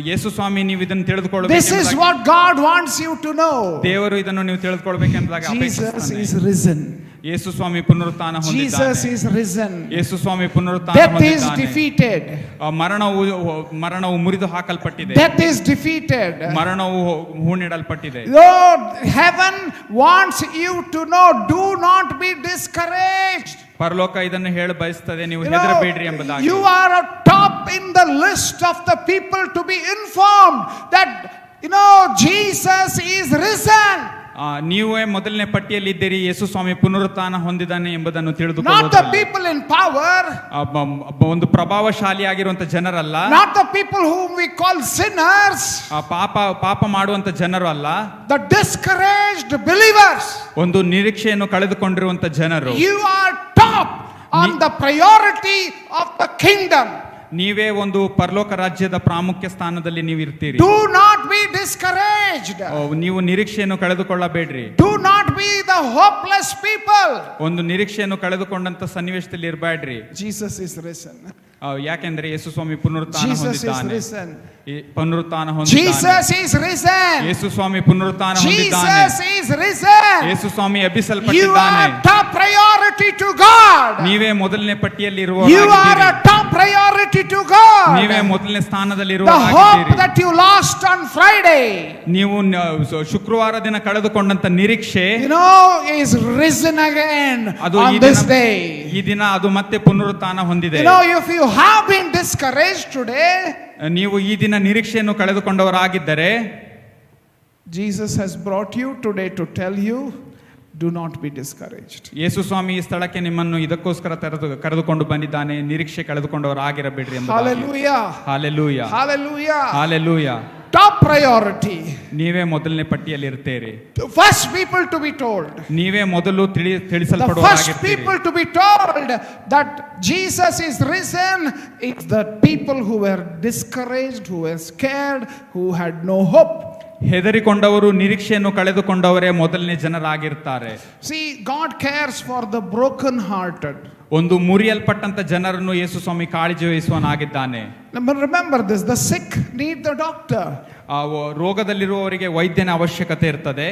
[SPEAKER 2] ಯೇಸು ಸ್ವಾಮಿ ನೀವು ಇದನ್ನು
[SPEAKER 1] This is
[SPEAKER 2] ತಿಳಿದುಕೊಳ್ಳಬೇಕು.
[SPEAKER 1] what God wants you to know.
[SPEAKER 2] ದೇವರು ಇದನ್ನು ನೀವು ತಿಳಿದುಕೊಳ್ಳಬೇಕೆಂಬುದಾಗಿ
[SPEAKER 1] Jesus
[SPEAKER 2] ಅಪೇಕ್ಷಿಸುತ್ತಾನೆ.
[SPEAKER 1] is risen.
[SPEAKER 2] ಯೇಸು ಸ್ವಾಮಿ ಪುನರುತ್ಥಾನ
[SPEAKER 1] Jesus
[SPEAKER 2] ಹೊಂದಿದ್ದಾನೆ.
[SPEAKER 1] is risen.
[SPEAKER 2] ಯೇಸು ಸ್ವಾಮಿ ಪುನರುತ್ಥಾನ
[SPEAKER 1] Death is
[SPEAKER 2] ಹೊಂದಿದ್ದಾನೆ.
[SPEAKER 1] defeated.
[SPEAKER 2] ಮರಣವು ಮುರಿದು ಹಾಕಲ್ಪಟ್ಟಿದೆ.
[SPEAKER 1] Death is defeated.
[SPEAKER 2] ಮರಣವು ಹೂಣಿಡಲ್ಪಟ್ಟಿದೆ.
[SPEAKER 1] Lord, heaven wants you to know, do not be discouraged.
[SPEAKER 2] ಪರಲೋಕ ಇದನ್ನು ಹೇಳ ಬಯಸ್ತದೆ, ನೀವು
[SPEAKER 1] You know,
[SPEAKER 2] ಹೆದರಬೇಡ್ರಿ ಎಂಬುದಾಗಿ.
[SPEAKER 1] you are a top in the list of the people to be informed that, you know, Jesus is risen.
[SPEAKER 2] ನೀವೇ ಮೊದಲನೇ ಪಟ್ಟಿಯಲ್ಲಿ ಇದ್ದೀರಿ, ಯೇಸು ಸ್ವಾಮಿ ಪುನರುತ್ಥಾನ ಹೊಂದಿದ್ದಾನೆ ಎಂಬುದನ್ನು
[SPEAKER 1] Not the
[SPEAKER 2] ತಿಳಿದುಕೊಳ್ಳುವುದರಲ್ಲಿ.
[SPEAKER 1] people in power,
[SPEAKER 2] ಒಂದು ಪ್ರಭಾವಶಾಲಿಯಾಗಿರುವಂತ ಜನರಲ್ಲ,
[SPEAKER 1] not the people whom we call sinners,
[SPEAKER 2] ಪಾಪ ಮಾಡುವಂತ ಜನರು ಅಲ್ಲ,
[SPEAKER 1] the discouraged believers.
[SPEAKER 2] ಒಂದು ನಿರೀಕ್ಷೆಯನ್ನು ಕಳೆದುಕೊಂಡಿರುವಂತ ಜನರು.
[SPEAKER 1] You are top on the priority of the kingdom.
[SPEAKER 2] ನೀವೇ ಒಂದು ಪರಲೋಕ ರಾಜ್ಯದ ಪ್ರಾಮುಖ್ಯ ಸ್ಥಾನದಲ್ಲಿ ನೀವು ಇರ್ತೀರಿ.
[SPEAKER 1] Do not be discouraged.
[SPEAKER 2] ನೀವು ನಿರೀಕ್ಷೆಯನ್ನು ಕಳೆದುಕೊಳ್ಳಬೇಡ್ರಿ.
[SPEAKER 1] Do not be the hopeless people.
[SPEAKER 2] ಒಂದು ನಿರೀಕ್ಷೆಯನ್ನು ಕಳೆದುಕೊಂಡಂತ ಸನ್ನಿವೇಶದಲ್ಲಿ ಇರಬೇಡ್ರಿ.
[SPEAKER 1] Jesus is risen.
[SPEAKER 2] ಯಾಕೆಂದ್ರೆ ಯೇಸು ಸ್ವಾಮಿ ಪುನರುತ್ಥಾನ
[SPEAKER 1] Jesus is
[SPEAKER 2] ಹೊಂದಿದ್ದಾನೆ.
[SPEAKER 1] risen.
[SPEAKER 2] ಪುನರುತ್ಥಾನ ಹೊಂದಿದ್ದಾನೆ.
[SPEAKER 1] Jesus is risen.
[SPEAKER 2] ಯೇಸು ಸ್ವಾಮಿ ಪುನರುತ್ಥಾನ ಹೊಂದಿದ್ದಾನೆ.
[SPEAKER 1] Jesus is risen.
[SPEAKER 2] Yesu Swami
[SPEAKER 1] You
[SPEAKER 2] ಎಬ್ಬಿಸಲ್ಪಟ್ಟಿದ್ದಾನೆ.
[SPEAKER 1] are top priority to God.
[SPEAKER 2] ನೀವೇ ಮೊದಲನೇ ಪಟ್ಟಿಯಲ್ಲಿ
[SPEAKER 1] You are a top priority to God.
[SPEAKER 2] ನೀವೇ ಮೊದಲನೇ ಸ್ಥಾನದಲ್ಲಿ
[SPEAKER 1] The hope
[SPEAKER 2] ಇರುವವರಾಗಿದ್ದೀರಿ.
[SPEAKER 1] that you lost on Friday,
[SPEAKER 2] ನೀವು ಶುಕ್ರವಾರ ದಿನ ಕಳೆದುಕೊಂಡಂತ ನಿರೀಕ್ಷೆ
[SPEAKER 1] is risen again
[SPEAKER 2] ಅದು
[SPEAKER 1] on this day.
[SPEAKER 2] ಈ ದಿನ ಅದು ಮತ್ತೆ ಪುನರುತ್ಥಾನ ಹೊಂದಿದೆ.
[SPEAKER 1] If you have been discouraged today,
[SPEAKER 2] ನೀವು ಈ ದಿನ ನಿರೀಕ್ಷೆಯನ್ನು ಕಳೆದುಕೊಂಡವರಾಗಿದ್ದರೆ,
[SPEAKER 1] Jesus has brought you today to tell you, do not be discouraged.
[SPEAKER 2] ಯೇಸು ಸ್ವಾಮಿ ಈ ಸ್ಥಳಕ್ಕೆ ನಿಮ್ಮನ್ನು ಇದಕ್ಕೋಸ್ಕರ ಕರೆದುಕೊಂಡು ಬಂದಿದ್ದಾನೆ, ನಿರೀಕ್ಷೆ ಕಳೆದುಕೊಂಡವರಾಗಿರಬೇಡ್ರಿ ಎಂಬುದಾಗಿ.
[SPEAKER 1] Hallelujah.
[SPEAKER 2] Hallelujah.
[SPEAKER 1] Hallelujah.
[SPEAKER 2] Hallelujah.
[SPEAKER 1] Top priority.
[SPEAKER 2] ನೀವೇ ಮೊದಲನೇ ಪಟ್ಟಿಯಲ್ಲಿ ಇರ್ತೀರಿ.
[SPEAKER 1] The first people to be told.
[SPEAKER 2] ನೀವೇ ಮೊದಲು
[SPEAKER 1] The first
[SPEAKER 2] ತಿಳಿಸಲ್ಪಡುವವರಾಗಿರ್ತೀರಿ.
[SPEAKER 1] people to be told that Jesus is risen is the people who were discouraged, who were scared, who had no hope.
[SPEAKER 2] ಹೆದರಿಕೊಂಡವರು, ನಿರೀಕ್ಷೆಯನ್ನು ಕಳೆದುಕೊಂಡವರೇ ಮೊದಲನೇ ಜನರಾಗಿರ್ತಾರೆ.
[SPEAKER 1] See, God cares for the broken hearted.
[SPEAKER 2] ಒಂದು ಮುರಿಯಲ್ಪಟ್ಟಂತ ಜನರನ್ನು ಯೇಸು ಸ್ವಾಮಿ ಕಾಳಜಿ ವಹಿಸುವನಾಗಿದ್ದಾನೆ.
[SPEAKER 1] Remember this, the sick need the doctor.
[SPEAKER 2] ರೋಗದಲ್ಲಿರುವವರಿಗೆ ವೈದ್ಯನ ಅವಶ್ಯಕತೆ ಇರ್ತದೆ.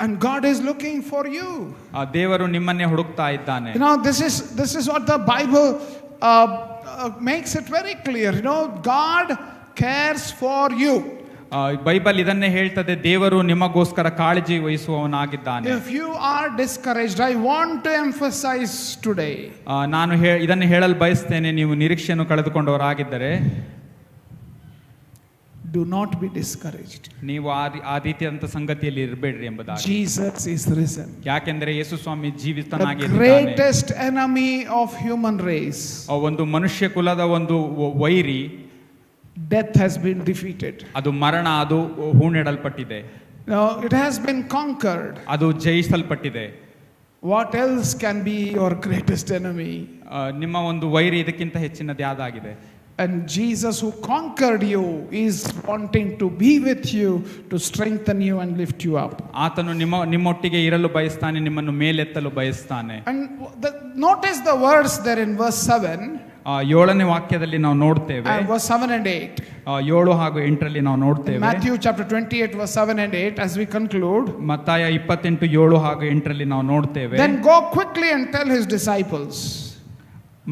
[SPEAKER 1] And God is looking for you.
[SPEAKER 2] ದೇವರು ನಿಮ್ಮನ್ನೇ ಹುಡುಕ್ತಾ ಇದ್ದಾನೆ.
[SPEAKER 1] This is what the Bible makes it very clear. God cares for you.
[SPEAKER 2] Bible ಇದನ್ನೇ ಹೇಳ್ತದೆ, ದೇವರು ನಿಮಗೋಸ್ಕರ ಕಾಳಜಿ ವಹಿಸುವವನಾಗಿದ್ದಾನೆ.
[SPEAKER 1] If you are discouraged, I want to emphasize today.
[SPEAKER 2] ನಾನು ಇದನ್ನು ಹೇಳಲು ಬಯಸ್ತೇನೆ, ನೀವು ನಿರೀಕ್ಷೆಯನ್ನು ಕಳೆದುಕೊಂಡವರಾಗಿದ್ದರೆ
[SPEAKER 1] do not be discouraged.
[SPEAKER 2] ನೀವು ಆ ರೀತಿಯಾದಂತ ಸಂಗತಿಯಲ್ಲಿ ಇರಬೇಡ್ರಿ ಎಂಬುದಾಗಿ.
[SPEAKER 1] Jesus is risen.
[SPEAKER 2] ಯಾಕೆಂದ್ರೆ ಯೇಸು ಸ್ವಾಮಿ
[SPEAKER 1] The
[SPEAKER 2] ಜೀವಿತನಾಗಿದ್ದಾನೆ.
[SPEAKER 1] greatest enemy of human race,
[SPEAKER 2] ಒಂದು ಮನುಷ್ಯ ಕುಲದ ಒಂದು ವೈರಿ,
[SPEAKER 1] death has been defeated.
[SPEAKER 2] ಅದು ಮರಣ, ಅದು ಹೂಣಿಡಲ್ಪಟ್ಟಿದೆ.
[SPEAKER 1] It has been conquered.
[SPEAKER 2] ಅದು ಜಯಿಸಲ್ಪಟ್ಟಿದೆ.
[SPEAKER 1] What else can be your greatest enemy?
[SPEAKER 2] ನಿಮ್ಮ ಒಂದು ವೈರಿ ಇದಕ್ಕಿಂತ ಹೆಚ್ಚಿನದು ಯಾವ್ದಾಗಿದೆ?
[SPEAKER 1] And Jesus, who conquered you, is wanting to be with you, to strengthen you and lift you up.
[SPEAKER 2] ಆತನು ನಿಮ್ಮೊಟ್ಟಿಗೆ ಇರಲು ಬಯಸ್ತಾನೆ, ನಿಮ್ಮನ್ನು ಮೇಲೆತ್ತಲು ಬಯಸ್ತಾನೆ.
[SPEAKER 1] And notice the words there in verse 7.
[SPEAKER 2] 7ನೇ ವಾಕ್ಯದಲ್ಲಿ ನಾವು ನೋಡ್ತೇವೆ,
[SPEAKER 1] verse 7 and 8.
[SPEAKER 2] 7 ಹಾಗೂ 8ರಲ್ಲಿ ನಾವು ನೋಡ್ತೇವೆ.
[SPEAKER 1] Matthew chapter 28 verse 7 and 8 as we conclude.
[SPEAKER 2] ಮತ್ತಾಯ 28 7 ಹಾಗೂ 8ರಲ್ಲಿ ನಾವು ನೋಡ್ತೇವೆ.
[SPEAKER 1] Then go quickly and tell his disciples.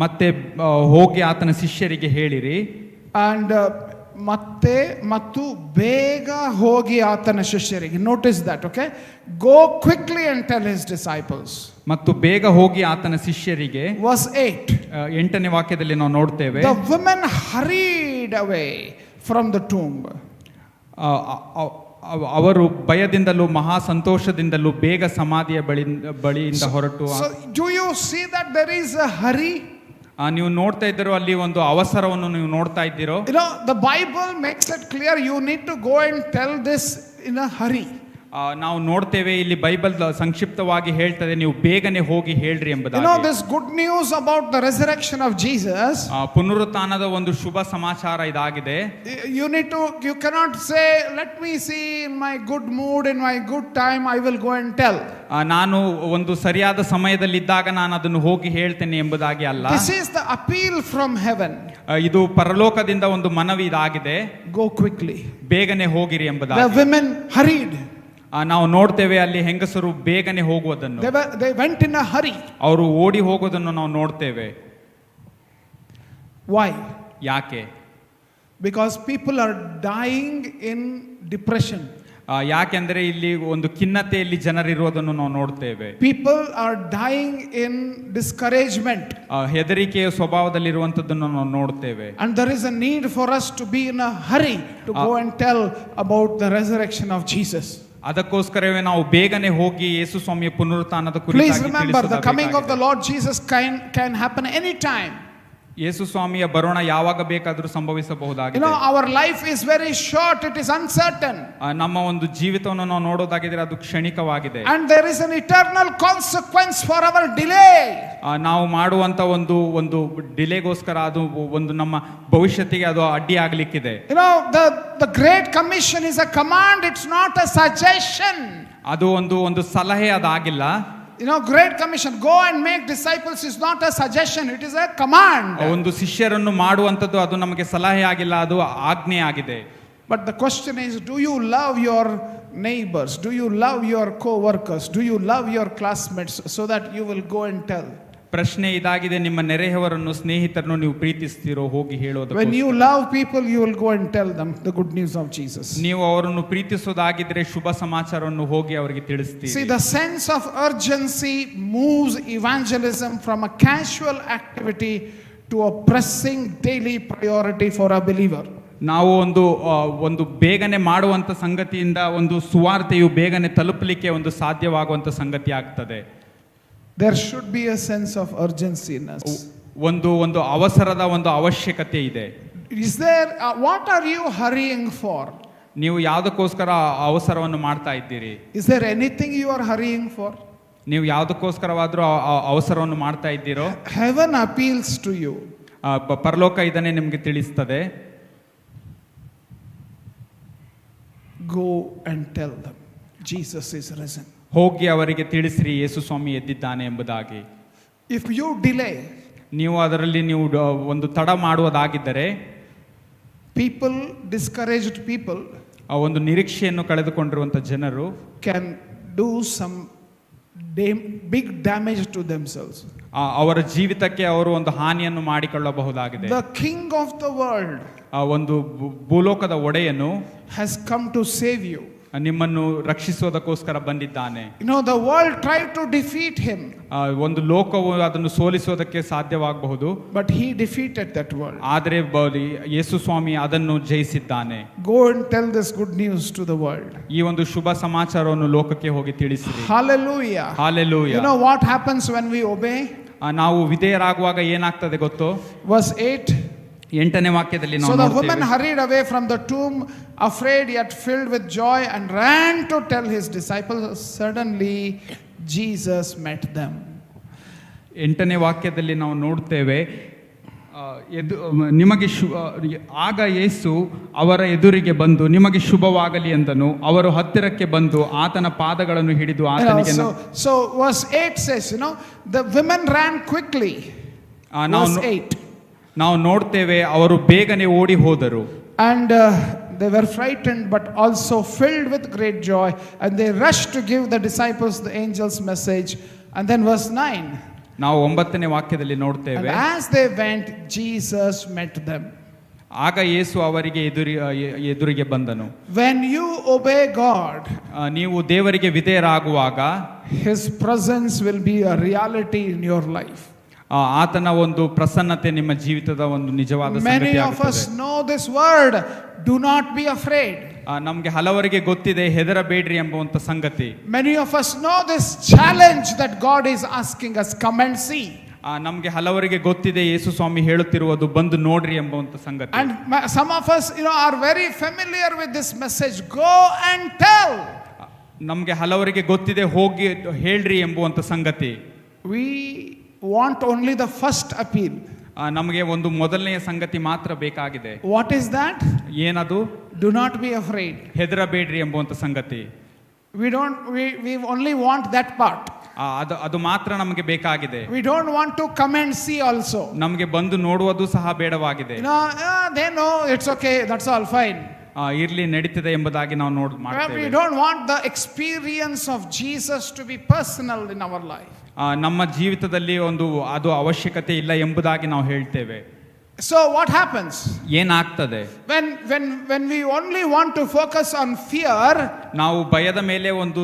[SPEAKER 2] ಮತ್ತೆ ಹೋಗಿ ಆತನ ಶಿಷ್ಯರಿಗೆ ಹೇಳಿರಿ.
[SPEAKER 1] And ಮತ್ತು ಬೇಗ ಹೋಗಿ ಆತನ ಶಿಷ್ಯರಿಗೆ. Notice that, okay? Go quickly and tell his disciples.
[SPEAKER 2] ಮತ್ತು ಬೇಗ ಹೋಗಿ ಆತನ ಶಿಷ್ಯರಿಗೆ.
[SPEAKER 1] Verse 8.
[SPEAKER 2] 8ನೇ ವಾಕ್ಯದಲ್ಲಿ ನಾವು ನೋಡ್ತೇವೆ,
[SPEAKER 1] The women hurried away from the tomb.
[SPEAKER 2] ಅವರು ಭಯದಿಂದಲೂ ಮಹಾ ಸಂತೋಷದಿಂದಲೂ ಬೇಗ ಸಮಾಧಿಯ ಬಳಿಯಿಂದ ಹೊರಟು.
[SPEAKER 1] So do you see that there is a hurry?
[SPEAKER 2] ನೀವು ನೋಡ್ತಾ ಇದ್ದೀರೋ, ಅಲ್ಲಿ ಒಂದು ಅವಸರವನ್ನು ನೀವು ನೋಡ್ತಾ ಇದ್ದೀರೋ.
[SPEAKER 1] The Bible makes it clear you need to go and tell this in a hurry.
[SPEAKER 2] ನಾವು ನೋಡ್ತೇವೆ, ಇಲ್ಲಿ ಬೈಬಲ್ ಸಂಕ್ಷಿಪ್ತವಾಗಿ ಹೇಳ್ತದೆ, ನೀವು ಬೇಗನೆ ಹೋಗಿ ಹೇಳ್ರಿ ಎಂಬುದಾಗಿ.
[SPEAKER 1] This good news about the resurrection of Jesus,
[SPEAKER 2] ಪುನರುತ್ಥಾನದ ಒಂದು ಶುಭ ಸಮಾಚಾರ ಇದಾಗಿದೆ.
[SPEAKER 1] You cannot say, let me see in my good mood, in my good time, I will go and tell.
[SPEAKER 2] ನಾನು ಒಂದು ಸರಿಯಾದ ಸಮಯದಲ್ಲಿದ್ದಾಗ ನಾನು ಅದನ್ನು ಹೋಗಿ ಹೇಳ್ತೇನೆ ಎಂಬುದಾಗಿ ಅಲ್ಲ.
[SPEAKER 1] This is the appeal from heaven.
[SPEAKER 2] ಇದು ಪರಲೋಕದಿಂದ ಒಂದು ಮನವಿ ಇದಾಗಿದೆ.
[SPEAKER 1] Go quickly.
[SPEAKER 2] ಬೇಗನೆ ಹೋಗಿರಿ ಎಂಬುದಾಗಿ.
[SPEAKER 1] The women hurried.
[SPEAKER 2] ನಾವು ನೋಡ್ತೇವೆ, ಅಲ್ಲಿ ಹೆಂಗಸರು ಬೇಗನೆ ಹೋಗುವುದನ್ನು.
[SPEAKER 1] They went in a hurry.
[SPEAKER 2] ಅವರು ಓಡಿ ಹೋಗೋದನ್ನು ನಾವು ನೋಡ್ತೇವೆ.
[SPEAKER 1] Why?
[SPEAKER 2] ಯಾಕೆ?
[SPEAKER 1] Because people are dying in depression.
[SPEAKER 2] ಯಾಕೆಂದ್ರೆ ಇಲ್ಲಿ ಒಂದು ಖಿನ್ನತೆಯಲ್ಲಿ ಜನರಿರುವುದನ್ನು ನಾವು ನೋಡ್ತೇವೆ.
[SPEAKER 1] People are dying in discouragement.
[SPEAKER 2] ಹೆದರಿಕೆಯ ಸ್ವಭಾವದಲ್ಲಿರುವಂತದ್ದನ್ನು ನಾವು ನೋಡ್ತೇವೆ.
[SPEAKER 1] And there is a need for us to be in a hurry to go and tell about the resurrection of Jesus.
[SPEAKER 2] ಅದಕ್ಕೋಸ್ಕರವೇ ನಾವು ಬೇಗನೆ ಹೋಗಿ ಯೇಸು ಸ್ವಾಮಿಯ ಪುನರುತ್ಥಾನದ
[SPEAKER 1] Please
[SPEAKER 2] ಕುರಿತಾಗಿ
[SPEAKER 1] remember, the coming of the
[SPEAKER 2] ತಿಳಿಸುವುದಾಗಿದೆ.
[SPEAKER 1] Lord Jesus can happen anytime.
[SPEAKER 2] ಯೇಸು ಸ್ವಾಮಿಯ ಬರೋಣ ಯಾವಾಗ ಬೇಕಾದರೂ
[SPEAKER 1] You
[SPEAKER 2] ಸಂಭವಿಸಬಹುದಾಗಿದೆ.
[SPEAKER 1] know, our life is very short, it is uncertain.
[SPEAKER 2] ನಮ್ಮ ಒಂದು ಜೀವಿತವನ್ನು ನಾವು ನೋಡೋದಾಗಿದ್ರೆ ಅದು ಕ್ಷಣಿಕವಾಗಿದೆ.
[SPEAKER 1] And there is an eternal consequence for our delay.
[SPEAKER 2] ನಾವು ಮಾಡುವಂತ ಒಂದು ಡಿಲೇಗೋಸ್ಕರ ಅದು ಒಂದು ನಮ್ಮ ಭವಿಷ್ಯತ್ತಿಗೆ ಅದು ಅಡ್ಡಿ ಆಗ್ಲಿಕ್ಕಿದೆ.
[SPEAKER 1] You know, the Great Commission is a command, it's not a suggestion.
[SPEAKER 2] ಅದು ಒಂದು ಸಲಹೆ ಅದಾಗಿಲ್ಲ.
[SPEAKER 1] You know, Great Commission, go and make disciples, is not a suggestion, it is a command.
[SPEAKER 2] ಒಂದು ಶಿಷ್ಯರನ್ನು ಮಾಡುವಂತದ್ದು ಅದು ನಮಗೆ ಸಲಹೆ ಆಗಿಲ್ಲ, ಅದು ಆಜ್ಞೆ ಆಗಿದೆ.
[SPEAKER 1] But the question is, do you love your neighbors? Do you love your co-workers? Do you love your classmates so that you will go and tell?
[SPEAKER 2] ಪ್ರಶ್ನೆ ಇದಾಗಿದೆ, ನಿಮ್ಮ ನೆರೆಹೊರನ್ನು ಸ್ನೇಹಿತರನ್ನು ನೀವು ಪ್ರೀತಿಸ್ತೀರೋ ಹೋಗಿ ಹೇಳೋದು.
[SPEAKER 1] When you love people, you will go and tell them the good news of Jesus.
[SPEAKER 2] ನೀವು ಅವರನ್ನು ಪ್ರೀತಿಸೋದಾಗಿದ್ರೆ ಶುಭ ಸಮಾಚಾರವನ್ನು ಹೋಗಿ ಅವರಿಗೆ ತಿಳಿಸ್ತೀರಿ.
[SPEAKER 1] See, the sense of urgency moves evangelism from a casual activity to a pressing daily priority for a believer.
[SPEAKER 2] ನಾವು ಒಂದು ಬೇಗನೆ ಮಾಡುವಂತ ಸಂಗತಿಯಿಂದ ಒಂದು ಸುವಾರ್ತೆಯು ಬೇಗನೆ ತಲುಪಲಿಕ್ಕೆ ಒಂದು ಸಾಧ್ಯವಾಗುವಂತ ಸಂಗತಿ ಆಗ್ತದೆ.
[SPEAKER 1] There should be a sense of urgency in us.
[SPEAKER 2] ಒಂದು ಅವಸರದ ಒಂದು ಅವಶ್ಯಕತೆ ಇದೆ.
[SPEAKER 1] Is there what are you hurrying for?
[SPEAKER 2] ನೀವು ಯಾವುದಕ್ಕೋಸ್ಕರ ಅವಸರವನ್ನು ಮಾಡ್ತಾ ಇದ್ದೀರಿ?
[SPEAKER 1] Is there anything you are hurrying for?
[SPEAKER 2] ನೀವು ಯಾವುದಕ್ಕೋಸ್ಕರವಾದ್ರೂ ಅವಸರವನ್ನು ಮಾಡ್ತಾ ಇದ್ದೀರೋ?
[SPEAKER 1] Heaven appeals to you.
[SPEAKER 2] ಪರಲೋಕ ಇದನ್ನೇ ನಿಮಗೆ ತಿಳಿಸ್ತದೆ.
[SPEAKER 1] Go and tell them Jesus is risen.
[SPEAKER 2] ಹೋಗಿ ಅವರಿಗೆ ತಿಳಿಸ್ರಿ ಯೇಸು ಸ್ವಾಮಿ ಎದ್ದಿದ್ದಾನೆ ಎಂಬುದಾಗಿ.
[SPEAKER 1] If you delay,
[SPEAKER 2] ನೀವು ಅದರಲ್ಲಿ ನೀವು ಒಂದು ತಡ ಮಾಡುವುದಾಗಿದ್ದರೆ,
[SPEAKER 1] people, discouraged people,
[SPEAKER 2] ಒಂದು ನಿರೀಕ್ಷೆಯನ್ನು ಕಳೆದುಕೊಂಡಿರುವಂತ ಜನರು
[SPEAKER 1] can do some big damage to themselves.
[SPEAKER 2] ಅವರ ಜೀವಿತಕ್ಕೆ ಅವರು ಒಂದು ಹಾನಿಯನ್ನು ಮಾಡಿಕೊಳ್ಳಬಹುದಾಗಿದೆ.
[SPEAKER 1] The king of the world
[SPEAKER 2] ಒಂದು ಭೂಲೋಕದ ಒಡೆಯನು
[SPEAKER 1] has come to save you.
[SPEAKER 2] ನಿಮ್ಮನ್ನು ರಕ್ಷಿಸುವುದಕ್ಕೋಸ್ಕರ ಬಂದಿದ್ದಾನೆ.
[SPEAKER 1] You know, the world tried to defeat him.
[SPEAKER 2] ಒಂದು ಲೋಕವು ಅದನ್ನು ಸೋಲಿಸೋದಕ್ಕೆ ಸಾಧ್ಯವಾಗಬಹುದು,
[SPEAKER 1] but he defeated that world.
[SPEAKER 2] ಆದರೆ ಯೇಸು ಸ್ವಾಮಿ ಅದನ್ನು ಜಯಿಸಿದ್ದಾನೆ.
[SPEAKER 1] Go and tell this good news to the world.
[SPEAKER 2] ಈ ಒಂದು ಶುಭ ಸಮಾಚಾರವನ್ನು ಲೋಕಕ್ಕೆ ಹೋಗಿ ತಿಳಿಸಿರಿ.
[SPEAKER 1] Hallelujah.
[SPEAKER 2] Hallelujah.
[SPEAKER 1] You know what happens when we obey?
[SPEAKER 2] ನಾವು ವಿಧೇಯರಾಗುವಾಗ ಏನಾಗ್ತದೆ ಗೊತ್ತೋ?
[SPEAKER 1] Verse 8.
[SPEAKER 2] 8ನೇ ವಾಕ್ಯದಲ್ಲಿ ನಾವು
[SPEAKER 1] So the
[SPEAKER 2] ನೋಡ್ತೇವೆ.
[SPEAKER 1] woman hurried away from the tomb, afraid yet filled with joy, and ran to tell his disciples. Suddenly Jesus met them.
[SPEAKER 2] 8ನೇ ವಾಕ್ಯದಲ್ಲಿ ನಾವು ನೋಡ್ತೇವೆ, ನಿಮಗೆ ಆಗ ಯೇಸು ಅವರ ಎದುರಿಗೆ ಬಂದು ನಿಮಗೆ ಶುಭವಾಗಲಿ ಎಂದನು. ಅವರು ಹತ್ತಿರಕ್ಕೆ ಬಂದು ಆತನ ಪಾದಗಳನ್ನು ಹಿಡಿದು ಆತನಿಗೆ.
[SPEAKER 1] So verse 8 says, you know, the women ran quickly. Verse 8.
[SPEAKER 2] ನಾವು ನೋಡ್ತೇವೆ, ಅವರು ಬೇಗನೆ ಓಡಿ ಹೋದರು.
[SPEAKER 1] And they were frightened but also filled with great joy, and they rushed to give the disciples the angel's message. And then verse 9.
[SPEAKER 2] ನಾವು 9ನೇ ವಾಕ್ಯದಲ್ಲಿ ನೋಡ್ತೇವೆ,
[SPEAKER 1] and as they went, Jesus met them.
[SPEAKER 2] ಆಗ ಯೇಸು ಅವರಿಗೆ ಎದುರಿಗೆ ಬಂದನು.
[SPEAKER 1] When you obey God,
[SPEAKER 2] ನೀವು ದೇವರಿಗೆ ವಿಧೇಯರಾಗುವಾಗ
[SPEAKER 1] His presence will be a reality in your life.
[SPEAKER 2] ಆತನ ಒಂದು ಪ್ರಸನ್ನತೆ ನಿಮ್ಮ ಜೀವಿತದ ಒಂದು ನಿಜವಾದ ಸಂಗತಿಯಾಗುತ್ತದೆ.
[SPEAKER 1] Many of us know this word, do not be afraid.
[SPEAKER 2] ನಮಗೆ ಹಲವರಿಗೆ ಗೊತ್ತಿದೆ, ಹೆದರಬೇಡ್ರಿ ಎಂಬುವಂತ ಸಂಗತಿ.
[SPEAKER 1] Many of us know this challenge that God is asking us, come and see.
[SPEAKER 2] ನಮಗೆ ಹಲವರಿಗೆ ಗೊತ್ತಿದೆ, ಯೇಸು ಸ್ವಾಮಿ ಹೇಳುತ್ತಿರುವುದು ಬಂದು ನೋಡ್ರಿ ಎಂಬುವಂತ ಸಂಗತಿ.
[SPEAKER 1] And some of us, you know, are very familiar with this message, go and tell.
[SPEAKER 2] ನಮಗೆ ಹಲವರಿಗೆ ಗೊತ್ತಿದೆ, ಹೋಗಿ ಹೇಳ್ರಿ ಎಂಬುವಂತ ಸಂಗತಿ.
[SPEAKER 1] We want only the first appeal.
[SPEAKER 2] ನಮಗೆ ಒಂದು ಮೊದಲನೆಯ ಸಂಗತಿ ಮಾತ್ರ ಬೇಕಾಗಿದೆ.
[SPEAKER 1] What is that?
[SPEAKER 2] ಏನದು?
[SPEAKER 1] Do not be afraid.
[SPEAKER 2] ಹೆದರಬೇಡ್ರಿ ಎಂಬುವಂತ ಸಂಗತಿ.
[SPEAKER 1] We only want that part.
[SPEAKER 2] ಅದು ಮಾತ್ರ ನಮಗೆ ಬೇಕಾಗಿದೆ.
[SPEAKER 1] We don't want to come and see also.
[SPEAKER 2] ನಮಗೆ ಬಂದು ನೋಡುವುದು ಸಹ ಬೇಡವಾಗಿದೆ.
[SPEAKER 1] No, they know it's okay, that's all fine.
[SPEAKER 2] ಇರ್ಲಿ, ನಡೀತಿದೆ ಎಂಬುದಾಗಿ ನಾವು ಮಾಡ್ತೇವೆ.
[SPEAKER 1] We don't want the experience of Jesus to be personal in our life.
[SPEAKER 2] ನಮ್ಮ ಜೀವಿತದಲ್ಲಿ ಅದು ಅವಶ್ಯಕತೆ ಇಲ್ಲ ಎಂಬುದಾಗಿ ನಾವು ಹೇಳ್ತೇವೆ.
[SPEAKER 1] So what happens?
[SPEAKER 2] ಏನಾಗ್ತದೆ?
[SPEAKER 1] When we only want to focus on fear,
[SPEAKER 2] ನಾವು ಭಯದ ಮೇಲೆ ಒಂದು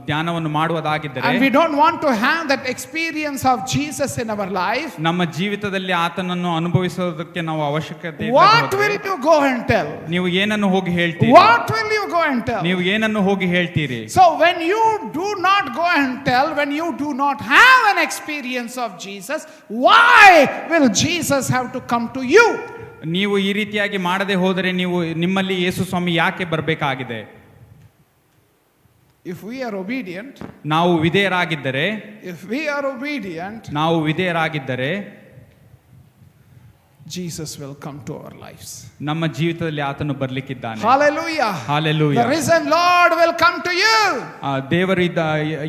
[SPEAKER 2] ಧ್ಯಾನವನ್ನು ಮಾಡುವುದಾಗಿದ್ದರೆ,
[SPEAKER 1] and we don't want to have that experience of Jesus in our life,
[SPEAKER 2] ನಮ್ಮ ಜೀವಿತದಲ್ಲಿ ಆತನನ್ನು ಅನುಭವಿಸೋದಕ್ಕೆ ನಾವು ಅವಶ್ಯಕತೆ ಇಲ್ಲ.
[SPEAKER 1] What will you go and tell?
[SPEAKER 2] ನೀವು ಏನನ್ನು ಹೋಗಿ ಹೇಳ್ತೀರಿ?
[SPEAKER 1] What will you go and tell?
[SPEAKER 2] ನೀವು ಏನನ್ನು ಹೋಗಿ ಹೇಳ್ತೀರಿ?
[SPEAKER 1] So when you do not go and tell, when you do not have an experience of Jesus, why will Jesus have to come to you?
[SPEAKER 2] ನೀವು ಈ ರೀತಿಯಾಗಿ ಮಾಡದೆ ಹೋದರೆ ನೀವು ನಿಮ್ಮಲ್ಲಿ ಯೇಸು ಸ್ವಾಮಿ ಯಾಕೆ ಬರಬೇಕಾಗಿದೆ?
[SPEAKER 1] If we are obedient,
[SPEAKER 2] ನಾವು ವಿಧೇಯರಾಗಿದ್ದರೆ, ನಾವು ವಿಧೇಯರಾಗಿದ್ದರೆ
[SPEAKER 1] Jesus will come to our lives.
[SPEAKER 2] ನಮ್ಮ ಜೀವಿತದಲ್ಲಿ ಆತನು ಬರಲಿಕ್ಕಿದ್ದಾನೆ.
[SPEAKER 1] Hallelujah.
[SPEAKER 2] Hallelujah.
[SPEAKER 1] The risen Lord will come to you.
[SPEAKER 2] ದೇವರು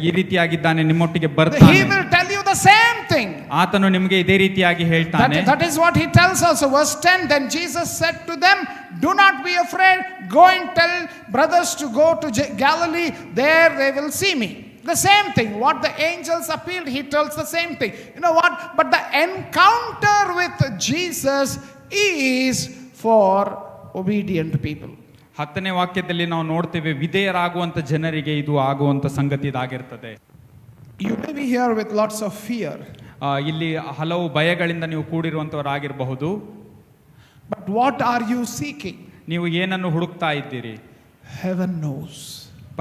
[SPEAKER 2] ಈ ರೀತಿಯಾಗಿದ್ದಾನೆ, ನಿಮ್ಮೊಟ್ಟಿಗೆ ಬರ್ತಾನೆ.
[SPEAKER 1] He will tell you the same thing.
[SPEAKER 2] ಆತನು ನಿಮಗೆ ಇದೇ ರೀತಿಯಾಗಿ ಹೇಳ್ತಾನೆ.
[SPEAKER 1] That is what he tells us. Verse 10, then Jesus said to them, do not be afraid. Go and tell brothers to go to Galilee. There they will see me. The same thing. What the angels appealed, he tells the same thing. You know what? But the encounter with Jesus is for obedient people.
[SPEAKER 2] 10ನೇ ವಾಕ್ಯದಲ್ಲಿ ನಾವು ನೋಡ್ತೇವೆ, ವಿಧೇಯರಾಗುವಂತ ಜನರಿಗೆ ಇದು ಆಗುವಂತ ಸಂಗತಿ ಇದಾಗಿರ್ತದೆ.
[SPEAKER 1] You may be here with lots of fear.
[SPEAKER 2] ಇಲ್ಲಿ ಹಲವು ಭಯಗಳಿಂದ ನೀವು ಕೂಡಿರುವಂತವರಾಗಿರಬಹುದು.
[SPEAKER 1] But what are you seeking?
[SPEAKER 2] ನೀವು ಏನನ್ನು ಹುಡುಕ್ತಾ ಇದ್ದೀರಿ?
[SPEAKER 1] Heaven knows.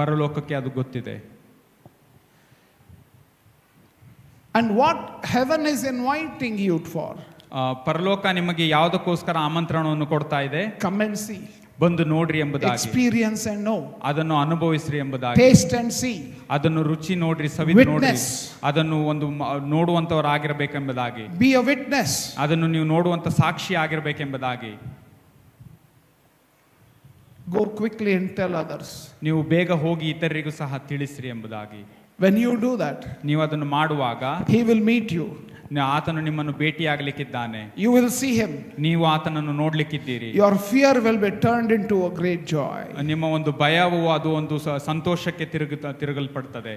[SPEAKER 2] ಪರಲೋಕಕ್ಕೆ ಅದು ಗೊತ್ತಿದೆ.
[SPEAKER 1] And what heaven is inviting you for?
[SPEAKER 2] ಪರಲೋಕ ನಿಮಗೆ ಯಾವುದಕ್ಕೋಸ್ಕರ ಆಮಂತ್ರಣವನ್ನು ಕೊಡ್ತಾ ಇದೆ?
[SPEAKER 1] Come and see.
[SPEAKER 2] ಬಂದು ನೋಡ್ರಿ ಎಂಬುದಾಗಿ.
[SPEAKER 1] Experience and know.
[SPEAKER 2] ಅದನ್ನು ಅನುಭವಿಸ್ರಿ ಎಂಬುದಾಗಿ.
[SPEAKER 1] Taste and see.
[SPEAKER 2] ಅದನ್ನು ರುಚಿ ನೋಡ್ರಿ, ಸವಿದು ನೋಡ್ರಿ. ಅದನ್ನು ಒಂದು ನೋಡುವಂತವರಾಗಿರಬೇಕೆಂಬುದಾಗಿ.
[SPEAKER 1] Be a witness.
[SPEAKER 2] ಅದನ್ನು ನೀವು ನೋಡುವಂತ ಸಾಕ್ಷಿ ಆಗಿರಬೇಕೆಂಬುದಾಗಿ.
[SPEAKER 1] Go quickly and tell others.
[SPEAKER 2] ನೀವು ಬೇಗ ಹೋಗಿ ಇತರರಿಗೂ ಸಹ ತಿಳಿಸ್ರಿ ಎಂಬುದಾಗಿ.
[SPEAKER 1] When you do that,
[SPEAKER 2] ನೀವು ಅದನ್ನು ಮಾಡುವಾಗ
[SPEAKER 1] he will meet you.
[SPEAKER 2] ಆತನು ನಿಮ್ಮನ್ನು ಭೇಟಿಯಾಗಲಿಕ್ಕಿದ್ದಾನೆ.
[SPEAKER 1] You will see him.
[SPEAKER 2] ನೀವು ಆತನನ್ನು ನೋಡ್ಲಿಕ್ಕಿದ್ದೀರಿ.
[SPEAKER 1] Your fear will be turned into a great joy.
[SPEAKER 2] ನಿಮ್ಮ ಒಂದು ಭಯವು ಅದು ಒಂದು ಸಂತೋಷಕ್ಕೆ ತಿರುಗಲ್ಪಡ್ತದೆ.